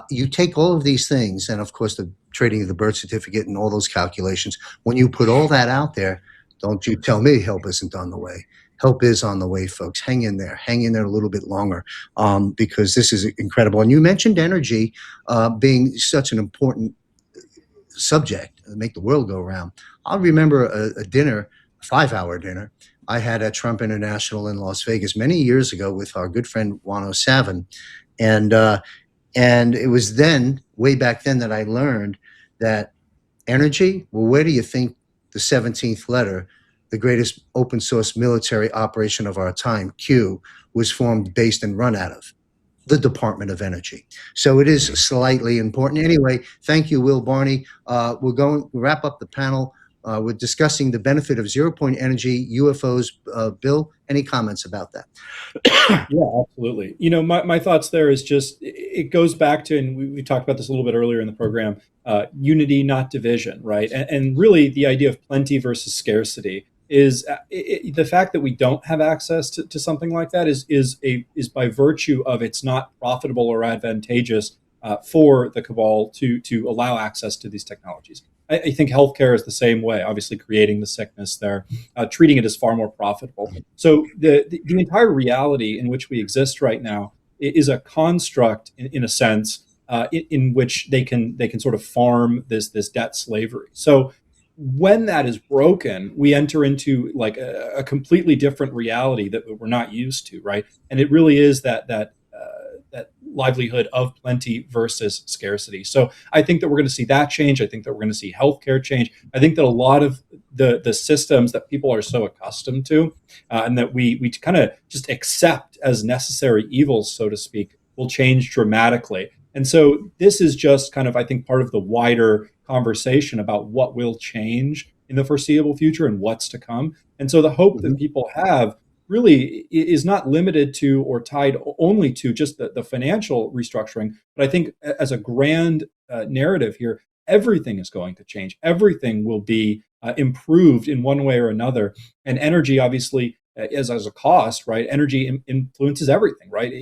[SPEAKER 1] You take all of these things, and of course the trading of the birth certificate and all those calculations. When you put all that out there, don't you tell me help isn't on the way. Help is on the way, folks. Hang in there. Hang in there a little bit longer, because this is incredible. And you mentioned energy being such an important subject, make the world go round. I remember a dinner, a 5-hour dinner I had at Trump International in Las Vegas many years ago with our good friend Juan Savin. And, and it was then, way back then, that I learned that energy, well, where do you think the 17th letter, the greatest open source military operation of our time, Q, was formed, based, and run out of? The Department of Energy. So it is slightly important. Anyway, thank you, Will Barney. We're going to wrap up the panel. We're discussing the benefit of zero-point energy, UFOs. Bill, any comments about that?
[SPEAKER 2] Yeah, absolutely. My thoughts there is just, it goes back to, and we talked about this a little bit earlier in the program, unity, not division, right? And really the idea of plenty versus scarcity is the fact that we don't have access to something like that is by virtue of it's not profitable or advantageous for the cabal to allow access to these technologies. I think healthcare is the same way. Obviously, creating the sickness there, treating it is far more profitable. So the entire reality in which we exist right now is a construct, in a sense, in which they can sort of farm this debt slavery. So when that is broken, we enter into like a completely different reality that we're not used to, right? And it really is that livelihood of plenty versus scarcity. So I think that we're going to see that change. I think that we're going to see healthcare change. I think that a lot of the systems that people are so accustomed to, and that we kind of just accept as necessary evils, so to speak, will change dramatically. And so this is just kind of, I think, part of the wider conversation about what will change in the foreseeable future and what's to come. And so the hope that people have really is not limited to or tied only to just the financial restructuring, but I think as a grand narrative here, everything is going to change. Everything will be improved in one way or another. And energy, obviously, as a cost, right? Energy influences everything, right?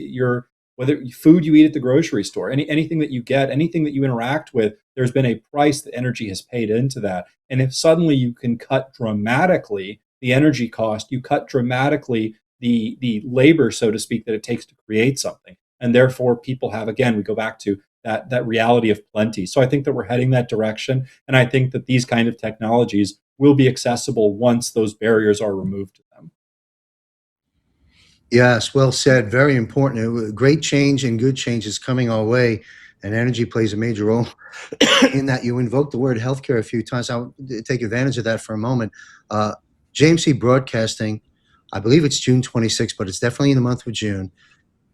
[SPEAKER 2] Whether food you eat at the grocery store, anything that you get, anything that you interact with, there's been a price that energy has paid into that. And if suddenly you can cut dramatically the energy cost, you cut dramatically the labor, so to speak, that it takes to create something. And therefore people have, again, we go back to that reality of plenty. So I think that we're heading that direction. And I think that these kind of technologies will be accessible once those barriers are removed to them.
[SPEAKER 1] Yes, well said. Very important. Great change and good change is coming our way, and energy plays a major role in that. You invoked the word healthcare a few times. I'll take advantage of that for a moment. JMC Broadcasting, I believe it's June 26th, but it's definitely in the month of June.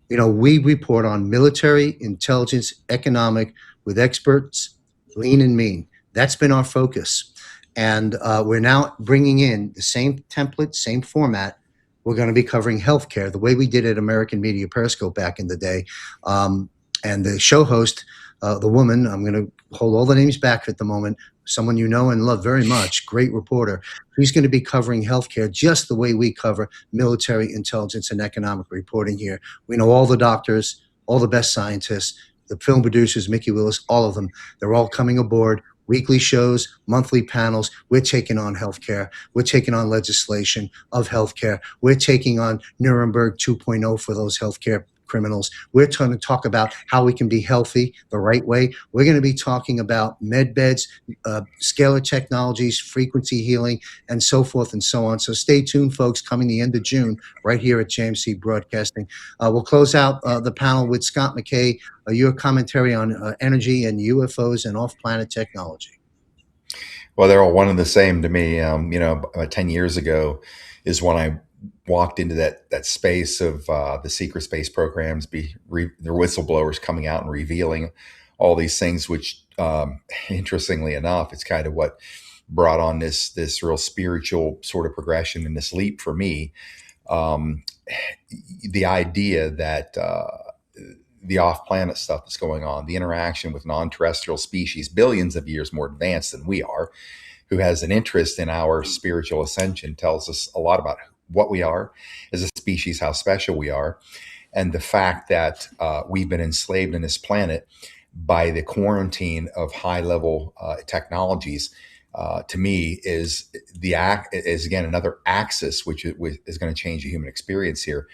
[SPEAKER 1] We report on military, intelligence, economic, with experts, lean and mean. That's been our focus. And we're now bringing in the same template, same format. We're going to be covering healthcare the way we did at American Media Periscope back in the day. And the show host, the woman, I'm going to hold all the names back at the moment, someone you know and love very much, great reporter. He's going to be covering healthcare just the way we cover military, intelligence, and economic reporting here. We know all the doctors, all the best scientists, the film producers, Mickey Willis, all of them. They're all coming aboard. Weekly shows, monthly panels. We're taking on healthcare. We're taking on legislation of healthcare. We're taking on Nuremberg 2.0 for those healthcare criminals. We're trying to talk about how we can be healthy the right way. We're going to be talking about med beds, scalar technologies, frequency healing, and so forth and so on. So stay tuned, folks, coming the end of June right here at JMC Broadcasting. We'll close out the panel with Scott McKay, your commentary on energy and UFOs and off-planet technology.
[SPEAKER 4] Well, they're all one and the same to me. 10 years ago is when I walked into that space of the secret space programs, their whistleblowers coming out and revealing all these things, which interestingly enough, it's kind of what brought on this real spiritual sort of progression and this leap for me. The idea that the off-planet stuff that's going on, the interaction with non-terrestrial species, billions of years more advanced than we are, who has an interest in our spiritual ascension, tells us a lot about what we are as a species, how special we are, and the fact that we've been enslaved in this planet by the quarantine of high-level technologies to me is again another axis which is going to change the human experience here.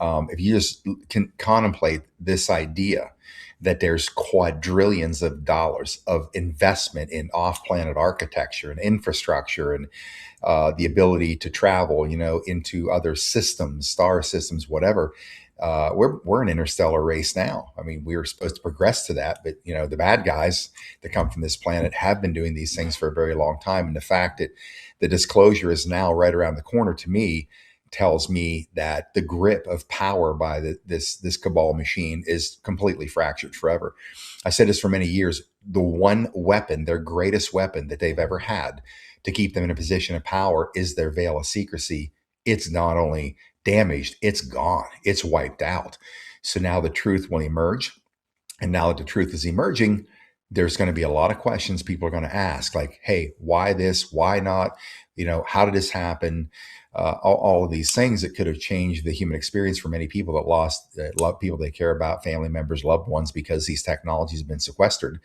[SPEAKER 4] If you just can contemplate this idea that there's quadrillions of dollars of investment in off-planet architecture and infrastructure and the ability to travel, into other systems, star systems, whatever. We're an interstellar race now. I mean, we were supposed to progress to that, but the bad guys that come from this planet have been doing these things for a very long time. And the fact that the disclosure is now right around the corner, to me, tells me that the grip of power by this cabal machine is completely fractured forever. I said this for many years. The one weapon, their greatest weapon that they've ever had to keep them in a position of power is their veil of secrecy. It's not only damaged, it's gone, it's wiped out. So now the truth will emerge. And now that the truth is emerging, there's going to be a lot of questions people are going to ask, like, hey, why this? Why not? How did this happen? All of these things that could have changed the human experience for many people that lost people they care about, family members, loved ones, because these technologies have been sequestered,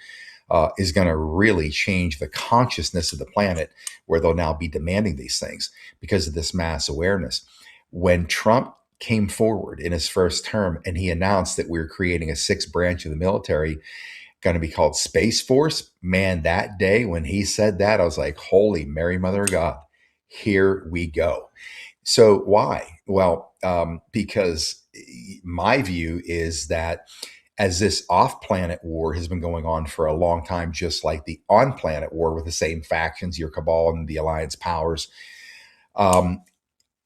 [SPEAKER 4] is going to really change the consciousness of the planet, where they'll now be demanding these things because of this mass awareness. When Trump came forward in his first term and he announced that we were creating a sixth branch of the military going to be called Space Force, man, that day when he said that, I was like, holy Mary, Mother of God, here we go. So why? Well, because my view is that as this off-planet war has been going on for a long time, just like the on-planet war with the same factions, your cabal and the alliance powers,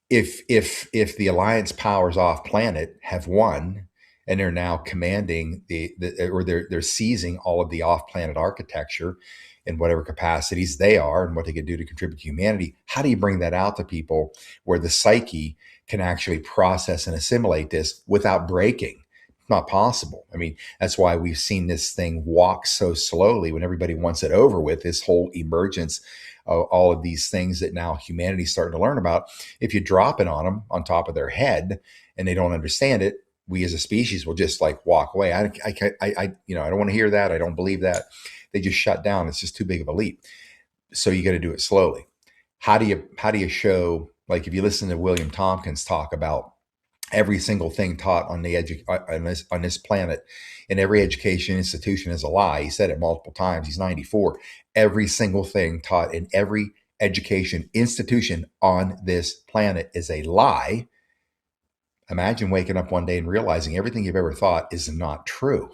[SPEAKER 4] if the alliance powers off planet have won and they're now commanding they're seizing all of the off planet architecture in whatever capacities they are and what they can do to contribute to humanity, how do you bring that out to people where the psyche can actually process and assimilate this without breaking? Not possible. I mean, that's why we've seen this thing walk so slowly when everybody wants it over with, this whole emergence of all of these things that now humanity's starting to learn about. If you drop it on them on top of their head and they don't understand it, we as a species will just like walk away. I don't want to hear that. I don't believe that. They just shut down. It's just too big of a leap. So you got to do it slowly. How do you show, like if you listen to William Tompkins talk about every single thing taught on this planet in every education institution is a lie. He said it multiple times. He's 94. Every single thing taught in every education institution on this planet is a lie. Imagine waking up one day and realizing everything you've ever thought is not true.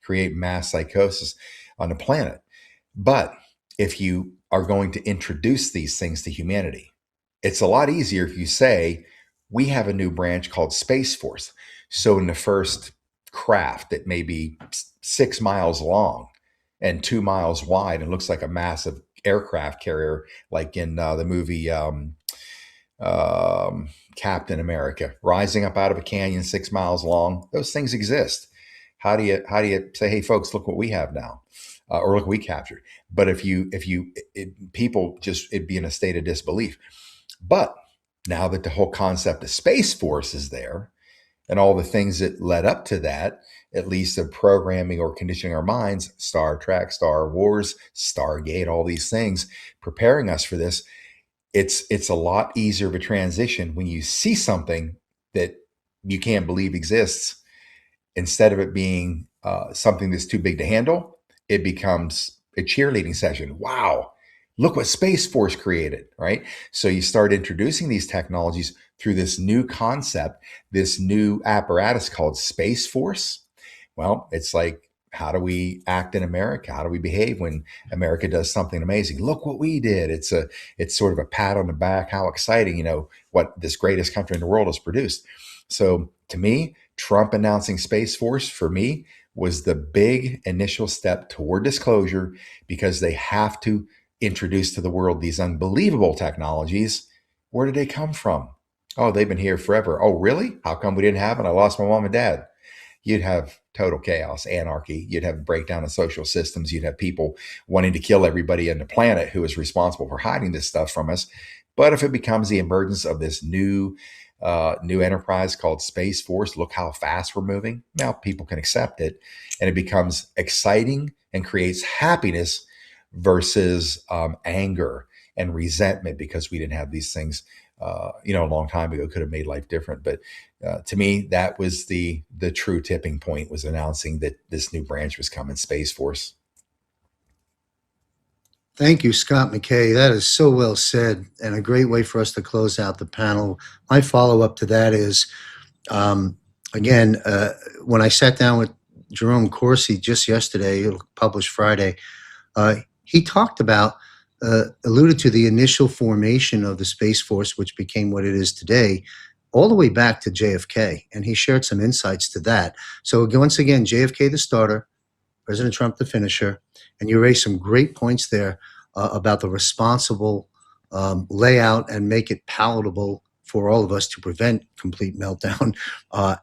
[SPEAKER 4] Create mass psychosis on the planet. But if you are going to introduce these things to humanity, it's a lot easier if you say, we have a new branch called Space Force. So in the first craft that may be 6 miles long and 2 miles wide and looks like a massive aircraft carrier, like in the movie Captain America, rising up out of a canyon 6 miles long. Those things exist. How do you say, hey folks, look what we have now, or look what we captured? But people just, it'd be in a state of disbelief. But now that the whole concept of Space Force is there and all the things that led up to that, at least of programming or conditioning our minds, Star Trek, Star Wars, Stargate, all these things, preparing us for this, it's a lot easier of a transition when you see something that you can't believe exists. Instead of it being something that's too big to handle, it becomes a cheerleading session. Wow. Look what Space Force created, right? So you start introducing these technologies through this new concept, this new apparatus called Space Force. Well, it's like, how do we act in America? How do we behave when America does something amazing? Look what we did. It's sort of a pat on the back. How exciting, what this greatest country in the world has produced. So to me, Trump announcing Space Force for me was the big initial step toward disclosure, because they have to introduce to the world these unbelievable technologies. Where did they come from? Oh, they've been here forever. Oh, really? How come we didn't have it? I lost my mom and dad. You'd have total chaos, anarchy. You'd have breakdown of social systems. You'd have people wanting to kill everybody on the planet who is responsible for hiding this stuff from us. But if it becomes the emergence of this new enterprise called Space Force, look how fast we're moving. Now people can accept it, and it becomes exciting and creates happiness versus anger and resentment because we didn't have these things, a long time ago. Could have made life different. But to me, that was the true tipping point, was announcing that this new branch was coming, Space Force.
[SPEAKER 1] Thank you, Scott McKay. That is so well said, and a great way for us to close out the panel. My follow-up to that is, again, when I sat down with Jerome Corsi just yesterday, it'll publish Friday, he talked about, alluded to the initial formation of the Space Force, which became what it is today, all the way back to JFK, and he shared some insights to that. So once again, JFK the starter, President Trump the finisher, and you raised some great points there about the responsible layout and make it palatable for all of us to prevent complete meltdown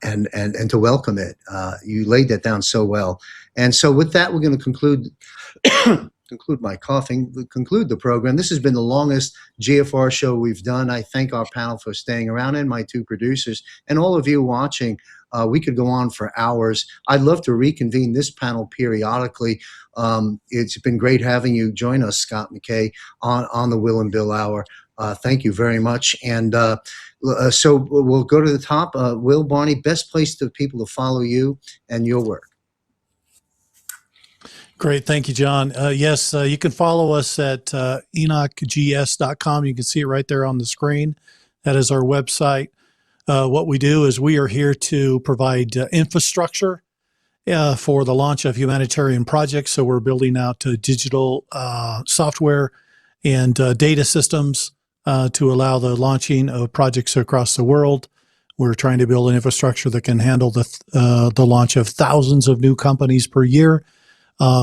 [SPEAKER 1] and to welcome it. You laid that down so well. And so with that, we're going to conclude conclude the program. This has been the longest GFR show we've done. I thank our panel for staying around, and my two producers, and all of you watching. We could go on for hours. I'd love to reconvene this panel periodically. It's been great having you join us, Scott McKay, on the Will and Bill Hour. Thank you very much. And so we'll go to the top. Will, Barney, best place for people to follow you and your work.
[SPEAKER 3] Great. Thank you, John. Yes, you can follow us at enochgs.com. You can see it right there on the screen. That is our website. What we do is we are here to provide infrastructure for the launch of humanitarian projects. So we're building out digital software and data systems to allow the launching of projects across the world. We're trying to build an infrastructure that can handle the launch of thousands of new companies per year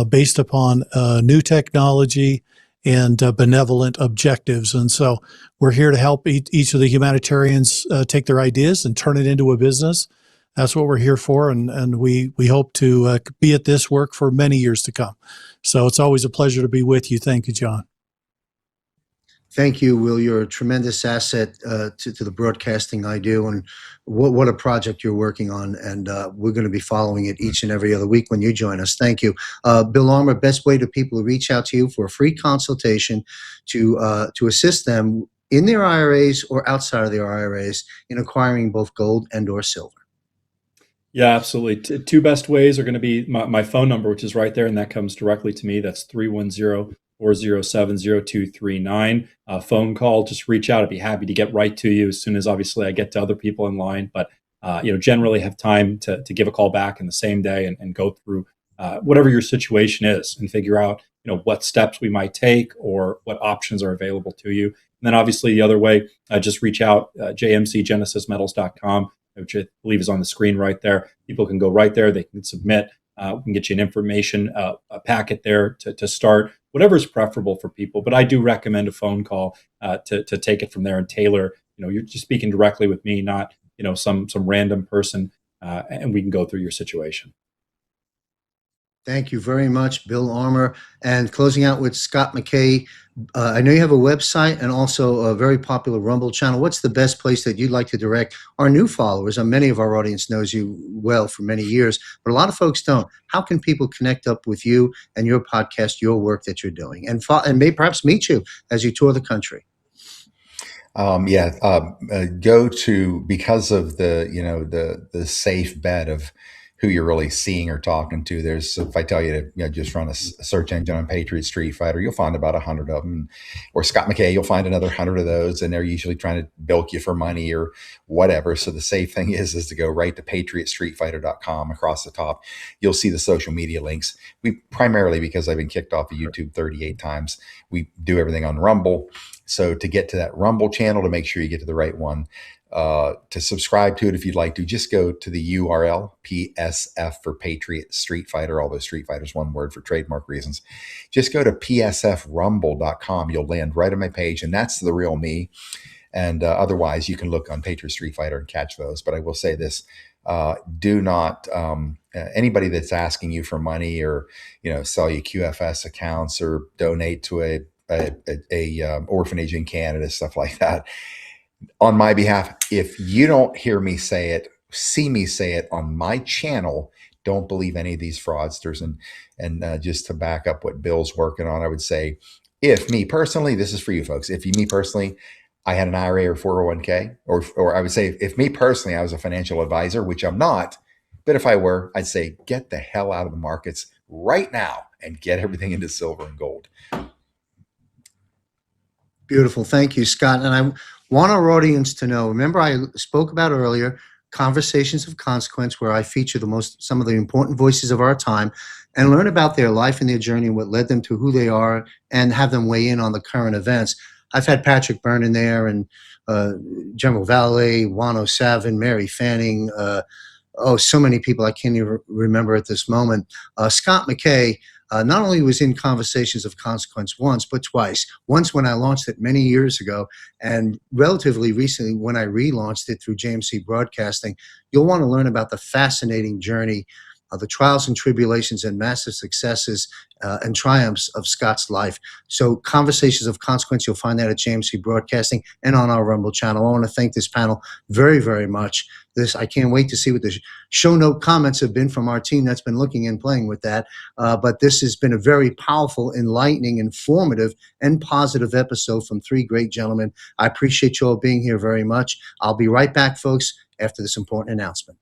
[SPEAKER 3] based upon new technology and benevolent objectives. And so we're here to help each of the humanitarians take their ideas and turn it into a business. That's what we're here for. And we hope to be at this work for many years to come. So it's always a pleasure to be with you. Thank you, John.
[SPEAKER 1] Thank you, Will. You're a tremendous asset to the broadcasting I do, and what a project you're working on. And we're going to be following it each and every other week when you join us. Thank you. Bill Armour, best way to people to reach out to you for a free consultation to assist them in their IRAs or outside of their IRAs in acquiring both gold and or silver.
[SPEAKER 2] Yeah, absolutely. Two best ways are going to be my phone number, which is right there, and that comes directly to me. That's 310-407-0239. Phone call, just reach out. I'd be happy to get right to you as soon as obviously I get to other people in line. But generally have time to give a call back in the same day and go through whatever your situation is and figure out what steps we might take or what options are available to you. And then obviously the other way, just reach out, jmcgenesismetals.com, which I believe is on the screen right there. People can go right there. They can submit. We can get you an information a packet there to start, whatever's preferable for people. But I do recommend a phone call to take it from there and tailor. You're just speaking directly with me, not some random person, and we can go through your situation.
[SPEAKER 1] Thank you very much, Bill Armour. And closing out with Scott McKay, I know you have a website and also a very popular Rumble channel. What's the best place that you'd like to direct our new followers? And many of our audience knows you well for many years, but a lot of folks don't. How can people connect up with you and your podcast, your work that you're doing, and maybe perhaps meet you as you tour the country?
[SPEAKER 4] Go to, because of the safe bet of who you're really seeing or talking to. If I tell you to just run a search engine on Patriot Street Fighter, you'll find about 100 of them. Or Scott McKay, you'll find another 100 of those, and they're usually trying to bilk you for money or whatever. So the safe thing is to go right to patriotstreetfighter.com. Across the top, you'll see the social media links. We primarily, because I've been kicked off of YouTube 38 times, we do everything on Rumble. So to get to that Rumble channel, to make sure you get to the right one, to subscribe to it, if you'd like to, just go to the URL PSF for Patriot Street Fighter. All those Street Fighters, one word for trademark reasons. Just go to psfrumble.com. You'll land right on my page, and that's the real me. And otherwise, you can look on Patriot Street Fighter and catch those. But I will say this: do not anybody that's asking you for money or sell you QFS accounts or donate to a orphanage in Canada, stuff like that. On my behalf, if you don't hear me say it, see me say it on my channel, Don't believe any of these fraudsters. And just to back up what Bill's working on, I would say, if me personally, this is for you folks. If you, me personally, I had an IRA or 401k, or I would say, if me personally, I was a financial advisor, which I'm not, but if I were, I'd say, get the hell out of the markets right now and get everything into silver and gold.
[SPEAKER 1] Beautiful. Thank you, Scott. And I want our audience to know, remember I spoke about earlier, Conversations of Consequence, where I feature some of the important voices of our time and learn about their life and their journey and what led them to who they are and have them weigh in on the current events. I've had Patrick Byrne in there and General Valet, Juan O'Savin, Mary Fanning, so many people I can't even remember at this moment. Scott McKay not only was in Conversations of Consequence once, but twice. Once when I launched it many years ago, and relatively recently when I relaunched it through JMC Broadcasting. You'll want to learn about the fascinating journey of the trials and tribulations and massive successes and triumphs of Scott's life. So Conversations of Consequence, you'll find that at JMC Broadcasting and on our Rumble channel. I want to thank this panel very, very much. I can't wait to see what the show note comments have been from our team that's been looking and playing with that. But this has been a very powerful, enlightening, informative, and positive episode from three great gentlemen. I appreciate you all being here very much. I'll be right back, folks, after this important announcement.